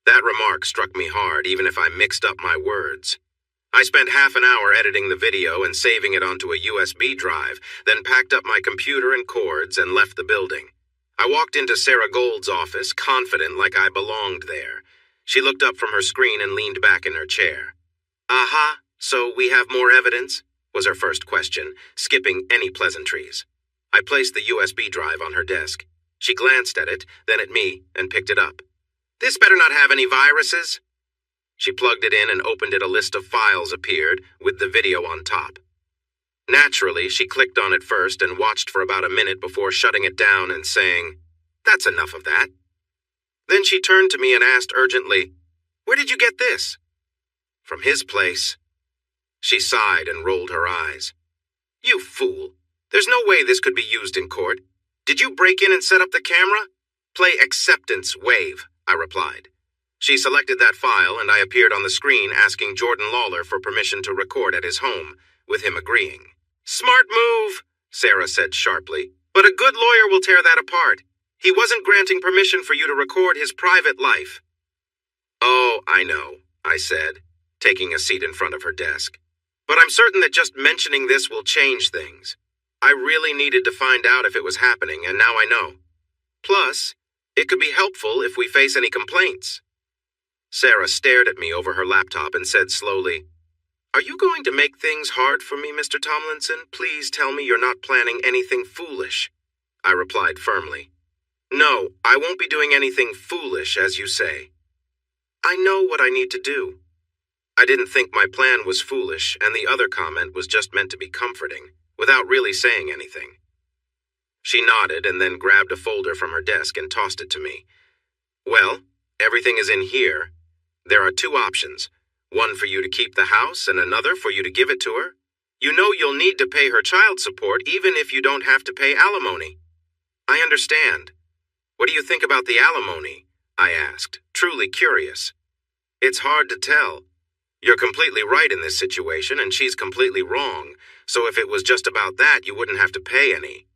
That remark struck me hard, even if I mixed up my words. I spent half an hour editing the video and saving it onto a USB drive, then packed up my computer and cords and left the building. I walked into Sarah Gold's office, confident like I belonged there. She looked up from her screen and leaned back in her chair. Aha, so we have more evidence? Was her first question, skipping any pleasantries. I placed the USB drive on her desk. She glanced at it, then at me, and picked it up. This better not have any viruses. She plugged it in and opened it. A list of files appeared, with the video on top. Naturally, she clicked on it first and watched for about a minute before shutting it down and saying, That's enough of that. Then she turned to me and asked urgently, Where did you get this? From his place. She sighed and rolled her eyes. You fool. There's no way this could be used in court. Did you break in and set up the camera? Play acceptance wave, I replied. She selected that file and I appeared on the screen asking Jordan Lawler for permission to record at his home, with him agreeing. Smart move, Sarah said sharply, but a good lawyer will tear that apart. He wasn't granting permission for you to record his private life. Oh, I know, I said, taking a seat in front of her desk. But I'm certain that just mentioning this will change things. I really needed to find out if it was happening, and now I know. Plus, it could be helpful if we face any complaints. Sarah stared at me over her laptop and said slowly, Are you going to make things hard for me, Mr. Tomlinson? Please tell me you're not planning anything foolish. I replied firmly. No, I won't be doing anything foolish, as you say. I know what I need to do. I didn't think my plan was foolish, and the other comment was just meant to be comforting, without really saying anything. She nodded and then grabbed a folder from her desk and tossed it to me. Well, everything is in here. There are two options, one for you to keep the house and another for you to give it to her. You know you'll need to pay her child support even if you don't have to pay alimony. I understand. What do you think about the alimony? I asked, truly curious. It's hard to tell. You're completely right in this situation and she's completely wrong, so if it was just about that you wouldn't have to pay any.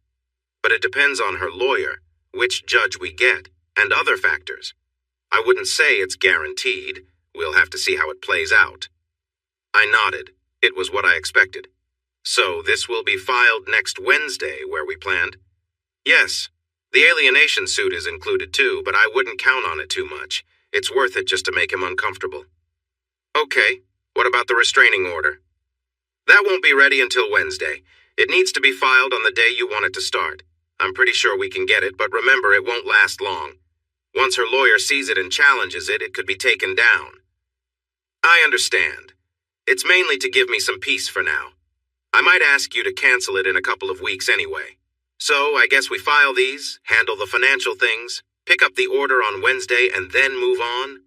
But it depends on her lawyer, which judge we get, and other factors. I wouldn't say it's guaranteed. We'll have to see how it plays out. I nodded. It was what I expected. So this will be filed next Wednesday, where we planned? Yes. The alienation suit is included too, but I wouldn't count on it too much. It's worth it just to make him uncomfortable. Okay. What about the restraining order? That won't be ready until Wednesday. It needs to be filed on the day you want it to start. I'm pretty sure we can get it, but remember it won't last long. Once her lawyer sees it and challenges it, it could be taken down. I understand. It's mainly to give me some peace for now. I might ask you to cancel it in a couple of weeks anyway. So I guess we file these, handle the financial things, pick up the order on Wednesday, and then move on?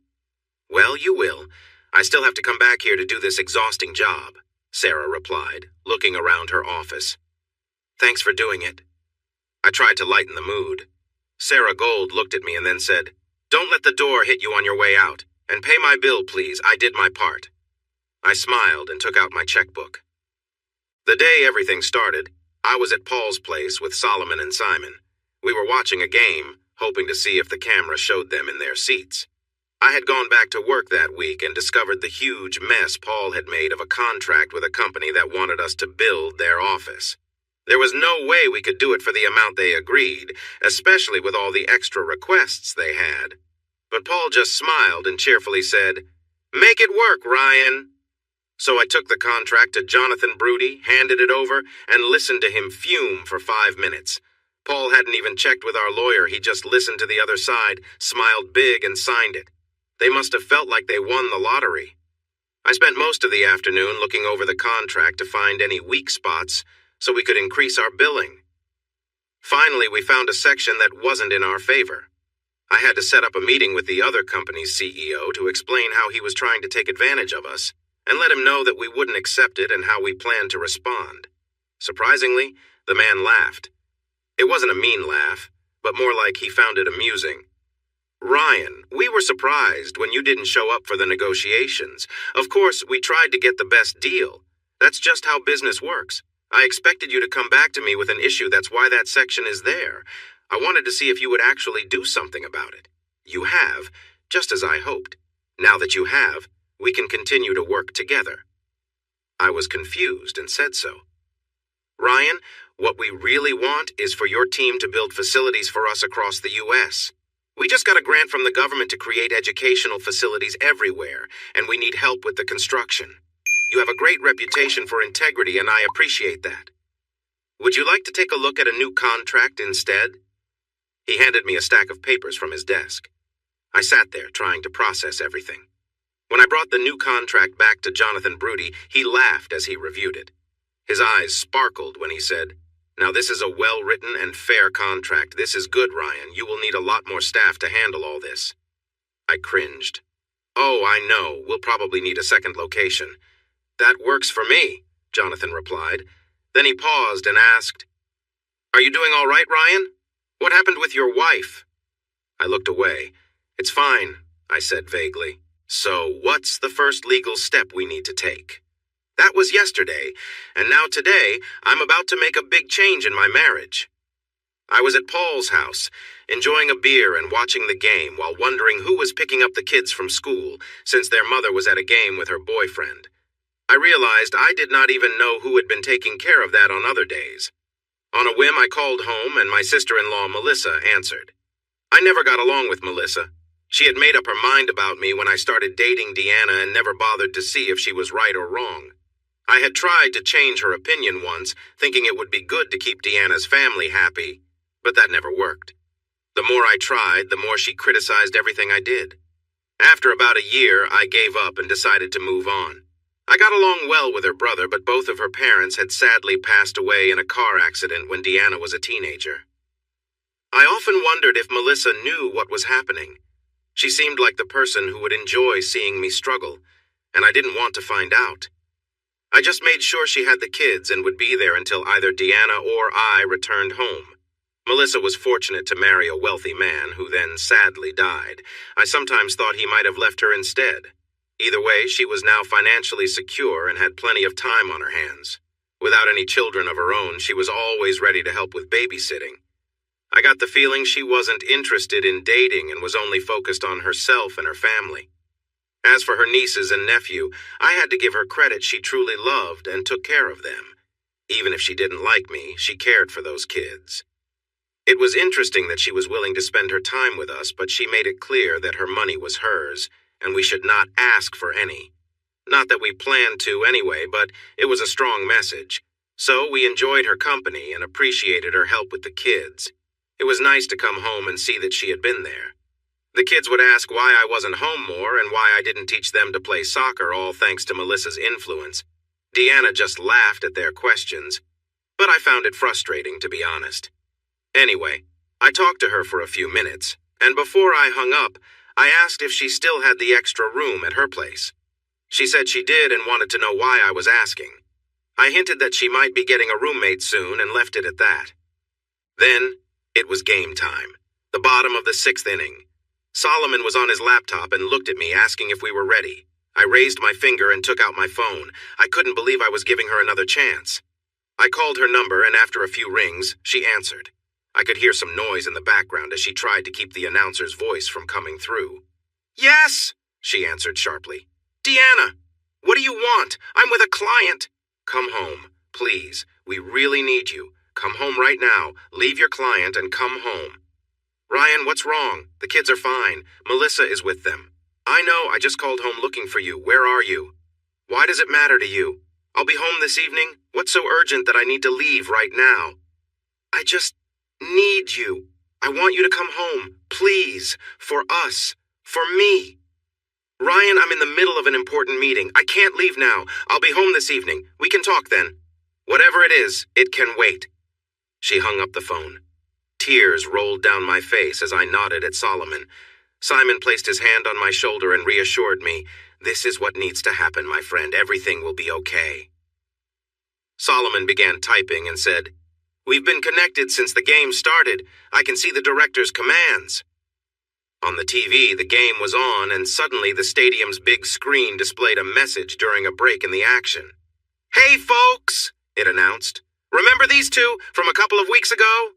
Well, you will. I still have to come back here to do this exhausting job, Sarah replied, looking around her office. Thanks for doing it. I tried to lighten the mood. Sarah Gold looked at me and then said, Don't let the door hit you on your way out, and pay my bill, please. I did my part. I smiled and took out my checkbook. The day everything started, I was at Paul's place with Solomon and Simon. We were watching a game, hoping to see if the camera showed them in their seats. I had gone back to work that week and discovered the huge mess Paul had made of a contract with a company that wanted us to build their office. There was no way we could do it for the amount they agreed, especially with all the extra requests they had. But Paul just smiled and cheerfully said, Make it work, Ryan. So I took the contract to Jonathan Broody, handed it over, and listened to him fume for 5 minutes. Paul hadn't even checked with our lawyer. He just listened to the other side, smiled big, and signed it. They must have felt like they won the lottery. I spent most of the afternoon looking over the contract to find any weak spots so we could increase our billing. Finally, we found a section that wasn't in our favor. I had to set up a meeting with the other company's CEO to explain how he was trying to take advantage of us, and let him know that we wouldn't accept it and how we planned to respond. Surprisingly, the man laughed. It wasn't a mean laugh, but more like he found it amusing. Ryan, we were surprised when you didn't show up for the negotiations. Of course, we tried to get the best deal, That's just how business works. I expected you to come back to me with an issue. That's why that section is there. I wanted to see if you would actually do something about it. You have, just as I hoped. Now that you have, we can continue to work together. I was confused and said so. Ryan, what we really want is for your team to build facilities for us across the U.S. We just got a grant from the government to create educational facilities everywhere, and we need help with the construction. You have a great reputation for integrity, and I appreciate that. Would you like to take a look at a new contract instead? He handed me a stack of papers from his desk. I sat there trying to process everything. When I brought the new contract back to Jonathan Brody, he laughed as he reviewed it. His eyes sparkled when he said, "Now this is a well-written and fair contract. This is good, Ryan. You will need a lot more staff to handle all this." I cringed. "Oh, I know. We'll probably need a second location." "That works for me," Jonathan replied. Then he paused and asked, "Are you doing all right, Ryan? What happened with your wife?" I looked away. "It's fine," I said vaguely. "So, what's the first legal step we need to take?" That was yesterday, and now today, I'm about to make a big change in my marriage. I was at Paul's house, enjoying a beer and watching the game while wondering who was picking up the kids from school, since their mother was at a game with her boyfriend. I realized I did not even know who had been taking care of that on other days. On a whim, I called home, and my sister-in-law, Melissa, answered. I never got along with Melissa. She had made up her mind about me when I started dating Deanna and never bothered to see if she was right or wrong. I had tried to change her opinion once, thinking it would be good to keep Deanna's family happy, but that never worked. The more I tried, the more she criticized everything I did. After about a year, I gave up and decided to move on. I got along well with her brother, but both of her parents had sadly passed away in a car accident when Deanna was a teenager. I often wondered if Melissa knew what was happening. She seemed like the person who would enjoy seeing me struggle, and I didn't want to find out. I just made sure she had the kids and would be there until either Deanna or I returned home. Melissa was fortunate to marry a wealthy man who then sadly died. I sometimes thought he might have left her instead. Either way, she was now financially secure and had plenty of time on her hands. Without any children of her own, she was always ready to help with babysitting. I got the feeling she wasn't interested in dating and was only focused on herself and her family. As for her nieces and nephew, I had to give her credit. She truly loved and took care of them. Even if she didn't like me, she cared for those kids. It was interesting that she was willing to spend her time with us, but she made it clear that her money was hers, and we should not ask for any. Not that we planned to anyway, but it was a strong message. So we enjoyed her company and appreciated her help with the kids. It was nice to come home and see that she had been there. The kids would ask why I wasn't home more and why I didn't teach them to play soccer, all thanks to Melissa's influence. Deanna just laughed at their questions, but I found it frustrating, to be honest. Anyway, I talked to her for a few minutes, and before I hung up, I asked if she still had the extra room at her place. She said she did and wanted to know why I was asking. I hinted that she might be getting a roommate soon and left it at that. Then, it was game time, the bottom of the 6th inning. Solomon was on his laptop and looked at me asking if we were ready. I raised my finger and took out my phone. I couldn't believe I was giving her another chance. I called her number, and after a few rings, she answered. I could hear some noise in the background as she tried to keep the announcer's voice from coming through. "Yes," she answered sharply. "Deanna, what do you want? I'm with a client." "Come home, please. We really need you. Come home right now. Leave your client and come home." "Ryan, what's wrong? The kids are fine. Melissa is with them." "I know, I just called home looking for you. Where are you?" "Why does it matter to you? I'll be home this evening. What's so urgent that I need to leave right now?" "I just need you. I want you to come home. Please. For us. For me." "Ryan, I'm in the middle of an important meeting. I can't leave now. I'll be home this evening. We can talk then. Whatever it is, it can wait." She hung up the phone. Tears rolled down my face as I nodded at Solomon. Simon placed his hand on my shoulder and reassured me, "This is what needs to happen, my friend. Everything will be okay." Solomon began typing and said, "We've been connected since the game started. I can see the director's commands." On the TV, the game was on, and suddenly the stadium's big screen displayed a message during a break in the action. "Hey, folks," it announced. "Remember these two from a couple of weeks ago?"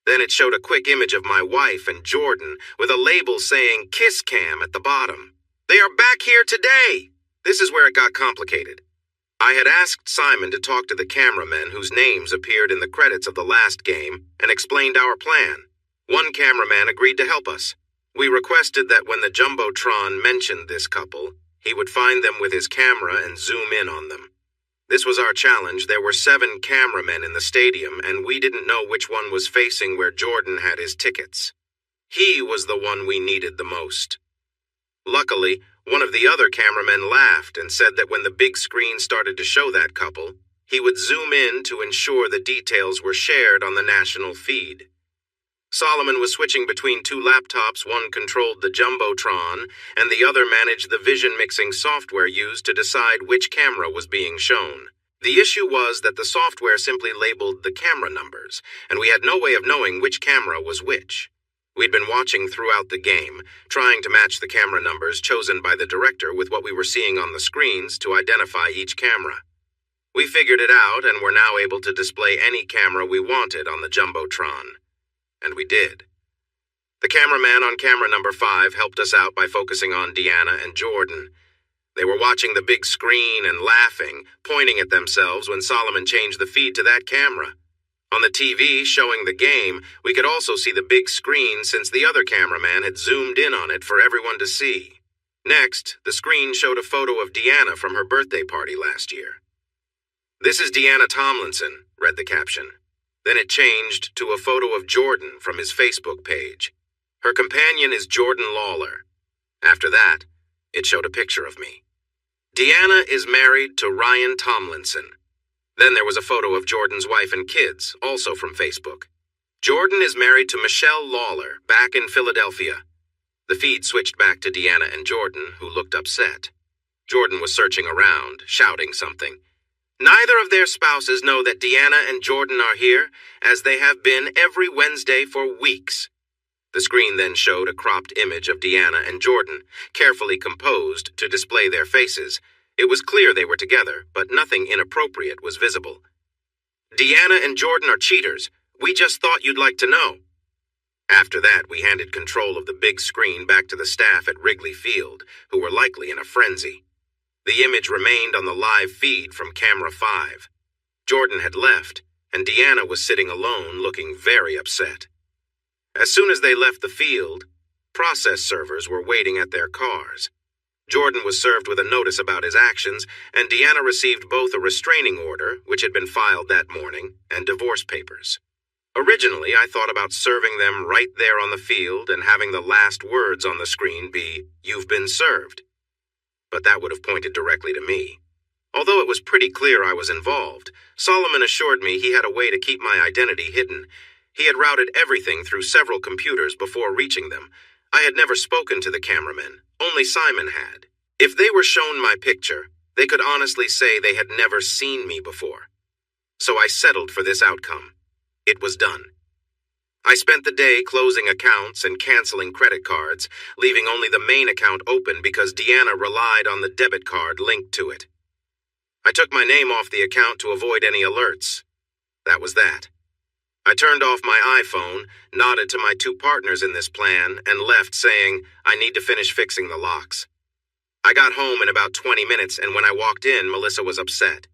Then it showed a quick image of my wife and Jordan with a label saying Kiss Cam at the bottom. "They are back here today." This is where it got complicated. I had asked Simon to talk to the cameramen whose names appeared in the credits of the last game and explained our plan. One cameraman agreed to help us. We requested that when the Jumbotron mentioned this couple, he would find them with his camera and zoom in on them. This was our challenge. There were 7 cameramen in the stadium, and we didn't know which one was facing where Jordan had his tickets. He was the one we needed the most. Luckily, one of the other cameramen laughed and said that when the big screen started to show that couple, he would zoom in to ensure the details were shared on the national feed. Solomon was switching between 2 laptops. One controlled the Jumbotron, and the other managed the vision mixing software used to decide which camera was being shown. The issue was that the software simply labeled the camera numbers, and we had no way of knowing which camera was which. We'd been watching throughout the game, trying to match the camera numbers chosen by the director with what we were seeing on the screens to identify each camera. We figured it out and were now able to display any camera we wanted on the Jumbotron. And we did. The cameraman on camera number 5 helped us out by focusing on Deanna and Jordan. They were watching the big screen and laughing, pointing at themselves when Solomon changed the feed to that camera. On the TV showing the game, we could also see the big screen since the other cameraman had zoomed in on it for everyone to see. Next, the screen showed a photo of Deanna from her birthday party last year. "This is Deanna Tomlinson," read the caption. Then it changed to a photo of Jordan from his Facebook page. Her companion is Jordan Lawler. After that, it showed a picture of me. Deanna is married to Ryan Tomlinson. Then there was a photo of Jordan's wife and kids, also from Facebook. Jordan is married to Michelle Lawler, back in Philadelphia. The feed switched back to Deanna and Jordan, who looked upset. Jordan was searching around, shouting something. Neither of their spouses know that Deanna and Jordan are here, as they have been every Wednesday for weeks. The screen then showed a cropped image of Deanna and Jordan, carefully composed to display their faces. It was clear they were together, but nothing inappropriate was visible. "Deanna and Jordan are cheaters. We just thought you'd like to know." After that, we handed control of the big screen back to the staff at Wrigley Field, who were likely in a frenzy. The image remained on the live feed from camera 5. Jordan had left, and Deanna was sitting alone, looking very upset. As soon as they left the field, process servers were waiting at their cars. Jordan was served with a notice about his actions, and Deanna received both a restraining order, which had been filed that morning, and divorce papers. Originally, I thought about serving them right there on the field and having the last words on the screen be, "You've been served." But that would have pointed directly to me. Although it was pretty clear I was involved, Solomon assured me he had a way to keep my identity hidden. He had routed everything through several computers before reaching them. I had never spoken to the cameramen. Only Simon had. If they were shown my picture, they could honestly say they had never seen me before. So I settled for this outcome. It was done. I spent the day closing accounts and canceling credit cards, leaving only the main account open because Deanna relied on the debit card linked to it. I took my name off the account to avoid any alerts. That was that. I turned off my iPhone, nodded to my 2 partners in this plan, and left saying, "I need to finish fixing the locks." I got home in about 20 minutes, and when I walked in, Melissa was upset.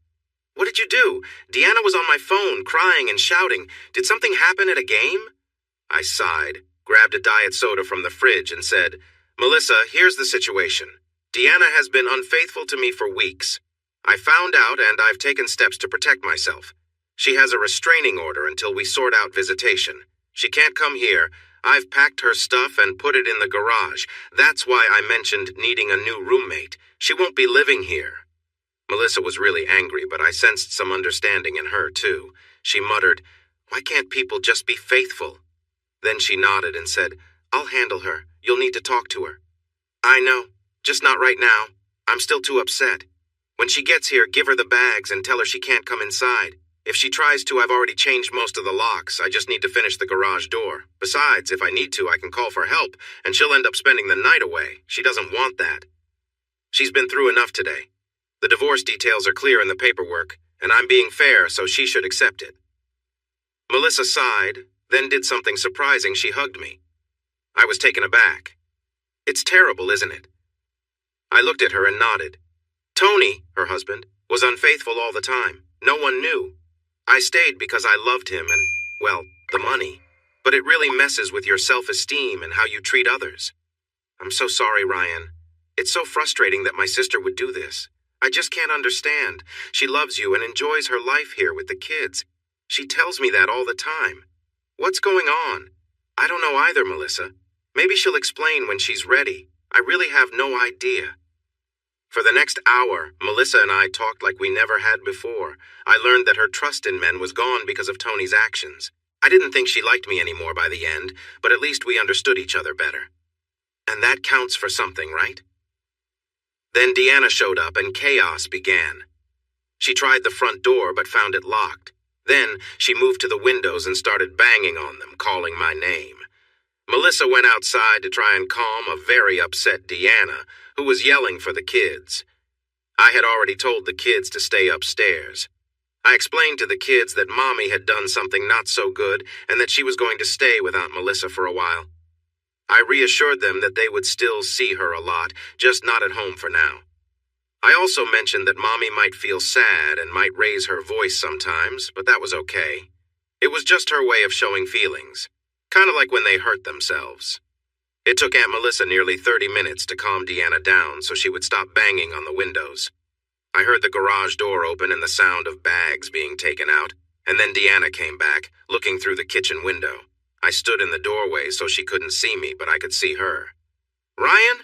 "What did you do? Deanna was on my phone, crying and shouting. Did something happen at a game?" I sighed, grabbed a diet soda from the fridge, and said, "Melissa, here's the situation. Deanna has been unfaithful to me for weeks. I found out, and I've taken steps to protect myself. She has a restraining order until we sort out visitation. She can't come here. I've packed her stuff and put it in the garage. That's why I mentioned needing a new roommate. She won't be living here." Melissa was really angry, but I sensed some understanding in her, too. She muttered, "Why can't people just be faithful?" Then she nodded and said, "I'll handle her. You'll need to talk to her." "I know, just not right now. I'm still too upset. When she gets here, give her the bags and tell her she can't come inside. If she tries to, I've already changed most of the locks. I just need to finish the garage door. Besides, if I need to, I can call for help, and she'll end up spending the night away. She doesn't want that. She's been through enough today. The divorce details are clear in the paperwork, and I'm being fair, so she should accept it." Melissa sighed, then did something surprising. She hugged me. I was taken aback. "It's terrible, isn't it?" I looked at her and nodded. Tony, her husband, was unfaithful all the time. No one knew. I stayed because I loved him and, well, the money. But it really messes with your self-esteem and how you treat others. I'm so sorry, Ryan. It's so frustrating that my sister would do this. I just can't understand. She loves you and enjoys her life here with the kids. She tells me that all the time. What's going on? I don't know either, Melissa. Maybe she'll explain when she's ready. I really have no idea. For the next hour, Melissa and I talked like we never had before. I learned that her trust in men was gone because of Tony's actions. I didn't think she liked me anymore by the end, but at least we understood each other better. And that counts for something, right? Then Deanna showed up and chaos began. She tried the front door but found it locked. Then she moved to the windows and started banging on them, calling my name. Melissa went outside to try and calm a very upset Deanna, who was yelling for the kids. I had already told the kids to stay upstairs. I explained to the kids that Mommy had done something not so good and that she was going to stay with Aunt Melissa for a while. I reassured them that they would still see her a lot, just not at home for now. I also mentioned that Mommy might feel sad and might raise her voice sometimes, but that was okay. It was just her way of showing feelings, kind of like when they hurt themselves. It took Aunt Melissa nearly 30 minutes to calm Deanna down so she would stop banging on the windows. I heard the garage door open and the sound of bags being taken out, and then Deanna came back, looking through the kitchen window. I stood in the doorway so she couldn't see me, but I could see her. "Ryan?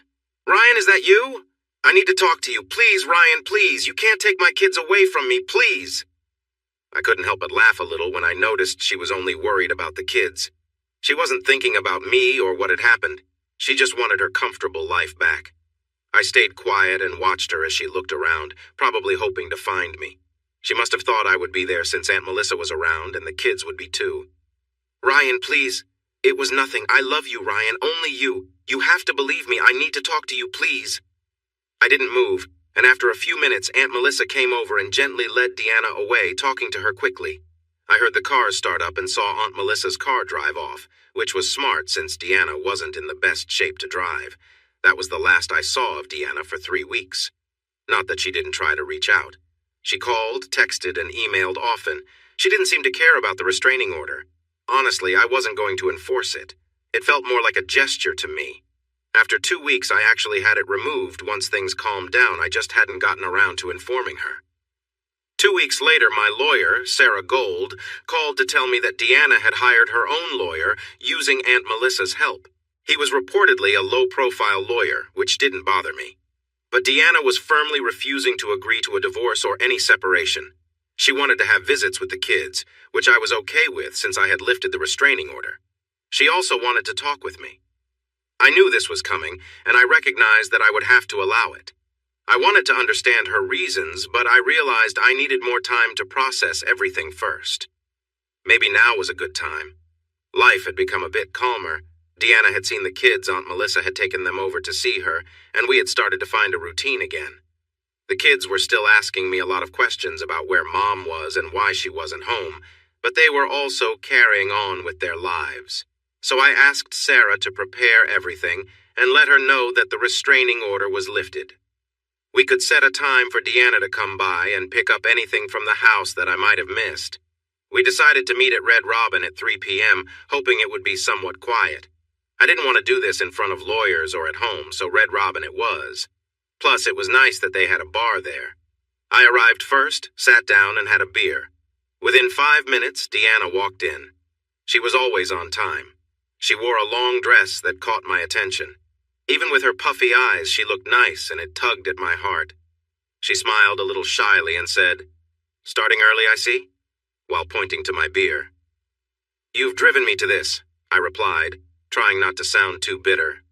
Ryan, is that you? I need to talk to you. Please, Ryan, please. You can't take my kids away from me, please." I couldn't help but laugh a little when I noticed she was only worried about the kids. She wasn't thinking about me or what had happened. She just wanted her comfortable life back. I stayed quiet and watched her as she looked around, probably hoping to find me. She must have thought I would be there since Aunt Melissa was around and the kids would be too. "Ryan, please. It was nothing. I love you, Ryan. Only you. You have to believe me. I need to talk to you, please." I didn't move, and after a few minutes, Aunt Melissa came over and gently led Deanna away, talking to her quickly. I heard the cars start up and saw Aunt Melissa's car drive off, which was smart since Deanna wasn't in the best shape to drive. That was the last I saw of Deanna for 3 weeks. Not that she didn't try to reach out. She called, texted, and emailed often. She didn't seem to care about the restraining order. Honestly, I wasn't going to enforce it. It felt more like a gesture to me. After 2 weeks, I actually had it removed once things calmed down. I just hadn't gotten around to informing her. 2 weeks later, my lawyer, Sarah Gold, called to tell me that Deanna had hired her own lawyer using Aunt Melissa's help. He was reportedly a low-profile lawyer, which didn't bother me. But Deanna was firmly refusing to agree to a divorce or any separation. She wanted to have visits with the kids, which I was okay with since I had lifted the restraining order. She also wanted to talk with me. I knew this was coming, and I recognized that I would have to allow it. I wanted to understand her reasons, but I realized I needed more time to process everything first. Maybe now was a good time. Life had become a bit calmer. Deanna had seen the kids, Aunt Melissa had taken them over to see her, and we had started to find a routine again. The kids were still asking me a lot of questions about where Mom was and why she wasn't home, but they were also carrying on with their lives. So I asked Sarah to prepare everything and let her know that the restraining order was lifted. We could set a time for Deanna to come by and pick up anything from the house that I might have missed. We decided to meet at Red Robin at 3 p.m., hoping it would be somewhat quiet. I didn't want to do this in front of lawyers or at home, so Red Robin it was. Plus, it was nice that they had a bar there. I arrived first, sat down, and had a beer. Within 5 minutes, Deanna walked in. She was always on time. She wore a long dress that caught my attention. Even with her puffy eyes, she looked nice, and it tugged at my heart. She smiled a little shyly and said, "Starting early, I see?" while pointing to my beer. "You've driven me to this," I replied, trying not to sound too bitter.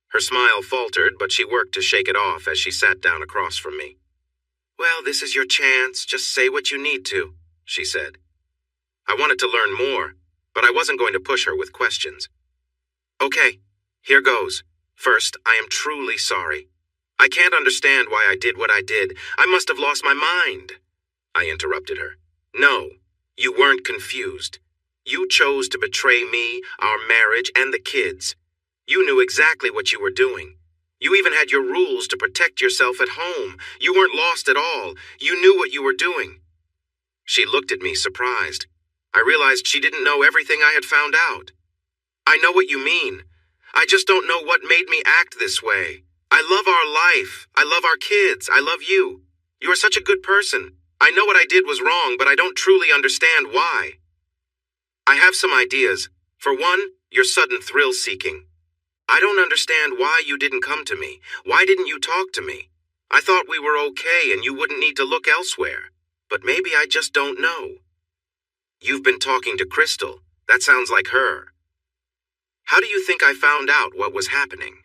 Her smile faltered, but she worked to shake it off as she sat down across from me. "Well, this is your chance. Just say what you need to," she said. I wanted to learn more, but I wasn't going to push her with questions. "Okay, here goes. First, I am truly sorry. I can't understand why I did what I did. I must have lost my mind. I interrupted her. No, you weren't confused. You chose to betray me, our marriage, and the kids. You knew exactly what you were doing. You even had your rules to protect yourself at home. You weren't lost at all. You knew what you were doing. She looked at me, surprised. I realized she didn't know everything I had found out. I know what you mean. I just don't know what made me act this way. I love our life. I love our kids. I love you. You are such a good person. I know what I did was wrong, but I don't truly understand why. I have some ideas. For one, your sudden thrill-seeking. I don't understand why you didn't come to me. Why didn't you talk to me? I thought we were okay and you wouldn't need to look elsewhere. But maybe I just don't know. You've been talking to Crystal. That sounds like her. How do you think I found out what was happening?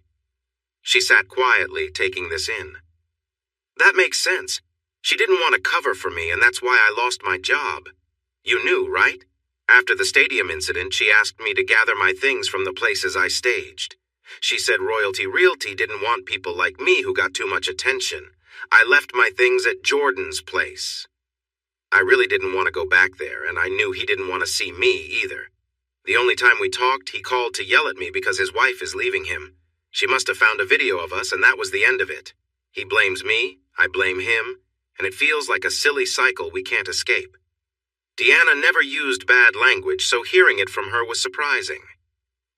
She sat quietly, taking this in. That makes sense. She didn't want to cover for me, and that's why I lost my job. You knew, right? After the stadium incident, she asked me to gather my things from the places I staged. She said Royalty Realty didn't want people like me who got too much attention. I left my things at Jordan's place. I really didn't want to go back there, and I knew he didn't want to see me either. The only time we talked, he called to yell at me because his wife is leaving him. She must have found a video of us, and that was the end of it. He blames me, I blame him, and it feels like a silly cycle we can't escape. Deanna never used bad language, so hearing it from her was surprising.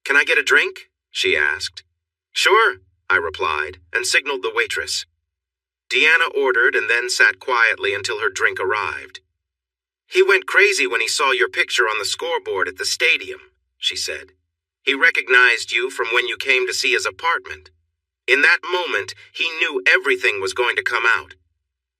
Can I get a drink? She asked. Sure, I replied, and signaled the waitress. Deanna ordered and then sat quietly until her drink arrived. He went crazy when he saw your picture on the scoreboard at the stadium, she said. He recognized you from when you came to see his apartment. In that moment, he knew everything was going to come out.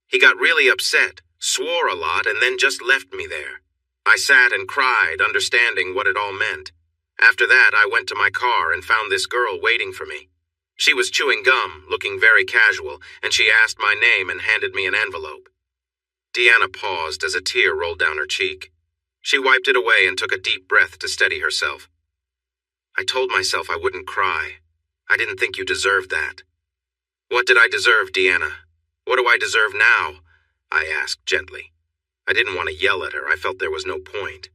He got really upset, swore a lot, and then just left me there. I sat and cried, understanding what it all meant. After that, I went to my car and found this girl waiting for me. She was chewing gum, looking very casual, and she asked my name and handed me an envelope. Deanna paused as a tear rolled down her cheek. She wiped it away and took a deep breath to steady herself. I told myself I wouldn't cry. I didn't think you deserved that. What did I deserve, Deanna? What do I deserve now? I asked gently. I didn't want to yell at her. I felt there was no point.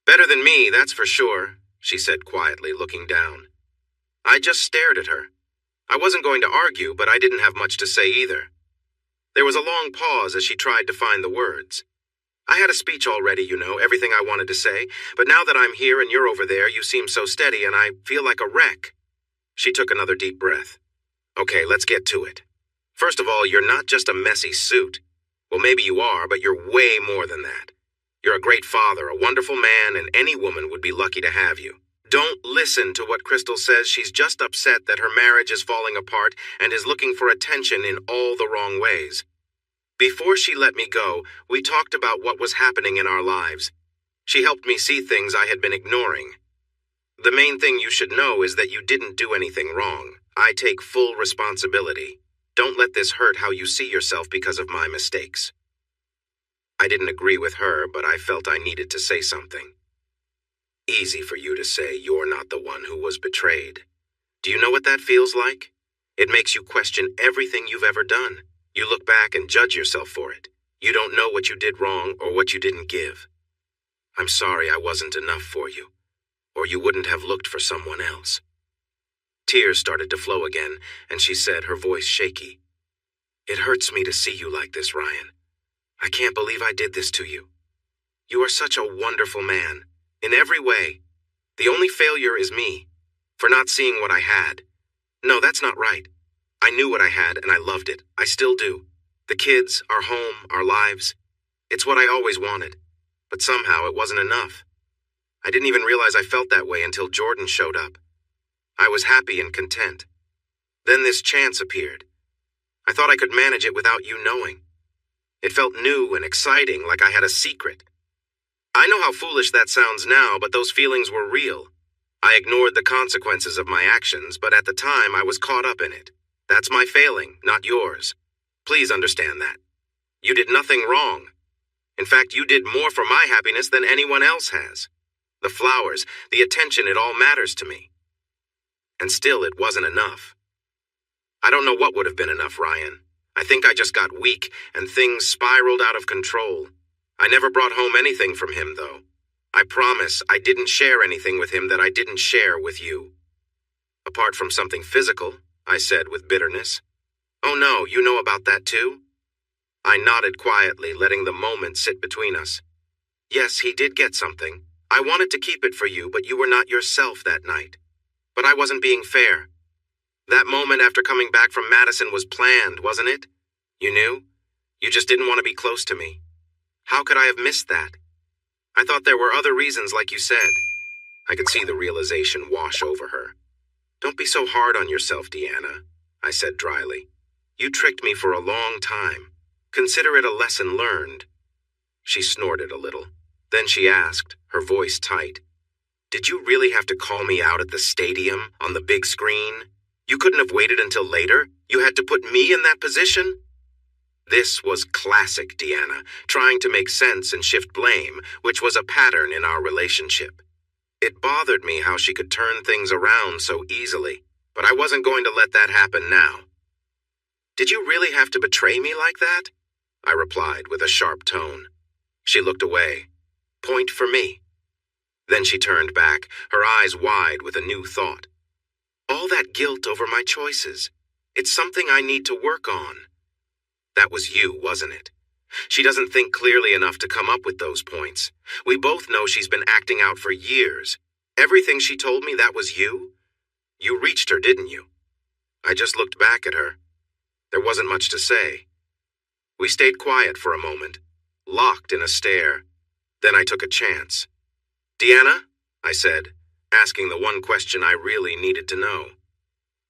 Better than me, that's for sure, she said quietly, looking down. I just stared at her. I wasn't going to argue, but I didn't have much to say either. There was a long pause as she tried to find the words. I had a speech already, everything I wanted to say, but now that I'm here and you're over there, you seem so steady and I feel like a wreck. She took another deep breath. Okay, let's get to it. First of all, you're not just a messy suit. Well, maybe you are, but you're way more than that. You're a great father, a wonderful man, and any woman would be lucky to have you. Don't listen to what Crystal says. She's just upset that her marriage is falling apart and is looking for attention in all the wrong ways. Before she let me go, we talked about what was happening in our lives. She helped me see things I had been ignoring. The main thing you should know is that you didn't do anything wrong. I take full responsibility. Don't let this hurt how you see yourself because of my mistakes. I didn't agree with her, but I felt I needed to say something. Easy for you to say you're not the one who was betrayed. Do you know what that feels like? It makes you question everything you've ever done. You look back and judge yourself for it. You don't know what you did wrong or what you didn't give. I'm sorry I wasn't enough for you, or you wouldn't have looked for someone else. Tears started to flow again, and she said, her voice shaky, It hurts me to see you like this, Ryan. I can't believe I did this to you. You are such a wonderful man, in every way. The only failure is me, for not seeing what I had. No, that's not right. I knew what I had, and I loved it. I still do. The kids, our home, our lives. It's what I always wanted. But somehow it wasn't enough. I didn't even realize I felt that way until Jordan showed up. I was happy and content. Then this chance appeared. I thought I could manage it without you knowing. It felt new and exciting, like I had a secret. I know how foolish that sounds now, but those feelings were real. I ignored the consequences of my actions, but at the time I was caught up in it. That's my failing, not yours. Please understand that. You did nothing wrong. In fact, you did more for my happiness than anyone else has. The flowers, the attention, it all matters to me. And still, it wasn't enough. I don't know what would have been enough, Ryan. I think I just got weak, and things spiraled out of control. I never brought home anything from him, though. I promise I didn't share anything with him that I didn't share with you. Apart from something physical, I said with bitterness. Oh no, you know about that too? I nodded quietly, letting the moment sit between us. Yes, he did get something. I wanted to keep it for you, but you were not yourself that night. But I wasn't being fair. That moment after coming back from Madison was planned, wasn't it? You knew? You just didn't want to be close to me. How could I have missed that? I thought there were other reasons, like you said. I could see the realization wash over her. Don't be so hard on yourself, Deanna, I said dryly. You tricked me for a long time. Consider it a lesson learned. She snorted a little. Then she asked, her voice tight. Did you really have to call me out at the stadium, on the big screen? You couldn't have waited until later? You had to put me in that position? This was classic Deanna, trying to make sense and shift blame, which was a pattern in our relationship. It bothered me how she could turn things around so easily, but I wasn't going to let that happen now. Did you really have to betray me like that? I replied with a sharp tone. She looked away. Point for me. Then she turned back, her eyes wide with a new thought. All that guilt over my choices. It's something I need to work on. That was you, wasn't it? She doesn't think clearly enough to come up with those points. We both know she's been acting out for years. Everything she told me, that was you? You reached her, didn't you? I just looked back at her. There wasn't much to say. We stayed quiet for a moment, locked in a stare. Then I took a chance. Deanna, I said, asking the one question I really needed to know.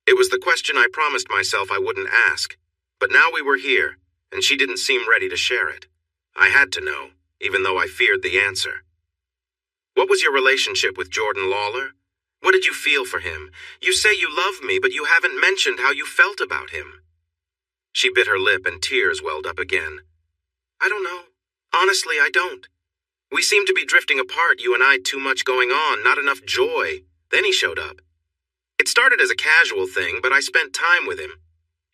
It was the question I promised myself I wouldn't ask. But now we were here, and she didn't seem ready to share it. I had to know, even though I feared the answer. What was your relationship with Jordan Lawler? What did you feel for him? You say you love me, but you haven't mentioned how you felt about him. She bit her lip and tears welled up again. I don't know. Honestly, I don't. We seemed to be drifting apart, you and I, too much going on, not enough joy. Then he showed up. It started as a casual thing, but I spent time with him.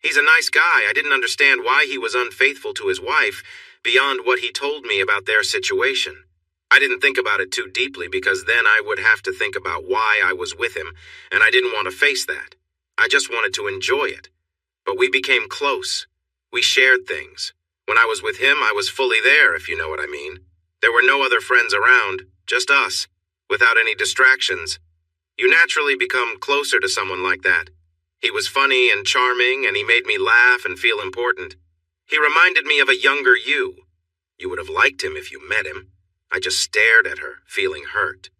He's a nice guy. I didn't understand why he was unfaithful to his wife, beyond what he told me about their situation. I didn't think about it too deeply because then I would have to think about why I was with him, and I didn't want to face that. I just wanted to enjoy it. But we became close. We shared things. When I was with him, I was fully there, if you know what I mean. There were no other friends around, just us, without any distractions. You naturally become closer to someone like that. He was funny and charming, and he made me laugh and feel important. He reminded me of a younger you. You would have liked him if you met him. I just stared at her, feeling hurt.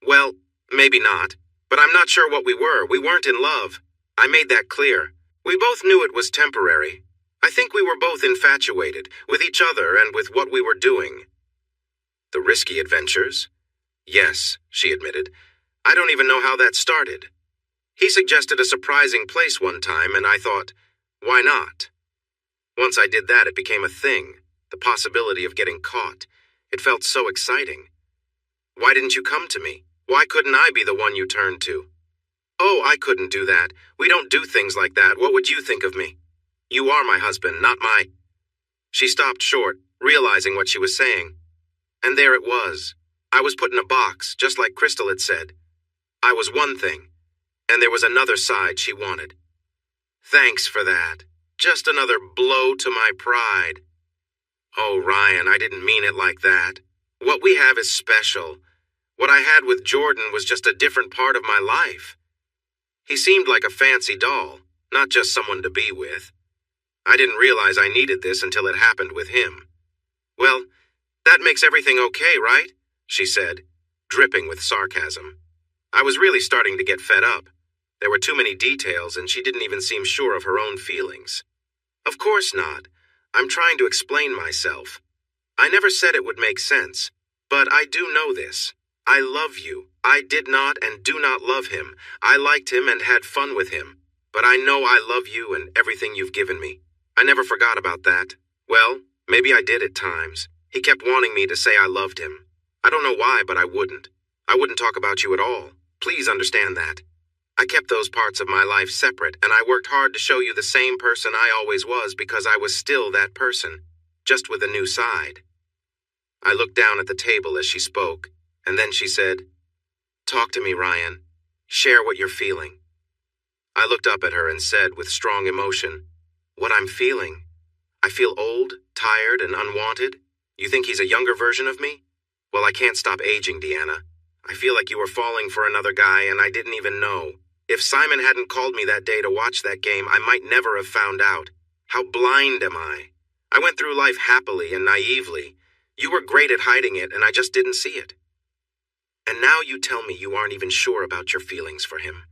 Well, maybe not, but I'm not sure what we were. We weren't in love. I made that clear. We both knew it was temporary. I think we were both infatuated, with each other and with what we were doing. The risky adventures? Yes, she admitted. I don't even know how that started. He suggested a surprising place one time, and I thought, why not? Once I did that, it became a thing, the possibility of getting caught. It felt so exciting. Why didn't you come to me? Why couldn't I be the one you turned to? Oh, I couldn't do that. We don't do things like that. What would you think of me? You are my husband, not my... She stopped short, realizing what she was saying. And there it was. I was put in a box, just like Crystal had said. I was one thing, and there was another side she wanted. Thanks for that. Just another blow to my pride. Oh, Ryan, I didn't mean it like that. What we have is special. What I had with Jordan was just a different part of my life. He seemed like a fancy doll, not just someone to be with. I didn't realize I needed this until it happened with him. Well, that makes everything okay, right? She said, dripping with sarcasm. I was really starting to get fed up. There were too many details, and she didn't even seem sure of her own feelings. Of course not. I'm trying to explain myself. I never said it would make sense, but I do know this. I love you. I did not and do not love him. I liked him and had fun with him. But I know I love you and everything you've given me. I never forgot about that. Well, maybe I did at times. He kept wanting me to say I loved him. I don't know why, but I wouldn't. I wouldn't talk about you at all. Please understand that. I kept those parts of my life separate, and I worked hard to show you the same person I always was because I was still that person, just with a new side. I looked down at the table as she spoke, and then she said, "Talk to me, Ryan. Share what you're feeling." I looked up at her and said with strong emotion, "What I'm feeling? I feel old, tired, and unwanted. You think he's a younger version of me? Well, I can't stop aging, Deanna. I feel like you were falling for another guy and I didn't even know. If Simon hadn't called me that day to watch that game, I might never have found out. How blind am I? I went through life happily and naively. You were great at hiding it, and I just didn't see it. And now you tell me you aren't even sure about your feelings for him.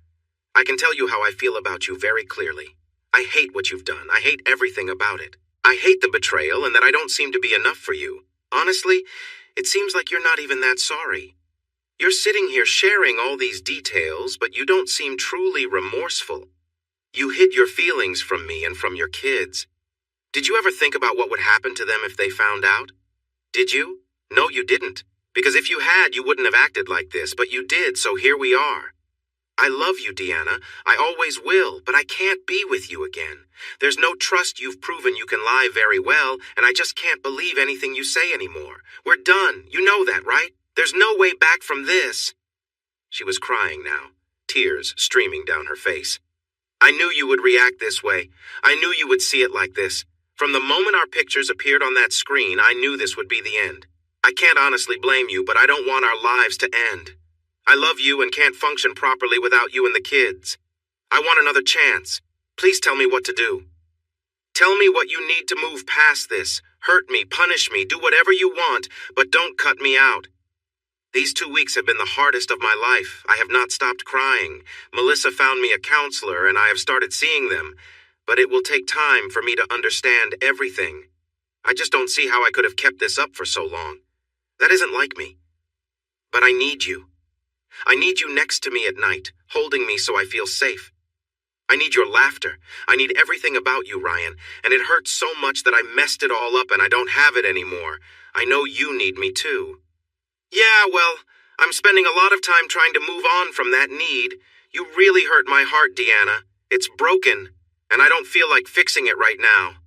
I can tell you how I feel about you very clearly. I hate what you've done. I hate everything about it. I hate the betrayal and that I don't seem to be enough for you. Honestly, it seems like you're not even that sorry. You're sitting here sharing all these details, but you don't seem truly remorseful. You hid your feelings from me and from your kids. Did you ever think about what would happen to them if they found out? Did you? No, you didn't. Because if you had, you wouldn't have acted like this, but you did, so here we are. I love you, Deanna. I always will, but I can't be with you again. There's no trust. You've proven you can lie very well, and I just can't believe anything you say anymore. We're done. You know that, right? There's no way back from this. She was crying now, tears streaming down her face. I knew you would react this way. I knew you would see it like this. From the moment our pictures appeared on that screen, I knew this would be the end. I can't honestly blame you, but I don't want our lives to end. I love you and can't function properly without you and the kids. I want another chance. Please tell me what to do. Tell me what you need to move past this. Hurt me, punish me, do whatever you want, but don't cut me out. These 2 weeks have been the hardest of my life. I have not stopped crying. Melissa found me a counselor, and I have started seeing them. But it will take time for me to understand everything. I just don't see how I could have kept this up for so long. That isn't like me. But I need you. I need you next to me at night, holding me so I feel safe. I need your laughter. I need everything about you, Ryan, and it hurts so much that I messed it all up and I don't have it anymore. I know you need me too. Yeah, well, I'm spending a lot of time trying to move on from that need. You really hurt my heart, Deanna. It's broken, and I don't feel like fixing it right now.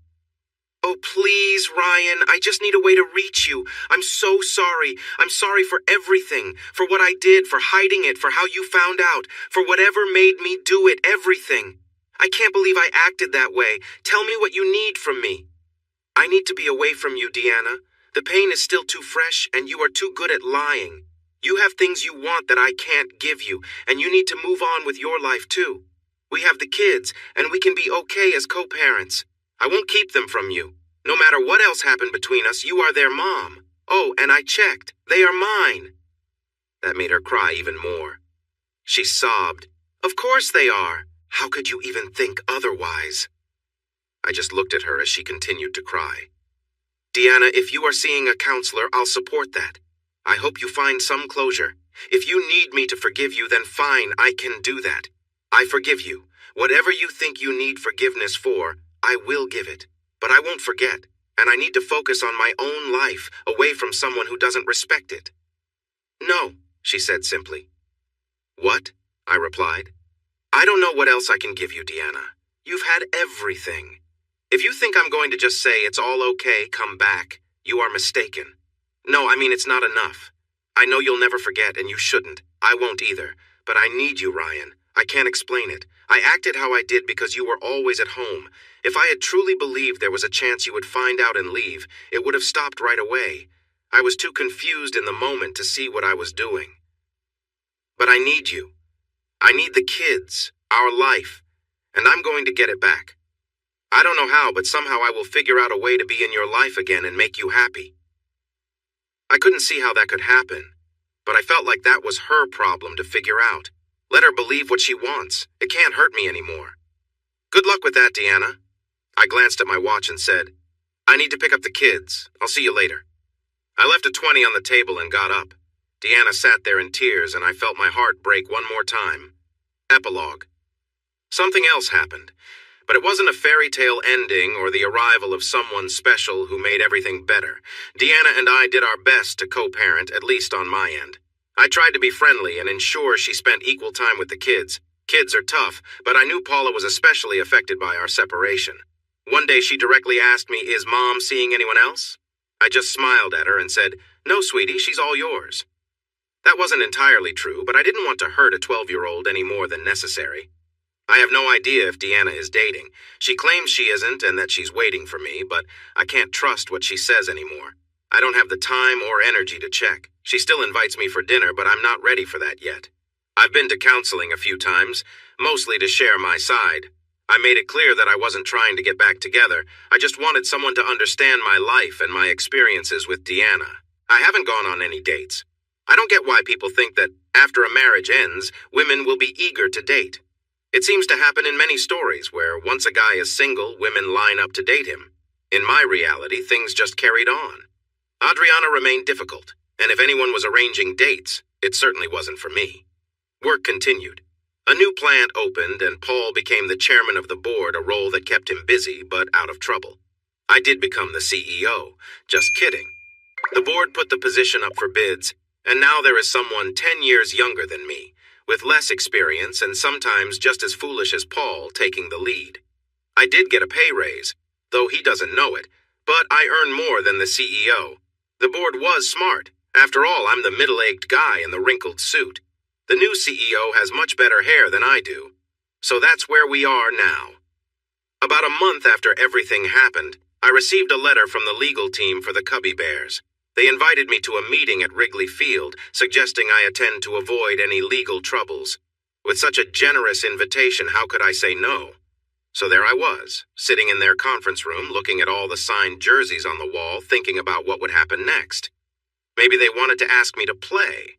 Oh, please, Ryan, I just need a way to reach you. I'm so sorry. I'm sorry for everything, for what I did, for hiding it, for how you found out, for whatever made me do it, everything. I can't believe I acted that way. Tell me what you need from me. I need to be away from you, Deanna. The pain is still too fresh, and you are too good at lying. You have things you want that I can't give you, and you need to move on with your life, too. We have the kids, and we can be okay as co-parents. I won't keep them from you. No matter what else happened between us, you are their mom. Oh, and I checked. They are mine. That made her cry even more. She sobbed. Of course they are. How could you even think otherwise? I just looked at her as she continued to cry. Deanna, if you are seeing a counselor, I'll support that. I hope you find some closure. If you need me to forgive you, then fine, I can do that. I forgive you. Whatever you think you need forgiveness for, I will give it. But I won't forget, and I need to focus on my own life, away from someone who doesn't respect it. No, she said simply. What? I replied. I don't know what else I can give you, Deanna. You've had everything. If you think I'm going to just say it's all okay, come back, you are mistaken. No, I mean it's not enough. I know you'll never forget, and you shouldn't. I won't either. But I need you, Ryan. I can't explain it. I acted how I did because you were always at home. If I had truly believed there was a chance you would find out and leave, it would have stopped right away. I was too confused in the moment to see what I was doing. But I need you. I need the kids, our life, and I'm going to get it back. I don't know how, but somehow I will figure out a way to be in your life again and make you happy. I couldn't see how that could happen, but I felt like that was her problem to figure out. Let her believe what she wants. It can't hurt me anymore. Good luck with that, Deanna. I glanced at my watch and said, I need to pick up the kids. I'll see you later. I left a 20 on the table and got up. Deanna sat there in tears, and I felt my heart break one more time. Epilogue. Something else happened, but it wasn't a fairy tale ending or the arrival of someone special who made everything better. Deanna and I did our best to co-parent, at least on my end. I tried to be friendly and ensure she spent equal time with the kids. Kids are tough, but I knew Paula was especially affected by our separation. One day she directly asked me, "Is Mom seeing anyone else?" I just smiled at her and said, "No, sweetie, she's all yours." That wasn't entirely true, but I didn't want to hurt a 12-year-old any more than necessary. I have no idea if Deanna is dating. She claims she isn't and that she's waiting for me, but I can't trust what she says anymore. I don't have the time or energy to check. She still invites me for dinner, but I'm not ready for that yet. I've been to counseling a few times, mostly to share my side. I made it clear that I wasn't trying to get back together. I just wanted someone to understand my life and my experiences with Deanna. I haven't gone on any dates. I don't get why people think that after a marriage ends, women will be eager to date. It seems to happen in many stories where once a guy is single, women line up to date him. In my reality, things just carried on. Adriana remained difficult, and if anyone was arranging dates, it certainly wasn't for me. Work continued. A new plant opened, and Paul became the chairman of the board, a role that kept him busy but out of trouble. I did become the CEO. Just kidding. The board put the position up for bids, and now there is someone 10 years younger than me, with less experience and sometimes just as foolish as Paul, taking the lead. I did get a pay raise, though he doesn't know it, but I earn more than the CEO. The board was smart. After all, I'm the middle-aged guy in the wrinkled suit. The new CEO has much better hair than I do. So that's where we are now. About a month after everything happened, I received a letter from the legal team for the Cubby Bears. They invited me to a meeting at Wrigley Field, suggesting I attend to avoid any legal troubles. With such a generous invitation, how could I say no? So there I was, sitting in their conference room, looking at all the signed jerseys on the wall, thinking about what would happen next. Maybe they wanted to ask me to play.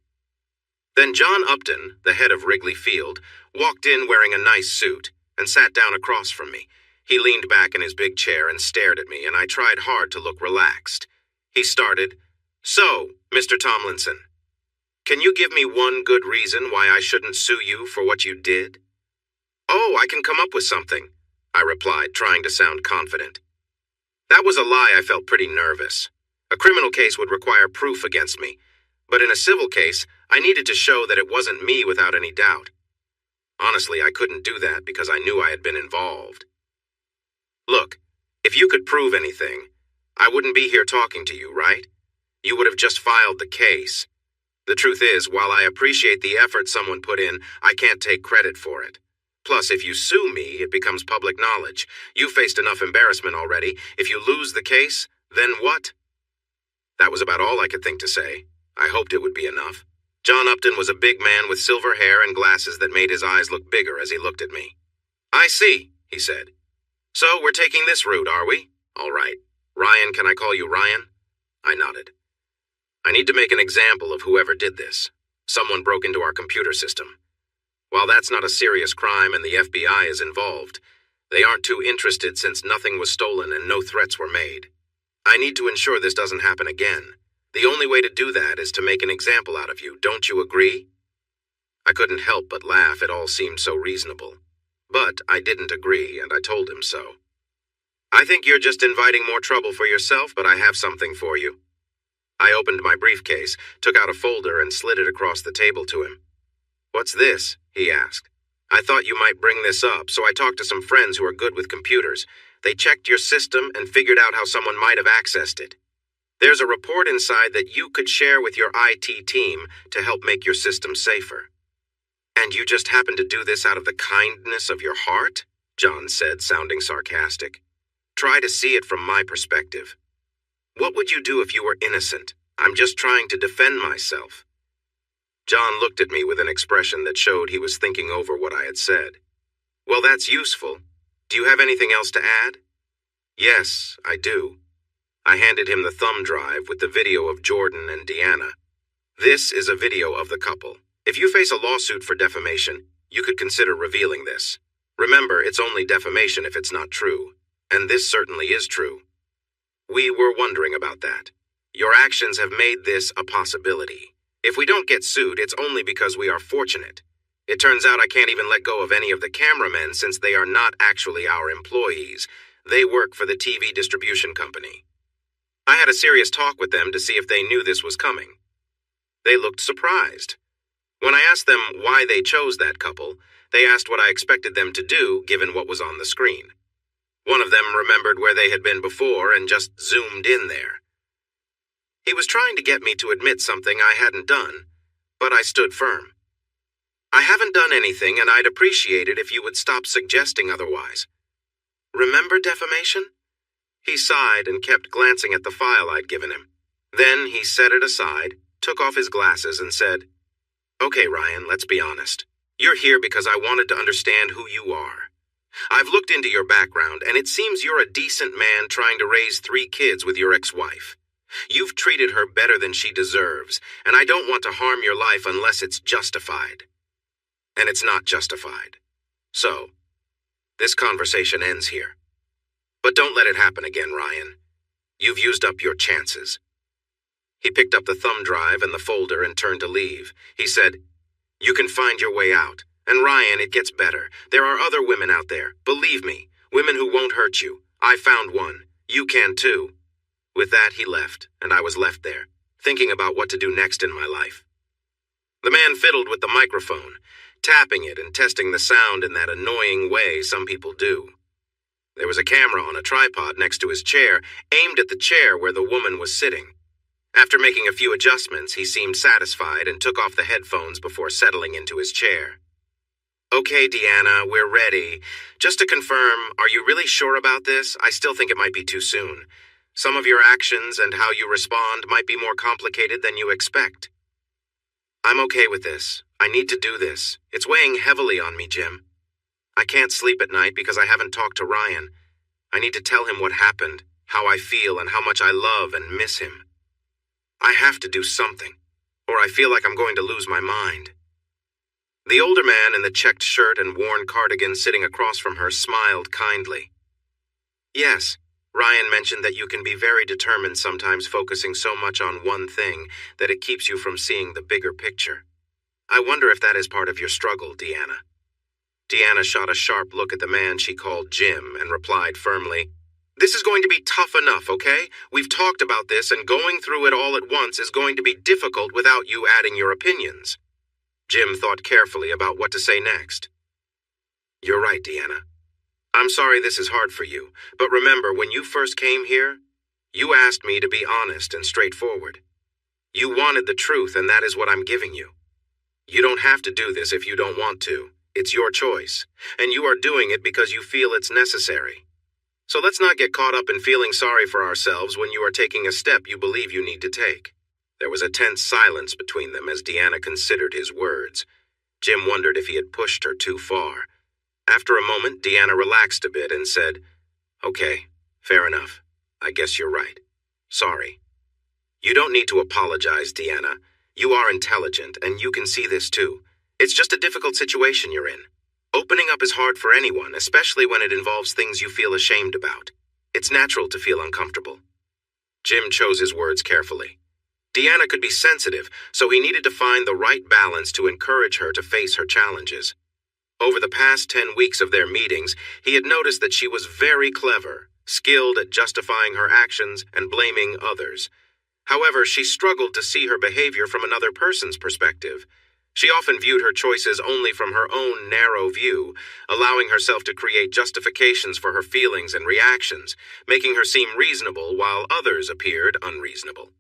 Then John Upton, the head of Wrigley Field, walked in wearing a nice suit and sat down across from me. He leaned back in his big chair and stared at me, and I tried hard to look relaxed. He started, "So, Mr. Tomlinson, can you give me one good reason why I shouldn't sue you for what you did?" "Oh, I can come up with something," I replied, trying to sound confident. That was a lie. I felt pretty nervous. A criminal case would require proof against me, but in a civil case, I needed to show that it wasn't me without any doubt. Honestly, I couldn't do that because I knew I had been involved. "Look, if you could prove anything, I wouldn't be here talking to you, right? You would have just filed the case. The truth is, while I appreciate the effort someone put in, I can't take credit for it. Plus, if you sue me, it becomes public knowledge. You faced enough embarrassment already. If you lose the case, then what?" That was about all I could think to say. I hoped it would be enough. John Upton was a big man with silver hair and glasses that made his eyes look bigger as he looked at me. "I see," he said. "So we're taking this route, are we? All right. Ryan, can I call you Ryan?" I nodded. "I need to make an example of whoever did this. Someone broke into our computer system. While that's not a serious crime and the FBI is involved, they aren't too interested since nothing was stolen and no threats were made. I need to ensure this doesn't happen again. The only way to do that is to make an example out of you. Don't you agree?" I couldn't help but laugh. It all seemed so reasonable. But I didn't agree, and I told him so. "I think you're just inviting more trouble for yourself, but I have something for you." I opened my briefcase, took out a folder, and slid it across the table to him. "What's this?" he asked. "I thought you might bring this up, so I talked to some friends who are good with computers. They checked your system and figured out how someone might have accessed it. There's a report inside that you could share with your IT team to help make your system safer." "And you just happen to do this out of the kindness of your heart?" John said, sounding sarcastic. "Try to see it from my perspective. What would you do if you were innocent? I'm just trying to defend myself." John looked at me with an expression that showed he was thinking over what I had said. "Well, that's useful. Do you have anything else to add?" "Yes, I do." I handed him the thumb drive with the video of Jordan and Deanna. "This is a video of the couple. If you face a lawsuit for defamation, you could consider revealing this. Remember, it's only defamation if it's not true, and this certainly is true. We were wondering about that. Your actions have made this a possibility. If we don't get sued, it's only because we are fortunate. It turns out I can't even let go of any of the cameramen since they are not actually our employees. They work for the TV distribution company. I had a serious talk with them to see if they knew this was coming. They looked surprised. When I asked them why they chose that couple, they asked what I expected them to do given what was on the screen. One of them remembered where they had been before and just zoomed in there. He was trying to get me to admit something I hadn't done, but I stood firm. I haven't done anything, and I'd appreciate it if you would stop suggesting otherwise. Remember defamation? He sighed and kept glancing at the file I'd given him. Then he set it aside, took off his glasses, and said, "Okay, Ryan, let's be honest. You're here because I wanted to understand who you are. I've looked into your background, and it seems you're a decent man trying to raise 3 kids with your ex-wife. You've treated her better than she deserves, and I don't want to harm your life unless it's justified. And it's not justified. So, this conversation ends here. But don't let it happen again, Ryan. You've used up your chances." He picked up the thumb drive and the folder and turned to leave. He said, "You can find your way out. And Ryan, it gets better. There are other women out there. Believe me, women who won't hurt you. I found one. You can too." With that, he left, and I was left there, thinking about what to do next in my life. The man fiddled with the microphone, tapping it and testing the sound in that annoying way some people do. There was a camera on a tripod next to his chair, aimed at the chair where the woman was sitting. After making a few adjustments, he seemed satisfied and took off the headphones before settling into his chair. "Okay, Deanna, we're ready. Just to confirm, are you really sure about this? I still think it might be too soon. Some of your actions and how you respond might be more complicated than you expect." "I'm okay with this. I need to do this. It's weighing heavily on me, Jim. I can't sleep at night because I haven't talked to Ryan. I need to tell him what happened, how I feel, and how much I love and miss him. I have to do something, or I feel like I'm going to lose my mind." The older man in the checked shirt and worn cardigan sitting across from her smiled kindly. "Yes, Ryan mentioned that you can be very determined sometimes, focusing so much on one thing that it keeps you from seeing the bigger picture. I wonder if that is part of your struggle, Deanna." Deanna shot a sharp look at the man she called Jim and replied firmly, "This is going to be tough enough, okay? We've talked about this, and going through it all at once is going to be difficult without you adding your opinions." Jim thought carefully about what to say next. "You're right, Deanna. I'm sorry this is hard for you, but remember, when you first came here, you asked me to be honest and straightforward. You wanted the truth, and that is what I'm giving you. You don't have to do this if you don't want to. It's your choice, and you are doing it because you feel it's necessary. So let's not get caught up in feeling sorry for ourselves when you are taking a step you believe you need to take." There was a tense silence between them as Deanna considered his words. Jim wondered if he had pushed her too far. After a moment, Deanna relaxed a bit and said, "Okay, fair enough. I guess you're right. Sorry." "You don't need to apologize, Deanna. You are intelligent, and you can see this too. It's just a difficult situation you're in. Opening up is hard for anyone, especially when it involves things you feel ashamed about. It's natural to feel uncomfortable." Jim chose his words carefully. Deanna could be sensitive, so he needed to find the right balance to encourage her to face her challenges. Over the past 10 weeks of their meetings, he had noticed that she was very clever, skilled at justifying her actions and blaming others. However, she struggled to see her behavior from another person's perspective. She often viewed her choices only from her own narrow view, allowing herself to create justifications for her feelings and reactions, making her seem reasonable while others appeared unreasonable.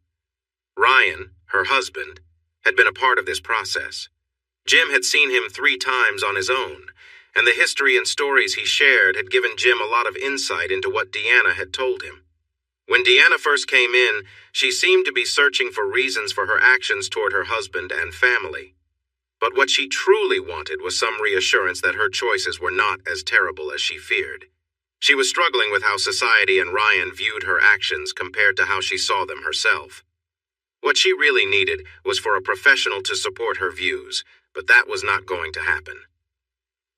Ryan, her husband, had been a part of this process. Jim had seen him 3 times on his own, and the history and stories he shared had given Jim a lot of insight into what Deanna had told him. When Deanna first came in, she seemed to be searching for reasons for her actions toward her husband and family. But what she truly wanted was some reassurance that her choices were not as terrible as she feared. She was struggling with how society and Ryan viewed her actions compared to how she saw them herself. What she really needed was for a professional to support her views, but that was not going to happen.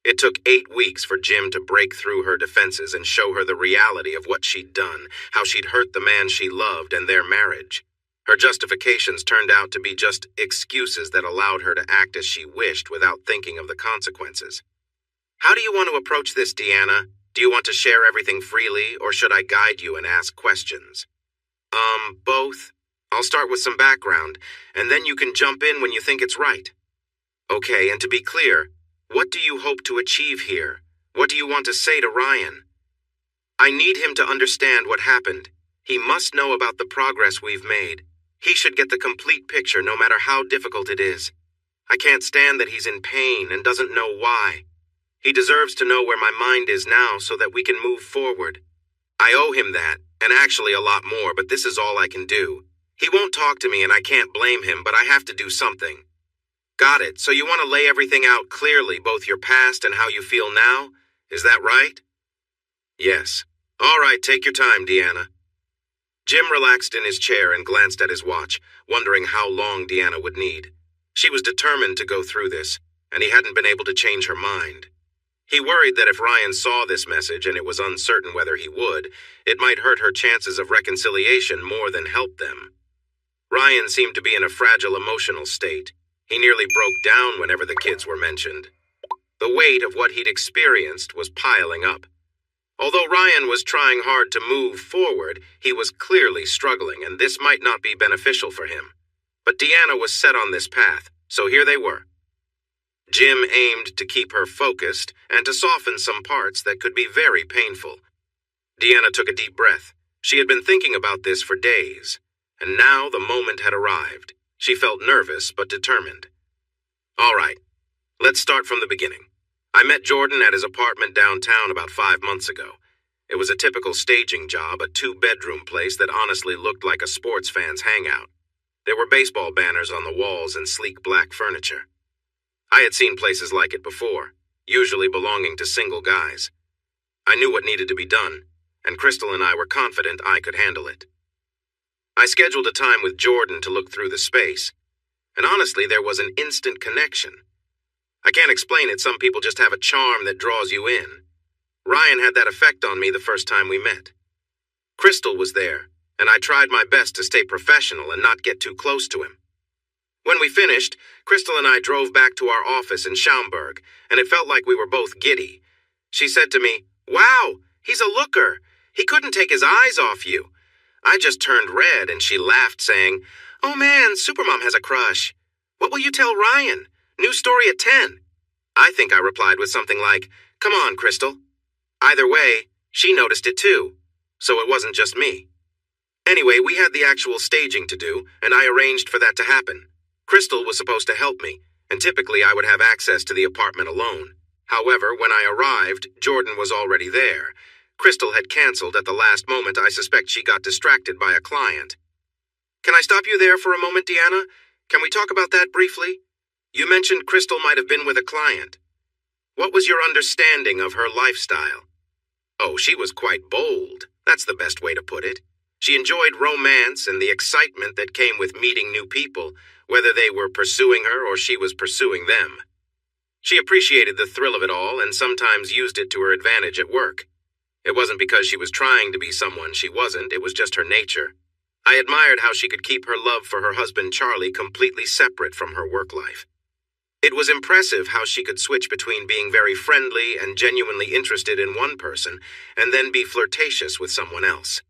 It took 8 weeks for Jim to break through her defenses and show her the reality of what she'd done, how she'd hurt the man she loved and their marriage. Her justifications turned out to be just excuses that allowed her to act as she wished without thinking of the consequences. "How do you want to approach this, Deanna? Do you want to share everything freely, or should I guide you and ask questions?" Both. I'll start with some background, and then you can jump in when you think it's right." Okay, and to be clear, what do you hope to achieve here? What do you want to say to Ryan? I need him to understand what happened. He must know about the progress we've made. He should get the complete picture no matter how difficult it is. I can't stand that he's in pain and doesn't know why. He deserves to know where my mind is now so that we can move forward. I owe him that, and actually a lot more, but this is all I can do. He won't talk to me and I can't blame him, but I have to do something. Got it. So you want to lay everything out clearly, both your past and how you feel now? Is that right? Yes. All right, take your time, Deanna. Jim relaxed in his chair and glanced at his watch, wondering how long Deanna would need. She was determined to go through this, and he hadn't been able to change her mind. He worried that if Ryan saw this message and it was uncertain whether he would, it might hurt her chances of reconciliation more than help them. Ryan seemed to be in a fragile emotional state. He nearly broke down whenever the kids were mentioned. The weight of what he'd experienced was piling up. Although Ryan was trying hard to move forward, he was clearly struggling, and this might not be beneficial for him. But Deanna was set on this path, so here they were. Jim aimed to keep her focused and to soften some parts that could be very painful. Deanna took a deep breath. She had been thinking about this for days, and now the moment had arrived. She felt nervous but determined. All right, let's start from the beginning. I met Jordan at his apartment downtown about 5 months ago. It was a typical staging job, a 2-bedroom place that honestly looked like a sports fan's hangout. There were baseball banners on the walls and sleek black furniture. I had seen places like it before, usually belonging to single guys. I knew what needed to be done, and Crystal and I were confident I could handle it. I scheduled a time with Jordan to look through the space, and honestly, there was an instant connection. I can't explain it, some people just have a charm that draws you in. Ryan had that effect on me the first time we met. Crystal was there, and I tried my best to stay professional and not get too close to him. When we finished, Crystal and I drove back to our office in Schaumburg, and it felt like we were both giddy. She said to me, "Wow, he's a looker. He couldn't take his eyes off you." I just turned red, and she laughed, saying, "Oh man, Supermom has a crush. What will you tell Ryan? New story at 10. I think I replied with something like, "Come on, Crystal." Either way, she noticed it too, so it wasn't just me. Anyway, we had the actual staging to do, and I arranged for that to happen. Crystal was supposed to help me, and typically I would have access to the apartment alone. However, when I arrived, Jordan was already there. Crystal had canceled at the last moment. I suspect she got distracted by a client. Can I stop you there for a moment, Deanna? Can we talk about that briefly? You mentioned Crystal might have been with a client. What was your understanding of her lifestyle? Oh, she was quite bold. That's the best way to put it. She enjoyed romance and the excitement that came with meeting new people, whether they were pursuing her or she was pursuing them. She appreciated the thrill of it all and sometimes used it to her advantage at work. It wasn't because she was trying to be someone she wasn't, it was just her nature. I admired how she could keep her love for her husband Charlie completely separate from her work life. It was impressive how she could switch between being very friendly and genuinely interested in one person and then be flirtatious with someone else.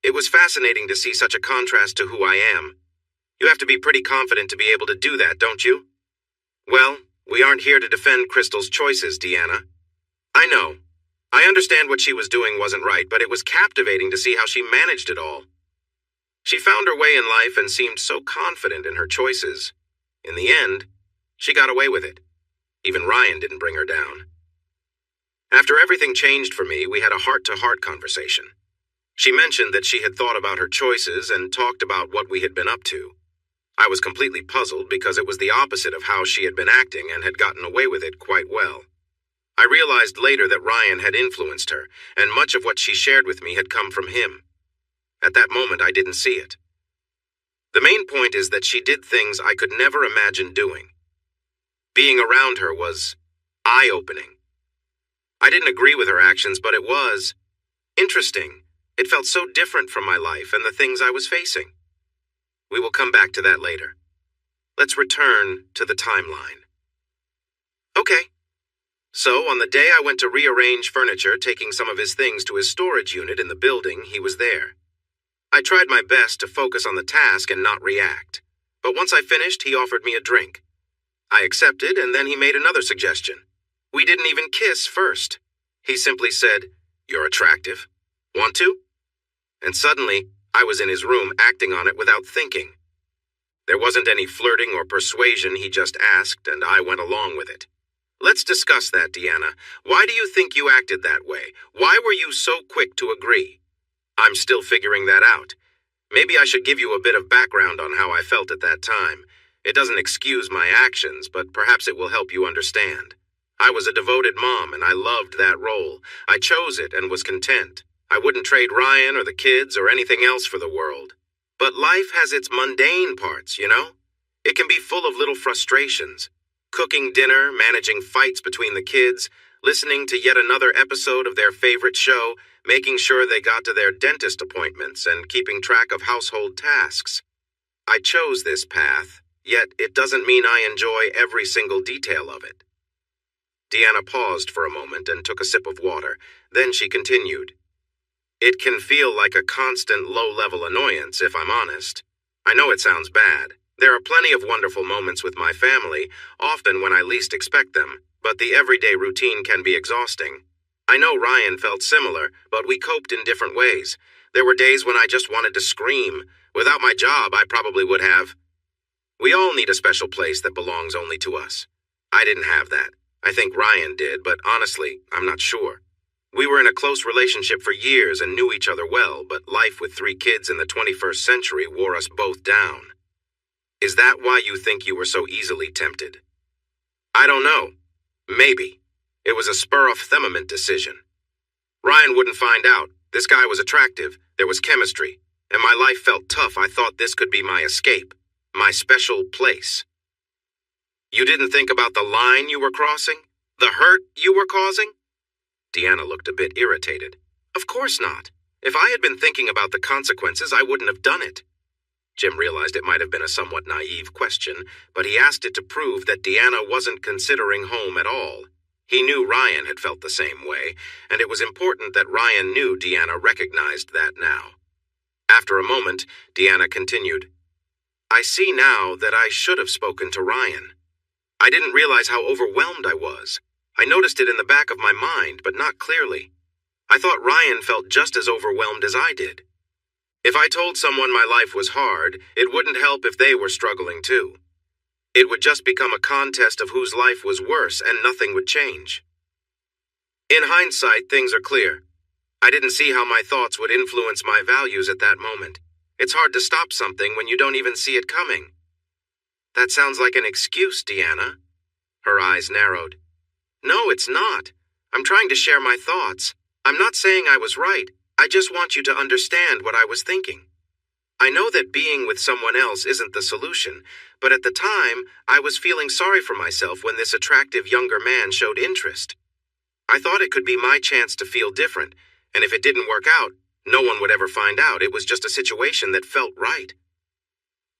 It was fascinating to see such a contrast to who I am. You have to be pretty confident to be able to do that, don't you? Well, we aren't here to defend Crystal's choices, Deanna. I know. I understand what she was doing wasn't right, but it was captivating to see how she managed it all. She found her way in life and seemed so confident in her choices. In the end, she got away with it. Even Ryan didn't bring her down. After everything changed for me, we had a heart-to-heart conversation. She mentioned that she had thought about her choices and talked about what we had been up to. I was completely puzzled because it was the opposite of how she had been acting and had gotten away with it quite well. I realized later that Ryan had influenced her, and much of what she shared with me had come from him. At that moment, I didn't see it. The main point is that she did things I could never imagine doing. Being around her was eye-opening. I didn't agree with her actions, but it was interesting. It felt so different from my life and the things I was facing. We will come back to that later. Let's return to the timeline. Okay. So, on the day I went to rearrange furniture, taking some of his things to his storage unit in the building, he was there. I tried my best to focus on the task and not react, but once I finished, he offered me a drink. I accepted, and then he made another suggestion. We didn't even kiss first. He simply said, "You're attractive. Want to?" And suddenly, I was in his room acting on it without thinking. There wasn't any flirting or persuasion, he just asked, and I went along with it. Let's discuss that, Deanna. Why do you think you acted that way? Why were you so quick to agree? I'm still figuring that out. Maybe I should give you a bit of background on how I felt at that time. It doesn't excuse my actions, but perhaps it will help you understand. I was a devoted mom, and I loved that role. I chose it and was content. I wouldn't trade Ryan or the kids or anything else for the world. But life has its mundane parts, you know? It can be full of little frustrations. Cooking dinner, managing fights between the kids, listening to yet another episode of their favorite show, making sure they got to their dentist appointments, and keeping track of household tasks. I chose this path, yet it doesn't mean I enjoy every single detail of it. Deanna paused for a moment and took a sip of water. Then she continued. It can feel like a constant low-level annoyance, if I'm honest. I know it sounds bad. There are plenty of wonderful moments with my family, often when I least expect them, but the everyday routine can be exhausting. I know Ryan felt similar, but we coped in different ways. There were days when I just wanted to scream. Without my job, I probably would have. We all need a special place that belongs only to us. I didn't have that. I think Ryan did, but honestly, I'm not sure. We were in a close relationship for years and knew each other well, but life with 3 kids in the 21st century wore us both down. Is that why you think you were so easily tempted? I don't know. Maybe. It was a spur-of-the-moment decision. Ryan wouldn't find out. This guy was attractive. There was chemistry. And my life felt tough. I thought this could be my escape. My special place. You didn't think about the line you were crossing? The hurt you were causing? Deanna looked a bit irritated. Of course not. If I had been thinking about the consequences, I wouldn't have done it. Jim realized it might have been a somewhat naive question, but he asked it to prove that Deanna wasn't considering home at all. He knew Ryan had felt the same way, and it was important that Ryan knew Deanna recognized that now. After a moment, Deanna continued, I see now that I should have spoken to Ryan. I didn't realize how overwhelmed I was. I noticed it in the back of my mind, but not clearly. I thought Ryan felt just as overwhelmed as I did. If I told someone my life was hard, it wouldn't help if they were struggling too. It would just become a contest of whose life was worse, and nothing would change. In hindsight, things are clear. I didn't see how my thoughts would influence my values at that moment. It's hard to stop something when you don't even see it coming. That sounds like an excuse, Deanna. Her eyes narrowed. No, it's not. I'm trying to share my thoughts. I'm not saying I was right. I just want you to understand what I was thinking. I know that being with someone else isn't the solution, but at the time, I was feeling sorry for myself when this attractive younger man showed interest. I thought it could be my chance to feel different, and if it didn't work out, no one would ever find out. It was just a situation that felt right.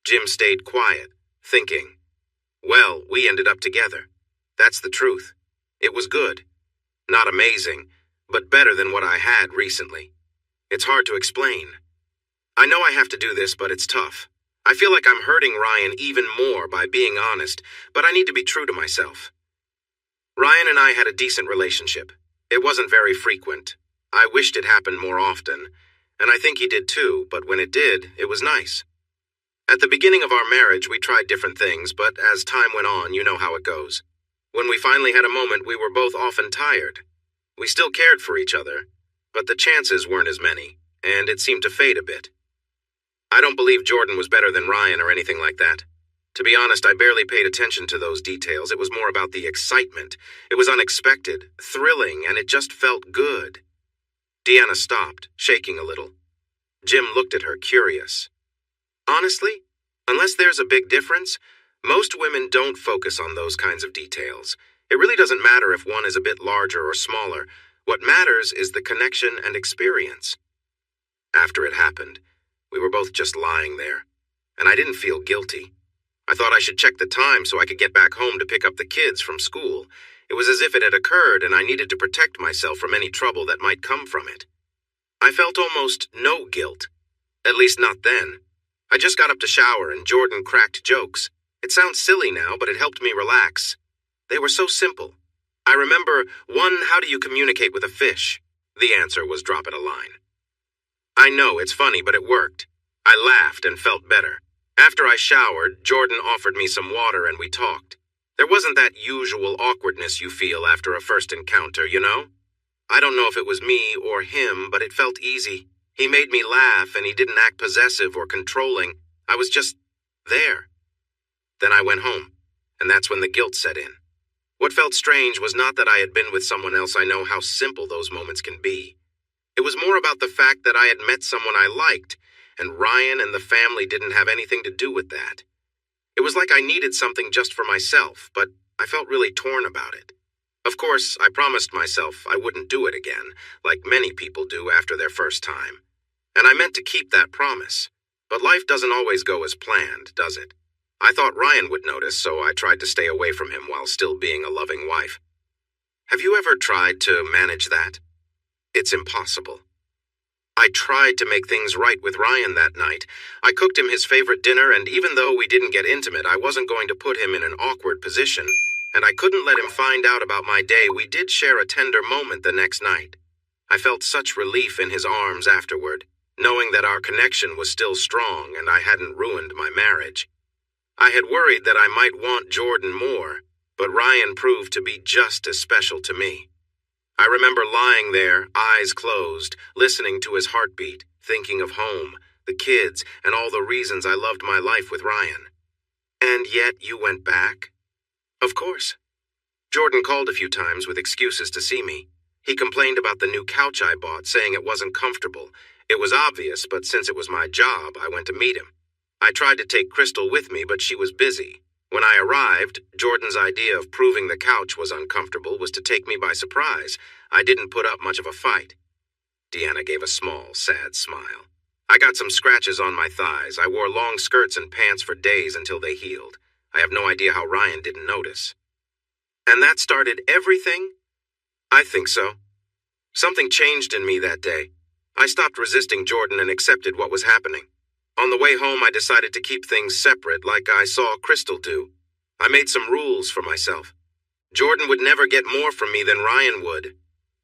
Jim stayed quiet, thinking. Well, we ended up together. That's the truth. It was good. Not amazing, but better than what I had recently. It's hard to explain. I know I have to do this, but it's tough. I feel like I'm hurting Ryan even more by being honest, but I need to be true to myself. Ryan and I had a decent relationship. It wasn't very frequent. I wished it happened more often, and I think he did too, but when it did, it was nice. At the beginning of our marriage, we tried different things, but as time went on, you know how it goes. When we finally had a moment, we were both often tired. We still cared for each other, but the chances weren't as many, and it seemed to fade a bit. I don't believe Jordan was better than Ryan or anything like that. To be honest, I barely paid attention to those details. It was more about the excitement. It was unexpected, thrilling, and it just felt good. Deanna stopped, shaking a little. Jim looked at her, curious. Honestly, unless there's a big difference, most women don't focus on those kinds of details. It really doesn't matter if one is a bit larger or smaller. What matters is the connection and experience. After it happened, we were both just lying there, and I didn't feel guilty. I thought I should check the time so I could get back home to pick up the kids from school. It was as if it had occurred and I needed to protect myself from any trouble that might come from it. I felt almost no guilt. At least not then. I just got up to shower and Jordan cracked jokes. It sounds silly now, but it helped me relax. They were so simple. I remember one, how do you communicate with a fish? The answer was drop it a line. I know, it's funny, but it worked. I laughed and felt better. After I showered, Jordan offered me some water and we talked. There wasn't that usual awkwardness you feel after a first encounter, you know? I don't know if it was me or him, but it felt easy. He made me laugh and he didn't act possessive or controlling. I was just there. Then I went home, and that's when the guilt set in. What felt strange was not that I had been with someone else. I know how simple those moments can be. It was more about the fact that I had met someone I liked, and Ryan and the family didn't have anything to do with that. It was like I needed something just for myself, but I felt really torn about it. Of course, I promised myself I wouldn't do it again, like many people do after their first time. And I meant to keep that promise. But life doesn't always go as planned, does it? I thought Ryan would notice, so I tried to stay away from him while still being a loving wife. Have you ever tried to manage that? It's impossible. I tried to make things right with Ryan that night. I cooked him his favorite dinner, and even though we didn't get intimate, I wasn't going to put him in an awkward position, and I couldn't let him find out about my day. We did share a tender moment the next night. I felt such relief in his arms afterward, knowing that our connection was still strong and I hadn't ruined my marriage. I had worried that I might want Jordan more, but Ryan proved to be just as special to me. I remember lying there, eyes closed, listening to his heartbeat, thinking of home, the kids, and all the reasons I loved my life with Ryan. And yet you went back? Of course. Jordan called a few times with excuses to see me. He complained about the new couch I bought, saying it wasn't comfortable. It was obvious, but since it was my job, I went to meet him. I tried to take Crystal with me, but she was busy. When I arrived, Jordan's idea of proving the couch was uncomfortable was to take me by surprise. I didn't put up much of a fight. Deanna gave a small, sad smile. I got some scratches on my thighs. I wore long skirts and pants for days until they healed. I have no idea how Ryan didn't notice. And that started everything? I think so. Something changed in me that day. I stopped resisting Jordan and accepted what was happening. On the way home, I decided to keep things separate like I saw Crystal do. I made some rules for myself. Jordan would never get more from me than Ryan would.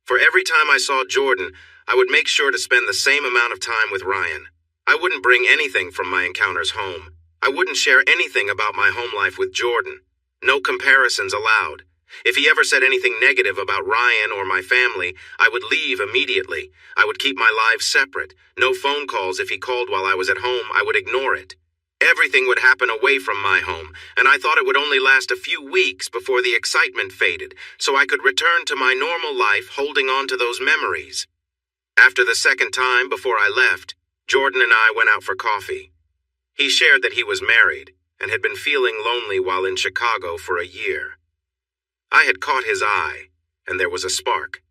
For every time I saw Jordan, I would make sure to spend the same amount of time with Ryan. I wouldn't bring anything from my encounters home. I wouldn't share anything about my home life with Jordan. No comparisons allowed. If he ever said anything negative about Ryan or my family, I would leave immediately. I would keep my lives separate. No phone calls. If he called while I was at home, I would ignore it. Everything would happen away from my home, and I thought it would only last a few weeks before the excitement faded, so I could return to my normal life holding on to those memories. After the second time before I left, Jordan and I went out for coffee. He shared that he was married and had been feeling lonely while in Chicago for a year. I had caught his eye, and there was a spark.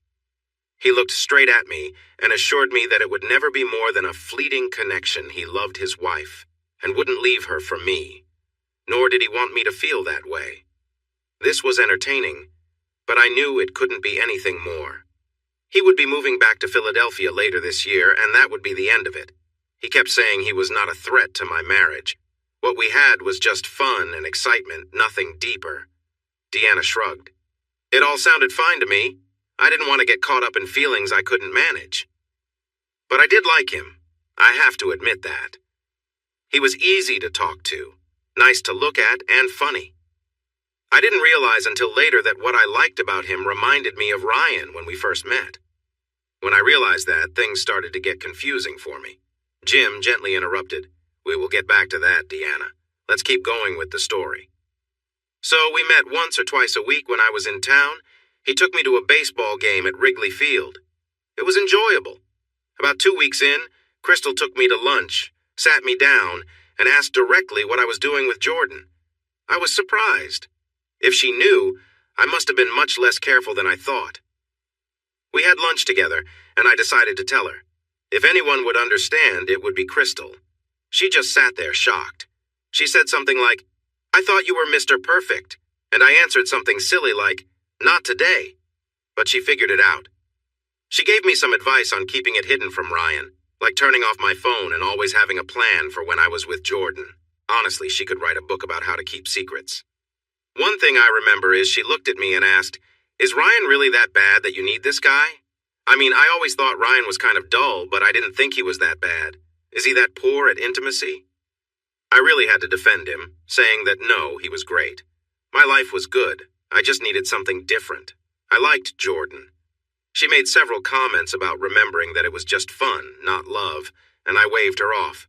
He looked straight at me and assured me that it would never be more than a fleeting connection. He loved his wife and wouldn't leave her for me, nor did he want me to feel that way. This was entertaining, but I knew it couldn't be anything more. He would be moving back to Philadelphia later this year, and that would be the end of it. He kept saying he was not a threat to my marriage. What we had was just fun and excitement, nothing deeper. Deanna shrugged. It all sounded fine to me. I didn't want to get caught up in feelings I couldn't manage. But I did like him. I have to admit that. He was easy to talk to, nice to look at, and funny. I didn't realize until later that what I liked about him reminded me of Ryan when we first met. When I realized that, things started to get confusing for me. Jim gently interrupted. We will get back to that, Deanna. Let's keep going with the story. So we met once or twice a week when I was in town. He took me to a baseball game at Wrigley Field. It was enjoyable. About 2 weeks in, Crystal took me to lunch, sat me down, and asked directly what I was doing with Jordan. I was surprised. If she knew, I must have been much less careful than I thought. We had lunch together, and I decided to tell her. If anyone would understand, it would be Crystal. She just sat there shocked. She said something like, I thought you were Mr. Perfect, and I answered something silly like, not today. But she figured it out. She gave me some advice on keeping it hidden from Ryan, like turning off my phone and always having a plan for when I was with Jordan. Honestly, she could write a book about how to keep secrets. One thing I remember is she looked at me and asked, "Is Ryan really that bad that you need this guy?" I mean, I always thought Ryan was kind of dull, but I didn't think he was that bad. Is he that poor at intimacy? I really had to defend him, saying that no, he was great. My life was good. I just needed something different. I liked Jordan. She made several comments about remembering that it was just fun, not love, and I waved her off.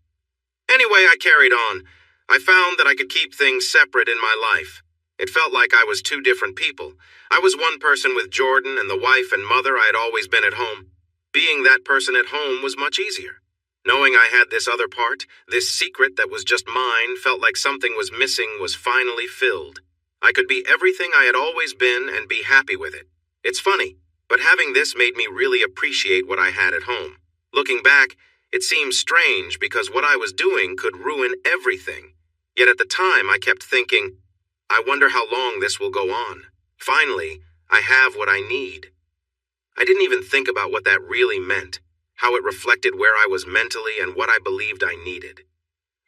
Anyway, I carried on. I found that I could keep things separate in my life. It felt like I was two different people. I was one person with Jordan and the wife and mother I had always been at home. Being that person at home was much easier. Knowing I had this other part, this secret that was just mine, felt like something was missing was finally filled. I could be everything I had always been and be happy with it. It's funny, but having this made me really appreciate what I had at home. Looking back, it seems strange because what I was doing could ruin everything. Yet at the time I kept thinking, I wonder how long this will go on. Finally, I have what I need. I didn't even think about what that really meant, how it reflected where I was mentally and what I believed I needed.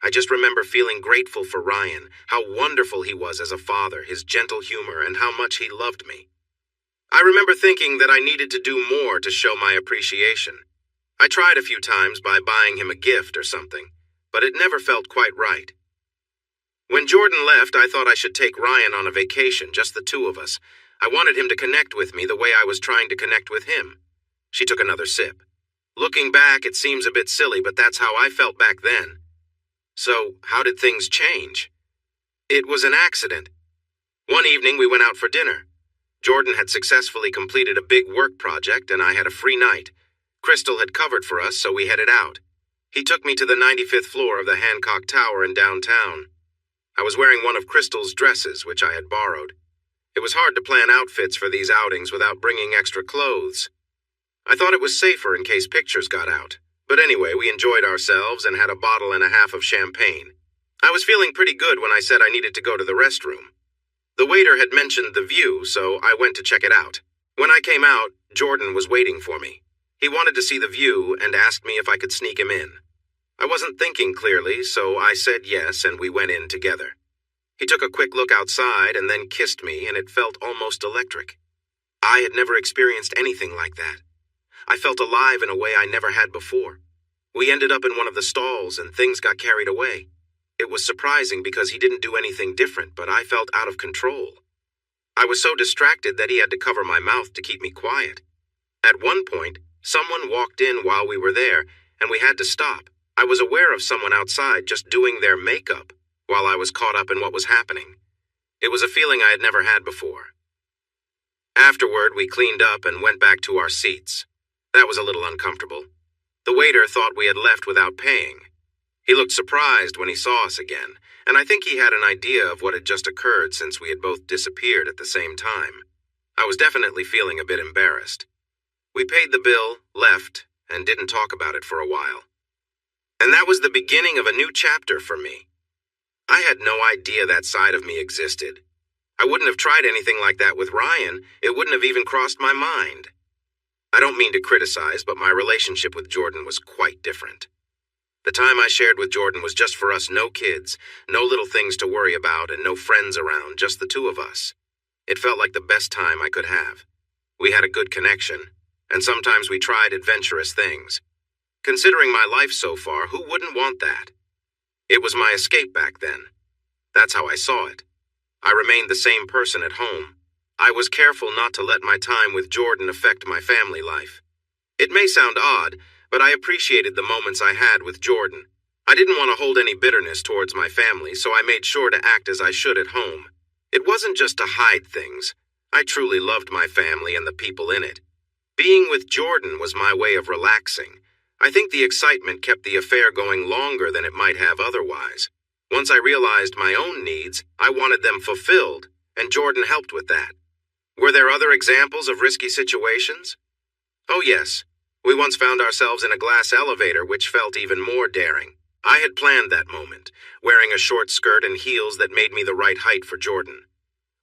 I just remember feeling grateful for Ryan, how wonderful he was as a father, his gentle humor, and how much he loved me. I remember thinking that I needed to do more to show my appreciation. I tried a few times by buying him a gift or something, but it never felt quite right. When Jordan left, I thought I should take Ryan on a vacation, just the two of us. I wanted him to connect with me the way I was trying to connect with him. She took another sip. Looking back, it seems a bit silly, but that's how I felt back then. So, how did things change? It was an accident. One evening, we went out for dinner. Jordan had successfully completed a big work project, and I had a free night. Crystal had covered for us, so we headed out. He took me to the 95th floor of the Hancock Tower in downtown. I was wearing one of Crystal's dresses, which I had borrowed. It was hard to plan outfits for these outings without bringing extra clothes. I thought it was safer in case pictures got out. But anyway, we enjoyed ourselves and had a bottle and a half of champagne. I was feeling pretty good when I said I needed to go to the restroom. The waiter had mentioned the view, so I went to check it out. When I came out, Jordan was waiting for me. He wanted to see the view and asked me if I could sneak him in. I wasn't thinking clearly, so I said yes, and we went in together. He took a quick look outside and then kissed me, and it felt almost electric. I had never experienced anything like that. I felt alive in a way I never had before. We ended up in one of the stalls, and things got carried away. It was surprising because he didn't do anything different, but I felt out of control. I was so distracted that he had to cover my mouth to keep me quiet. At one point, someone walked in while we were there, and we had to stop. I was aware of someone outside just doing their makeup while I was caught up in what was happening. It was a feeling I had never had before. Afterward, we cleaned up and went back to our seats. That was a little uncomfortable. The waiter thought we had left without paying. He looked surprised when he saw us again, and I think he had an idea of what had just occurred since we had both disappeared at the same time. I was definitely feeling a bit embarrassed. We paid the bill, left, and didn't talk about it for a while. And that was the beginning of a new chapter for me. I had no idea that side of me existed. I wouldn't have tried anything like that with Ryan. It wouldn't have even crossed my mind. I don't mean to criticize, but my relationship with Jordan was quite different. The time I shared with Jordan was just for us, no kids, no little things to worry about, and no friends around, just the two of us. It felt like the best time I could have. We had a good connection, and sometimes we tried adventurous things. Considering my life so far, who wouldn't want that? It was my escape back then. That's how I saw it. I remained the same person at home. I was careful not to let my time with Jordan affect my family life. It may sound odd, but I appreciated the moments I had with Jordan. I didn't want to hold any bitterness towards my family, so I made sure to act as I should at home. It wasn't just to hide things. I truly loved my family and the people in it. Being with Jordan was my way of relaxing. I think the excitement kept the affair going longer than it might have otherwise. Once I realized my own needs, I wanted them fulfilled, and Jordan helped with that. Were there other examples of risky situations? Oh yes. We once found ourselves in a glass elevator, which felt even more daring. I had planned that moment, wearing a short skirt and heels that made me the right height for Jordan.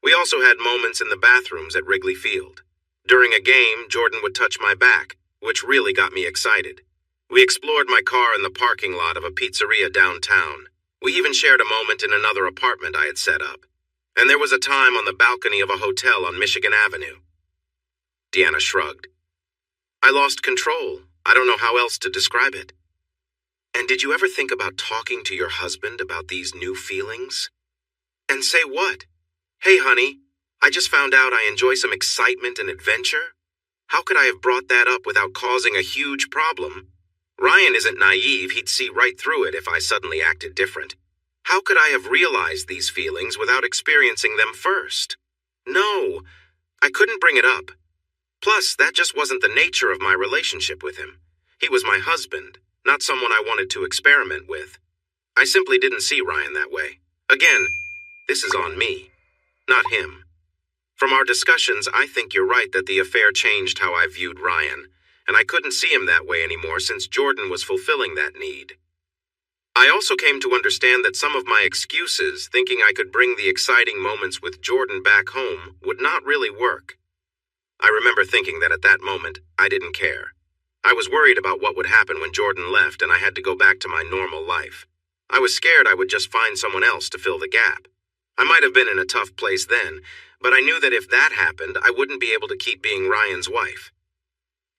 We also had moments in the bathrooms at Wrigley Field. During a game, Jordan would touch my back, which really got me excited. We explored my car in the parking lot of a pizzeria downtown. We even shared a moment in another apartment I had set up. And there was a time on the balcony of a hotel on Michigan Avenue. Deanna shrugged. I lost control. I don't know how else to describe it. And did you ever think about talking to your husband about these new feelings? And say what? Hey, honey, I just found out I enjoy some excitement and adventure. How could I have brought that up without causing a huge problem? Ryan isn't naive. He'd see right through it if I suddenly acted different. How could I have realized these feelings without experiencing them first? No, I couldn't bring it up. Plus, that just wasn't the nature of my relationship with him. He was my husband, not someone I wanted to experiment with. I simply didn't see Ryan that way. Again, this is on me, not him. From our discussions, I think you're right that the affair changed how I viewed Ryan, and I couldn't see him that way anymore since Jordan was fulfilling that need. I also came to understand that some of my excuses, thinking I could bring the exciting moments with Jordan back home, would not really work. I remember thinking that at that moment, I didn't care. I was worried about what would happen when Jordan left and I had to go back to my normal life. I was scared I would just find someone else to fill the gap. I might have been in a tough place then, but I knew that if that happened, I wouldn't be able to keep being Ryan's wife.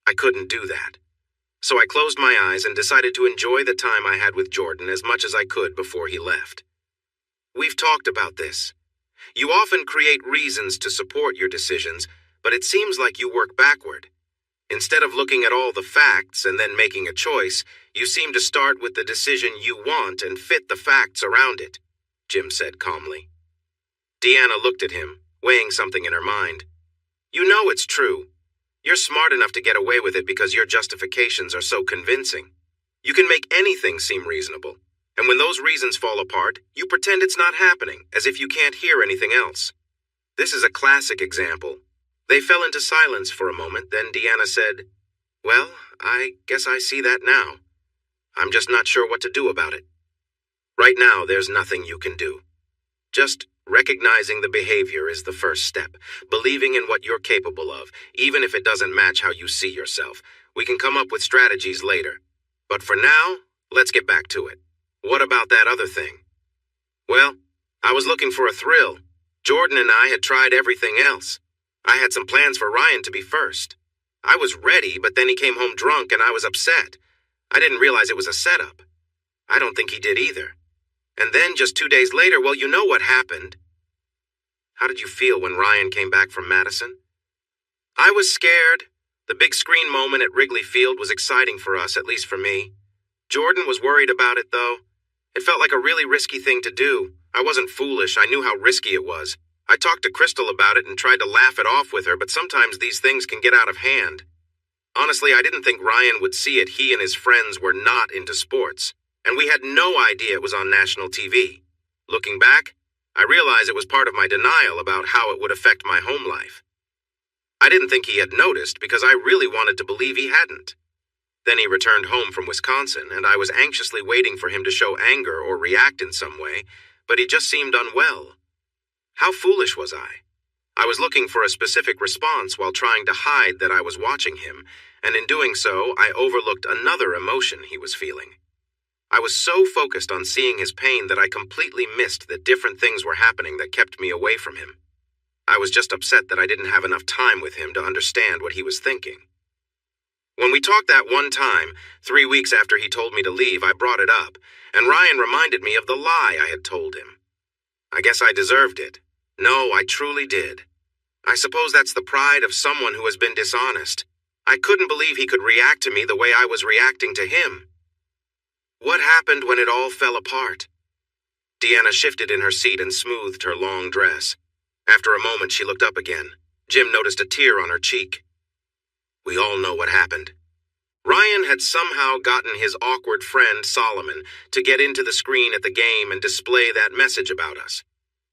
I couldn't do that. So I closed my eyes and decided to enjoy the time I had with Jordan as much as I could before he left. We've talked about this. You often create reasons to support your decisions, but it seems like you work backward. Instead of looking at all the facts and then making a choice, you seem to start with the decision you want and fit the facts around it, Jim said calmly. Deanna looked at him, weighing something in her mind. You know it's true. You're smart enough to get away with it because your justifications are so convincing. You can make anything seem reasonable, and when those reasons fall apart, you pretend it's not happening, as if you can't hear anything else. This is a classic example. They fell into silence for a moment, then Deanna said, Well, I guess I see that now. I'm just not sure what to do about it. Right now, there's nothing you can do. Just recognizing the behavior is the first step, believing in what you're capable of, even if it doesn't match how you see yourself. We can come up with strategies later. But for now, let's get back to it. What about that other thing? Well, I was looking for a thrill. Jordan and I had tried everything else. I had some plans for Ryan to be first. I was ready, but then he came home drunk and I was upset. I didn't realize it was a setup. I don't think he did either. And then just 2 days later, well, you know what happened. How did you feel when Ryan came back from Madison? I was scared. The big screen moment at Wrigley Field was exciting for us, at least for me. Jordan was worried about it, though. It felt like a really risky thing to do. I wasn't foolish. I knew how risky it was. I talked to Crystal about it and tried to laugh it off with her, but sometimes these things can get out of hand. Honestly, I didn't think Ryan would see it. He and his friends were not into sports, and we had no idea it was on national TV. Looking back, I realized it was part of my denial about how it would affect my home life. I didn't think he had noticed because I really wanted to believe he hadn't. Then he returned home from Wisconsin, and I was anxiously waiting for him to show anger or react in some way, but he just seemed unwell. How foolish was I? I was looking for a specific response while trying to hide that I was watching him, and in doing so, I overlooked another emotion he was feeling. I was so focused on seeing his pain that I completely missed that different things were happening that kept me away from him. I was just upset that I didn't have enough time with him to understand what he was thinking. When we talked that one time, 3 weeks after he told me to leave, I brought it up, and Ryan reminded me of the lie I had told him. I guess I deserved it. No, I truly did. I suppose that's the pride of someone who has been dishonest. I couldn't believe he could react to me the way I was reacting to him. What happened when it all fell apart? Deanna shifted in her seat and smoothed her long dress. After a moment, she looked up again. Jim noticed a tear on her cheek. We all know what happened. Ryan had somehow gotten his awkward friend, Solomon, to get into the screen at the game and display that message about us.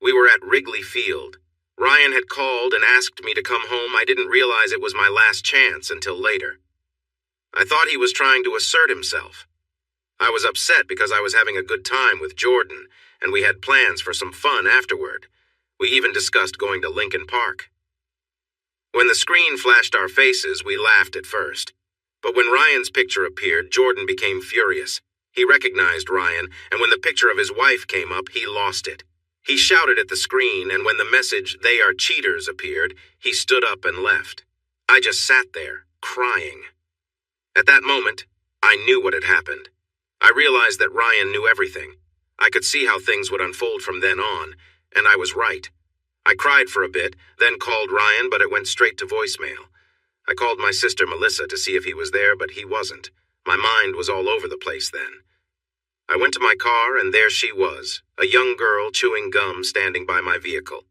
We were at Wrigley Field. Ryan had called and asked me to come home. I didn't realize it was my last chance until later. I thought he was trying to assert himself. I was upset because I was having a good time with Jordan, and we had plans for some fun afterward. We even discussed going to Lincoln Park. When the screen flashed our faces, we laughed at first. But when Ryan's picture appeared, Jordan became furious. He recognized Ryan, and when the picture of his wife came up, he lost it. He shouted at the screen, and when the message, "They are cheaters," appeared, he stood up and left. I just sat there, crying. At that moment, I knew what had happened. I realized that Ryan knew everything. I could see how things would unfold from then on, and I was right. I cried for a bit, then called Ryan, but it went straight to voicemail. I called my sister Melissa to see if he was there, but he wasn't. My mind was all over the place then. I went to my car, and there she was, a young girl chewing gum standing by my vehicle.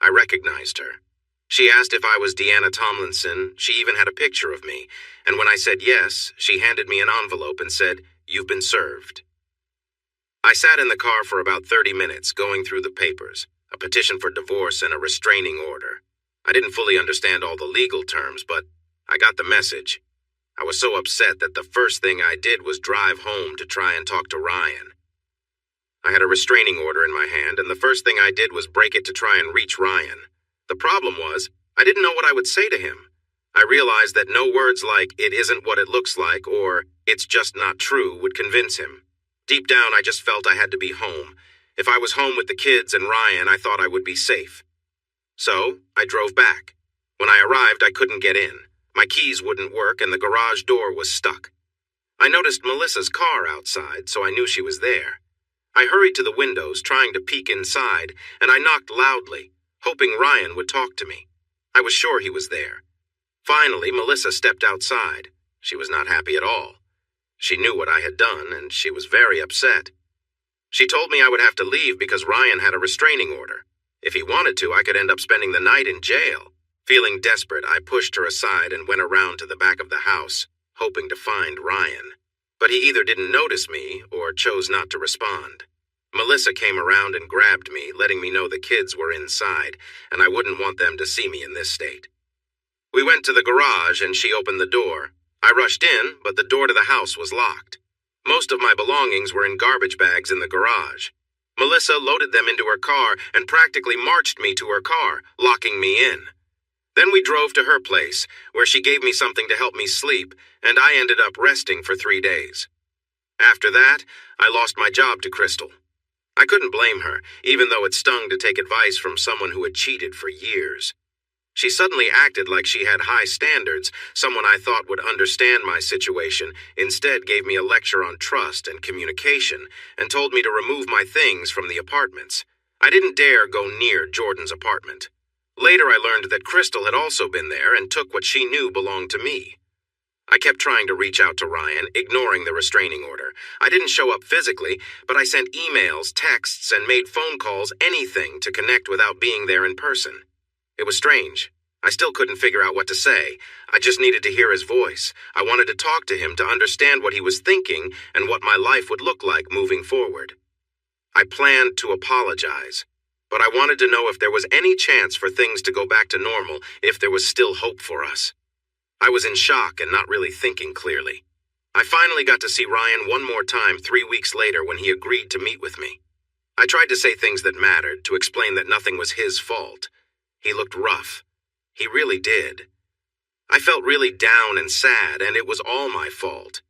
I recognized her. She asked if I was Deanna Tomlinson. She even had a picture of me, and when I said yes, she handed me an envelope and said, "You've been served." I sat in the car for about 30 minutes, going through the papers, a petition for divorce and a restraining order. I didn't fully understand all the legal terms, but I got the message. I was so upset that the first thing I did was drive home to try and talk to Ryan. I had a restraining order in my hand, and the first thing I did was break it to try and reach Ryan. The problem was, I didn't know what I would say to him. I realized that no words like, "It isn't what it looks like," or "It's just not true," would convince him. Deep down, I just felt I had to be home. If I was home with the kids and Ryan, I thought I would be safe. So, I drove back. When I arrived, I couldn't get in. My keys wouldn't work, and the garage door was stuck. I noticed Melissa's car outside, so I knew she was there. I hurried to the windows, trying to peek inside, and I knocked loudly, hoping Ryan would talk to me. I was sure he was there. Finally, Melissa stepped outside. She was not happy at all. She knew what I had done, and she was very upset. She told me I would have to leave because Ryan had a restraining order. If he wanted to, I could end up spending the night in jail. Feeling desperate, I pushed her aside and went around to the back of the house, hoping to find Ryan. But he either didn't notice me or chose not to respond. Melissa came around and grabbed me, letting me know the kids were inside, and I wouldn't want them to see me in this state. We went to the garage and she opened the door. I rushed in, but the door to the house was locked. Most of my belongings were in garbage bags in the garage. Melissa loaded them into her car and practically marched me to her car, locking me in. Then we drove to her place, where she gave me something to help me sleep, and I ended up resting for 3 days. After that, I lost my job to Crystal. I couldn't blame her, even though it stung to take advice from someone who had cheated for years. She suddenly acted like she had high standards, someone I thought would understand my situation, instead gave me a lecture on trust and communication, and told me to remove my things from the apartments. I didn't dare go near Jordan's apartment. Later I learned that Crystal had also been there and took what she knew belonged to me. I kept trying to reach out to Ryan, ignoring the restraining order. I didn't show up physically, but I sent emails, texts, and made phone calls, anything to connect without being there in person. It was strange. I still couldn't figure out what to say. I just needed to hear his voice. I wanted to talk to him to understand what he was thinking and what my life would look like moving forward. I planned to apologize, but I wanted to know if there was any chance for things to go back to normal, if there was still hope for us. I was in shock and not really thinking clearly. I finally got to see Ryan one more time 3 weeks later when he agreed to meet with me. I tried to say things that mattered, to explain that nothing was his fault. He looked rough. He really did. I felt really down and sad, and it was all my fault.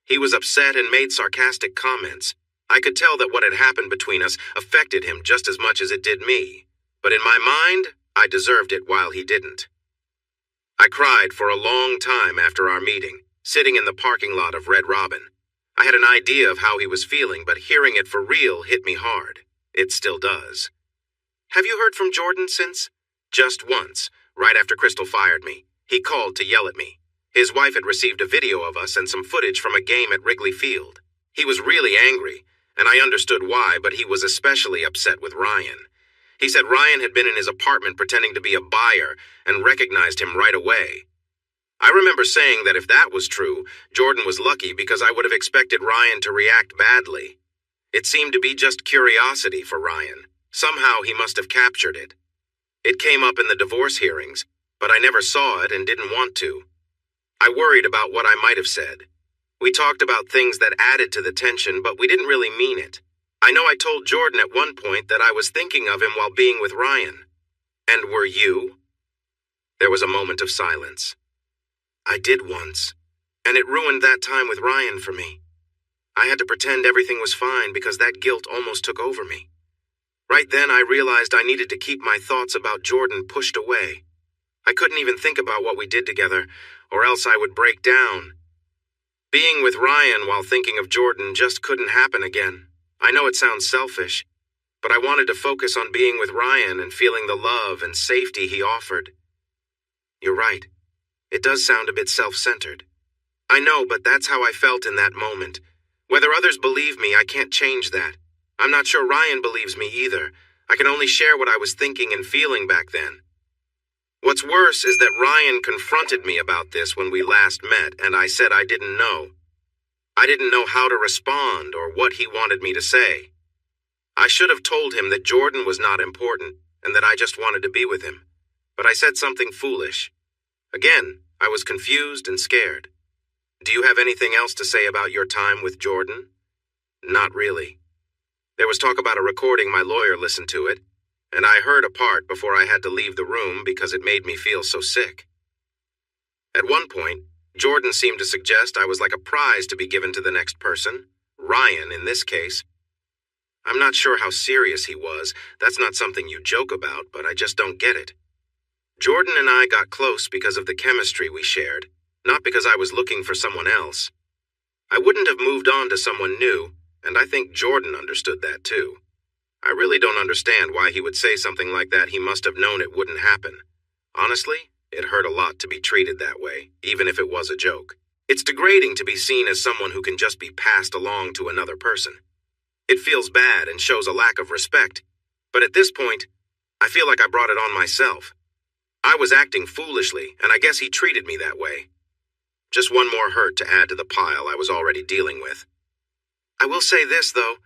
He was upset and made sarcastic comments. I could tell that what had happened between us affected him just as much as it did me. But in my mind, I deserved it while he didn't. I cried for a long time after our meeting, sitting in the parking lot of Red Robin. I had an idea of how he was feeling, but hearing it for real hit me hard. It still does. Have you heard from Jordan since? Just once, right after Crystal fired me. He called to yell at me. His wife had received a video of us and some footage from a game at Wrigley Field. He was really angry, and I understood why, but he was especially upset with Ryan. He said Ryan had been in his apartment pretending to be a buyer and recognized him right away. I remember saying that if that was true, Jordan was lucky because I would have expected Ryan to react badly. It seemed to be just curiosity for Ryan. Somehow he must have captured it. It came up in the divorce hearings, but I never saw it and didn't want to. I worried about what I might have said. We talked about things that added to the tension, but we didn't really mean it. I know I told Jordan at one point that I was thinking of him while being with Ryan. And were you? There was a moment of silence. I did once, and it ruined that time with Ryan for me. I had to pretend everything was fine because that guilt almost took over me. Right then, I realized I needed to keep my thoughts about Jordan pushed away. I couldn't even think about what we did together, or else I would break down. Being with Ryan while thinking of Jordan just couldn't happen again. I know it sounds selfish, but I wanted to focus on being with Ryan and feeling the love and safety he offered. You're right. It does sound a bit self-centered. I know, but that's how I felt in that moment. Whether others believe me, I can't change that. I'm not sure Ryan believes me either. I can only share what I was thinking and feeling back then. What's worse is that Ryan confronted me about this when we last met, and I said I didn't know. I didn't know how to respond or what he wanted me to say. I should have told him that Jordan was not important and that I just wanted to be with him. But I said something foolish. Again, I was confused and scared. Do you have anything else to say about your time with Jordan? Not really. There was talk about a recording my lawyer listened to it, and I heard a part before I had to leave the room because it made me feel so sick. At one point, Jordan seemed to suggest I was like a prize to be given to the next person, Ryan in this case. I'm not sure how serious he was. That's not something you joke about, but I just don't get it. Jordan and I got close because of the chemistry we shared, not because I was looking for someone else. I wouldn't have moved on to someone new, and I think Jordan understood that too. I really don't understand why he would say something like that. He must have known it wouldn't happen. Honestly, it hurt a lot to be treated that way, even if it was a joke. It's degrading to be seen as someone who can just be passed along to another person. It feels bad and shows a lack of respect, but at this point, I feel like I brought it on myself. I was acting foolishly, and I guess he treated me that way. Just one more hurt to add to the pile I was already dealing with. I will say this, though.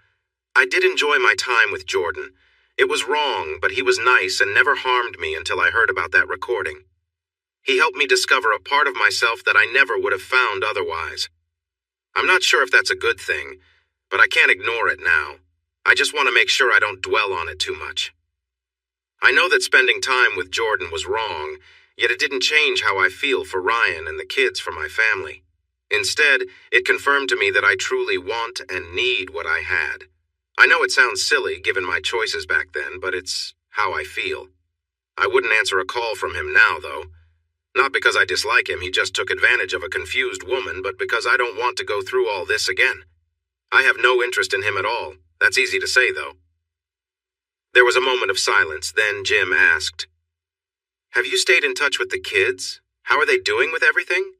I did enjoy my time with Jordan. It was wrong, but he was nice and never harmed me until I heard about that recording. He helped me discover a part of myself that I never would have found otherwise. I'm not sure if that's a good thing, but I can't ignore it now. I just want to make sure I don't dwell on it too much. I know that spending time with Jordan was wrong, yet it didn't change how I feel for Ryan and the kids for my family. Instead, it confirmed to me that I truly want and need what I had. I know it sounds silly given my choices back then, but it's how I feel. I wouldn't answer a call from him now, though. Not because I dislike him, he just took advantage of a confused woman, but because I don't want to go through all this again. I have no interest in him at all. That's easy to say, though. There was a moment of silence, then Jim asked, "Have you stayed in touch with the kids? How are they doing with everything?"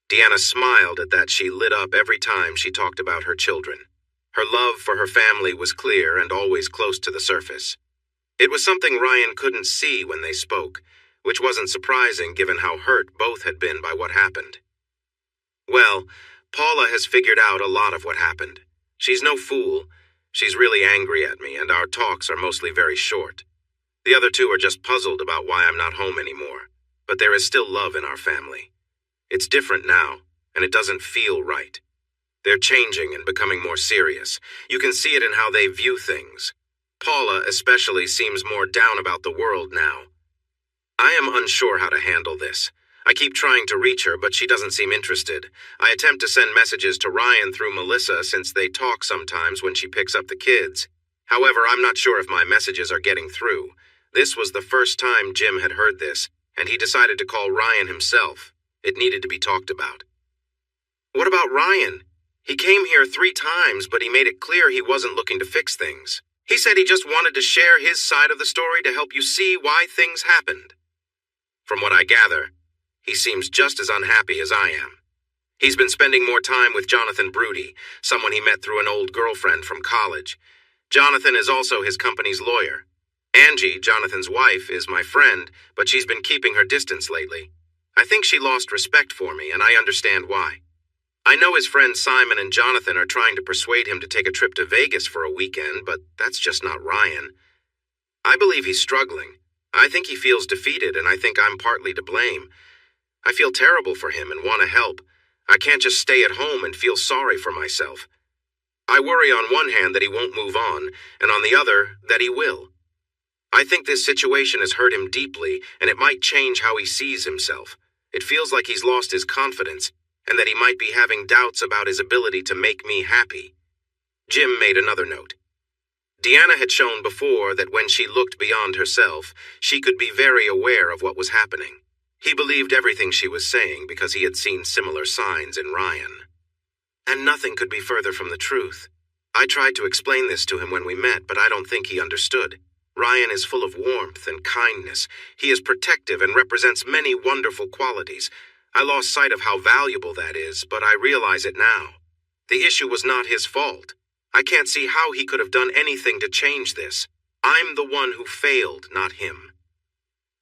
Deanna smiled at that. She lit up every time she talked about her children. Her love for her family was clear and always close to the surface. It was something Ryan couldn't see when they spoke, which wasn't surprising given how hurt both had been by what happened. Well, Paula has figured out a lot of what happened. She's no fool. She's really angry at me, and our talks are mostly very short. The other two are just puzzled about why I'm not home anymore, but there is still love in our family. It's different now, and it doesn't feel right. They're changing and becoming more serious. You can see it in how they view things. Paula especially seems more down about the world now. I am unsure how to handle this. I keep trying to reach her, but she doesn't seem interested. I attempt to send messages to Ryan through Melissa since they talk sometimes when she picks up the kids. However, I'm not sure if my messages are getting through. This was the first time Jim had heard this, and he decided to call Ryan himself. It needed to be talked about. What about Ryan? He came here 3 times, but he made it clear he wasn't looking to fix things. He said he just wanted to share his side of the story to help you see why things happened. From what I gather, he seems just as unhappy as I am. He's been spending more time with Jonathan Brody, someone he met through an old girlfriend from college. Jonathan is also his company's lawyer. Angie, Jonathan's wife, is my friend, but she's been keeping her distance lately. I think she lost respect for me, and I understand why. I know his friends Simon and Jonathan are trying to persuade him to take a trip to Vegas for a weekend, but that's just not Ryan. I believe he's struggling. I think he feels defeated, and I think I'm partly to blame. I feel terrible for him and want to help. I can't just stay at home and feel sorry for myself. I worry on one hand that he won't move on, and on the other, that he will. I think this situation has hurt him deeply, and it might change how he sees himself. It feels like he's lost his confidence, and that he might be having doubts about his ability to make me happy. Jim made another note. Deanna had shown before that when she looked beyond herself, she could be very aware of what was happening. He believed everything she was saying because he had seen similar signs in Ryan. And nothing could be further from the truth. I tried to explain this to him when we met, but I don't think he understood. Ryan is full of warmth and kindness. He is protective and represents many wonderful qualities. I lost sight of how valuable that is, but I realize it now. The issue was not his fault. I can't see how he could have done anything to change this. I'm the one who failed, not him.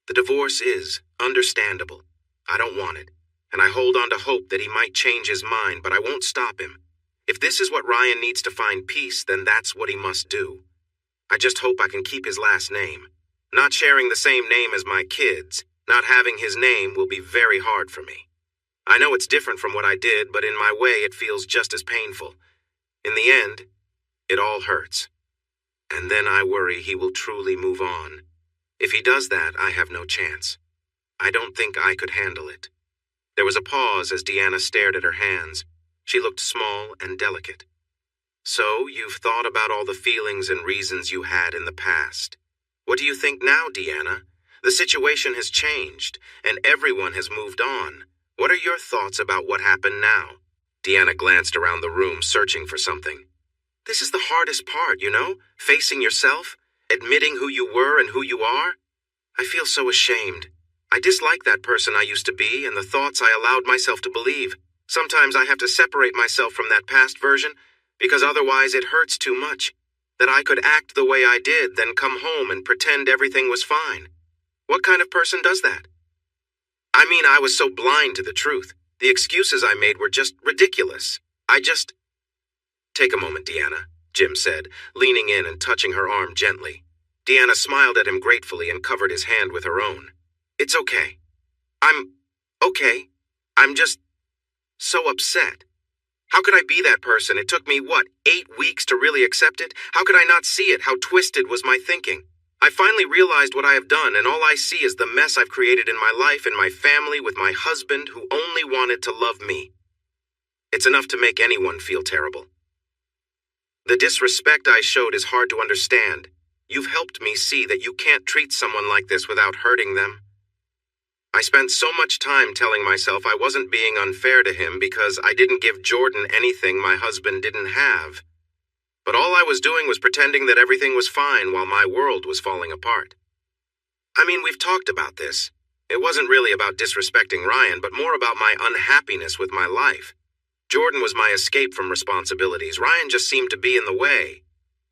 The divorce is understandable. I don't want it, and I hold on to hope that he might change his mind, but I won't stop him. If this is what Ryan needs to find peace, then that's what he must do. I just hope I can keep his last name. Not sharing the same name as my kids, not having his name will be very hard for me. I know it's different from what I did, but in my way it feels just as painful. In the end, it all hurts. And then I worry he will truly move on. If he does that, I have no chance. I don't think I could handle it. There was a pause as Deanna stared at her hands. She looked small and delicate. So, you've thought about all the feelings and reasons you had in the past. What do you think now, Deanna? The situation has changed, and everyone has moved on. What are your thoughts about what happened now? Deanna glanced around the room, searching for something. This is the hardest part, you know? Facing yourself, admitting who you were and who you are. I feel so ashamed. I dislike that person I used to be and the thoughts I allowed myself to believe. Sometimes I have to separate myself from that past version, because otherwise it hurts too much. That I could act the way I did, then come home and pretend everything was fine. What kind of person does that? I mean, I was so blind to the truth. The excuses I made were just ridiculous. Take a moment, Deanna, Jim said, leaning in and touching her arm gently. Deanna smiled at him gratefully and covered his hand with her own. It's okay. I'm okay. I'm just so upset. How could I be that person? It took me, 8 weeks to really accept it? How could I not see it? How twisted was my thinking? I finally realized what I have done, and all I see is the mess I've created in my life and my family with my husband who only wanted to love me. It's enough to make anyone feel terrible. The disrespect I showed is hard to understand. You've helped me see that you can't treat someone like this without hurting them. I spent so much time telling myself I wasn't being unfair to him because I didn't give Jordan anything my husband didn't have. But all I was doing was pretending that everything was fine while my world was falling apart. I mean, we've talked about this. It wasn't really about disrespecting Ryan, but more about my unhappiness with my life. Jordan was my escape from responsibilities. Ryan just seemed to be in the way.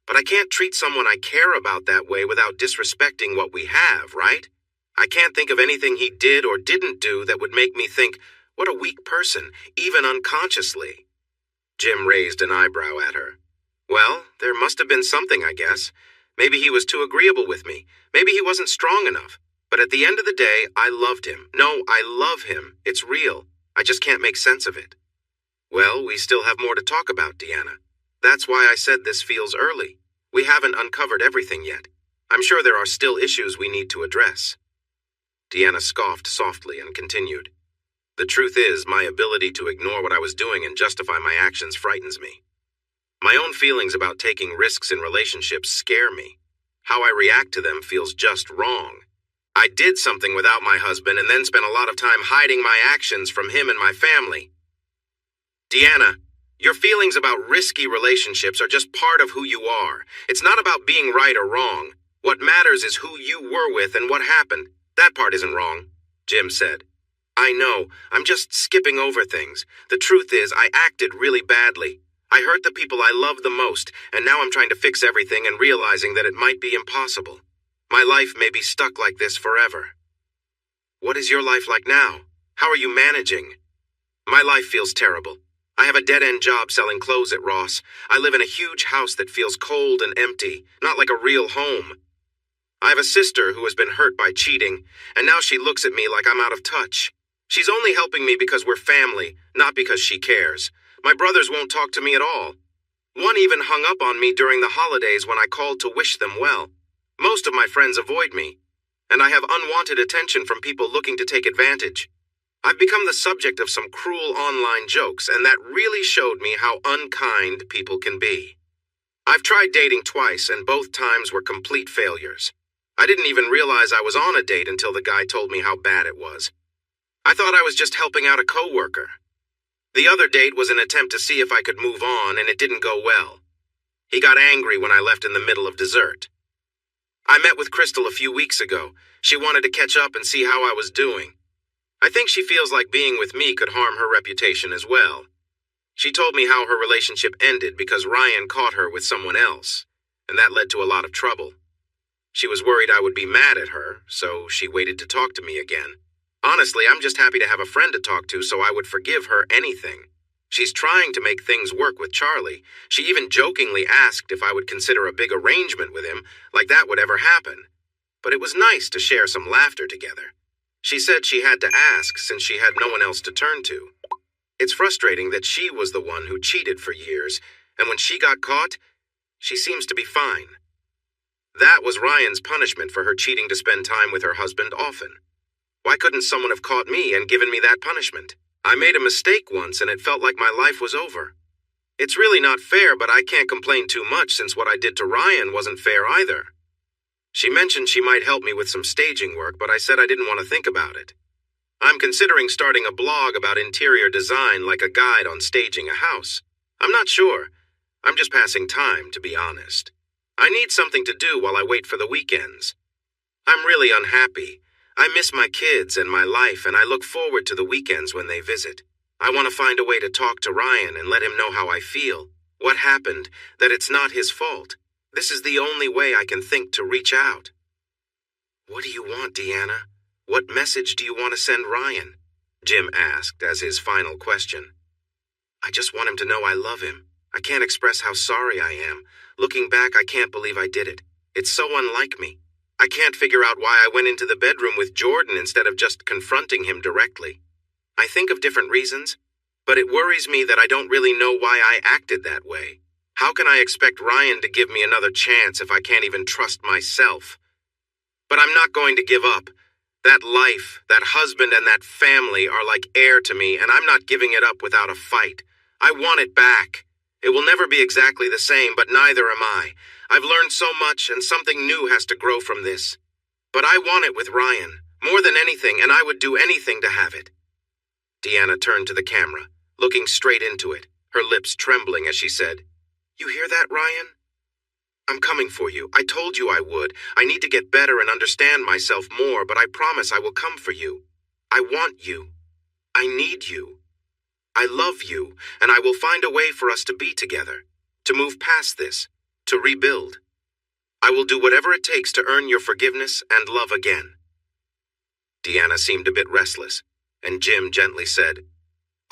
But I can't treat someone I care about that way without disrespecting what we have, right? I can't think of anything he did or didn't do that would make me think, what a weak person, even unconsciously. Jim raised an eyebrow at her. Well, there must have been something, I guess. Maybe he was too agreeable with me. Maybe he wasn't strong enough. But at the end of the day, I loved him. No, I love him. It's real. I just can't make sense of it. Well, we still have more to talk about, Deanna. That's why I said this feels early. We haven't uncovered everything yet. I'm sure there are still issues we need to address. Deanna scoffed softly and continued. The truth is, my ability to ignore what I was doing and justify my actions frightens me. My own feelings about taking risks in relationships scare me. How I react to them feels just wrong. I did something without my husband and then spent a lot of time hiding my actions from him and my family. Deanna, your feelings about risky relationships are just part of who you are. It's not about being right or wrong. What matters is who you were with and what happened. That part isn't wrong, Jim said. I know, I'm just skipping over things. The truth is, I acted really badly. I hurt the people I love the most, and now I'm trying to fix everything and realizing that it might be impossible. My life may be stuck like this forever. What is your life like now? How are you managing? My life feels terrible. I have a dead-end job selling clothes at Ross. I live in a huge house that feels cold and empty, not like a real home. I have a sister who has been hurt by cheating, and now she looks at me like I'm out of touch. She's only helping me because we're family, not because she cares. My brothers won't talk to me at all. One even hung up on me during the holidays when I called to wish them well. Most of my friends avoid me, and I have unwanted attention from people looking to take advantage. I've become the subject of some cruel online jokes, and that really showed me how unkind people can be. I've tried dating twice, and both times were complete failures. I didn't even realize I was on a date until the guy told me how bad it was. I thought I was just helping out a coworker. The other date was an attempt to see if I could move on, and it didn't go well. He got angry when I left in the middle of dessert. I met with Crystal a few weeks ago. She wanted to catch up and see how I was doing. I think she feels like being with me could harm her reputation as well. She told me how her relationship ended because Ryan caught her with someone else, and that led to a lot of trouble. She was worried I would be mad at her, so she waited to talk to me again. Honestly, I'm just happy to have a friend to talk to, so I would forgive her anything. She's trying to make things work with Charlie. She even jokingly asked if I would consider a big arrangement with him, like that would ever happen. But it was nice to share some laughter together. She said she had to ask since she had no one else to turn to. It's frustrating that she was the one who cheated for years, and when she got caught, she seems to be fine. That was Ryan's punishment for her cheating to spend time with her husband often. Why couldn't someone have caught me and given me that punishment? I made a mistake once and it felt like my life was over. It's really not fair, but I can't complain too much since what I did to Ryan wasn't fair either. She mentioned she might help me with some staging work, but I said I didn't want to think about it. I'm considering starting a blog about interior design, like a guide on staging a house. I'm not sure. I'm just passing time, to be honest. I need something to do while I wait for the weekends. I'm really unhappy. I miss my kids and my life, and I look forward to the weekends when they visit. I want to find a way to talk to Ryan and let him know how I feel, what happened, that it's not his fault. This is the only way I can think to reach out. What do you want, Deanna? What message do you want to send Ryan? Jim asked as his final question. I just want him to know I love him. I can't express how sorry I am. Looking back, I can't believe I did it. It's so unlike me. I can't figure out why I went into the bedroom with Jordan instead of just confronting him directly. I think of different reasons, but it worries me that I don't really know why I acted that way. How can I expect Ryan to give me another chance if I can't even trust myself? But I'm not going to give up. That life, that husband, and that family are like air to me, and I'm not giving it up without a fight. I want it back. It will never be exactly the same, but neither am I. I've learned so much, and something new has to grow from this. But I want it with Ryan, more than anything, and I would do anything to have it. Deanna turned to the camera, looking straight into it, her lips trembling as she said, You hear that, Ryan? I'm coming for you. I told you I would. I need to get better and understand myself more, but I promise I will come for you. I want you. I need you. I love you, and I will find a way for us to be together, to move past this, to rebuild. I will do whatever it takes to earn your forgiveness and love again. Deanna seemed a bit restless, and Jim gently said,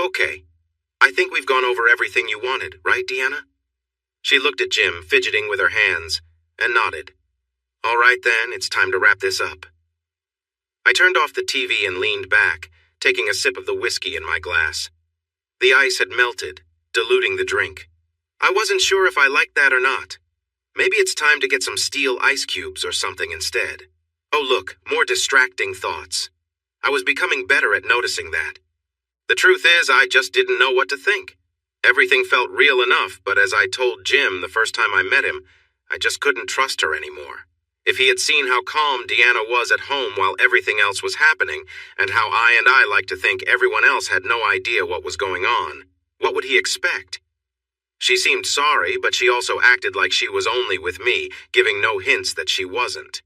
Okay, I think we've gone over everything you wanted, right, Deanna? She looked at Jim, fidgeting with her hands, and nodded. All right then, it's time to wrap this up. I turned off the TV and leaned back, taking a sip of the whiskey in my glass. The ice had melted, diluting the drink. I wasn't sure if I liked that or not. Maybe it's time to get some steel ice cubes or something instead. Oh look, more distracting thoughts. I was becoming better at noticing that. The truth is, I just didn't know what to think. Everything felt real enough, but as I told Jim the first time I met him, I just couldn't trust her anymore. If he had seen how calm Deanna was at home while everything else was happening, and how I like to think everyone else had no idea what was going on, what would he expect? She seemed sorry, but she also acted like she was only with me, giving no hints that she wasn't.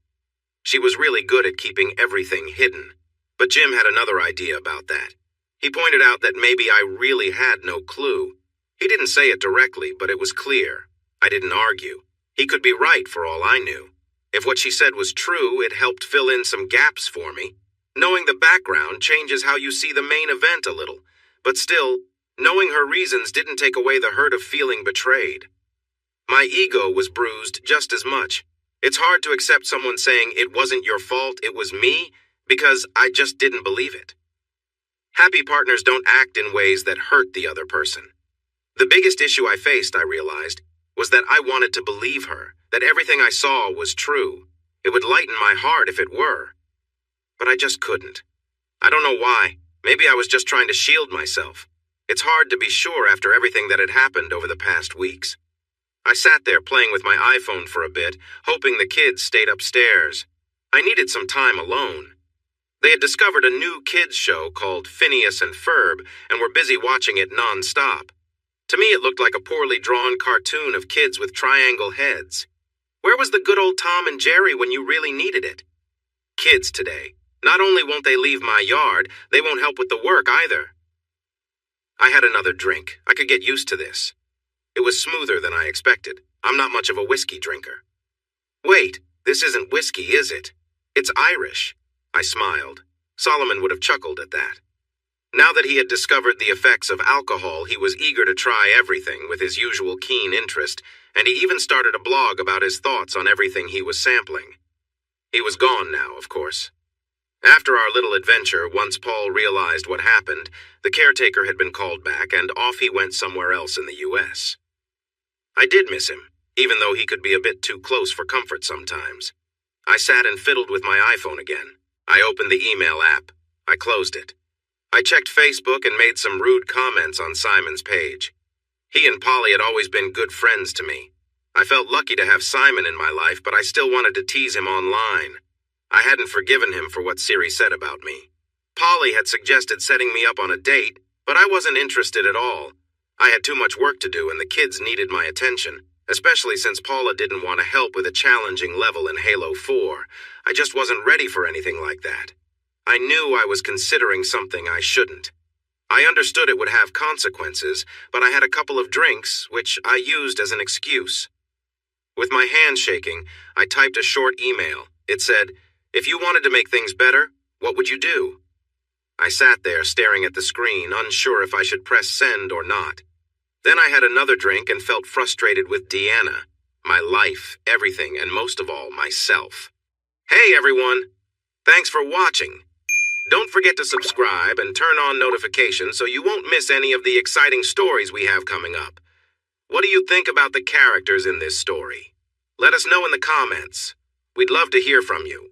She was really good at keeping everything hidden. But Jim had another idea about that. He pointed out that maybe I really had no clue. He didn't say it directly, but it was clear. I didn't argue. He could be right for all I knew. If what she said was true, it helped fill in some gaps for me. Knowing the background changes how you see the main event a little, but still, knowing her reasons didn't take away the hurt of feeling betrayed. My ego was bruised just as much. It's hard to accept someone saying it wasn't your fault, it was me, because I just didn't believe it. Happy partners don't act in ways that hurt the other person. The biggest issue I faced, I realized, was that I wanted to believe her, that everything I saw was true. It would lighten my heart if it were. But I just couldn't. I don't know why. Maybe I was just trying to shield myself. It's hard to be sure after everything that had happened over the past weeks. I sat there playing with my iPhone for a bit, hoping the kids stayed upstairs. I needed some time alone. They had discovered a new kids show called Phineas and Ferb and were busy watching it non-stop. To me, it looked like a poorly drawn cartoon of kids with triangle heads. Where was the good old Tom and Jerry when you really needed it? Kids today. Not only won't they leave my yard, they won't help with the work either. I had another drink. I could get used to this. It was smoother than I expected. I'm not much of a whiskey drinker. Wait, this isn't whiskey, is it? It's Irish. I smiled. Solomon would have chuckled at that. Now that he had discovered the effects of alcohol, he was eager to try everything with his usual keen interest, and he even started a blog about his thoughts on everything he was sampling. He was gone now, of course. After our little adventure, once Paul realized what happened, the caretaker had been called back, and off he went somewhere else in the U.S. I did miss him, even though he could be a bit too close for comfort sometimes. I sat and fiddled with my iPhone again. I opened the email app. I closed it. I checked Facebook and made some rude comments on Simon's page. He and Polly had always been good friends to me. I felt lucky to have Simon in my life, but I still wanted to tease him online. I hadn't forgiven him for what Siri said about me. Polly had suggested setting me up on a date, but I wasn't interested at all. I had too much work to do and the kids needed my attention, especially since Paula didn't want to help with a challenging level in Halo 4. I just wasn't ready for anything like that. I knew I was considering something I shouldn't. I understood it would have consequences, but I had a couple of drinks, which I used as an excuse. With my hand shaking, I typed a short email. It said, "If you wanted to make things better, what would you do?" I sat there staring at the screen, unsure if I should press send or not. Then I had another drink and felt frustrated with Deanna, my life, everything, and most of all, myself. Hey everyone! Thanks for watching. Don't forget to subscribe and turn on notifications so you won't miss any of the exciting stories we have coming up. What do you think about the characters in this story? Let us know in the comments. We'd love to hear from you.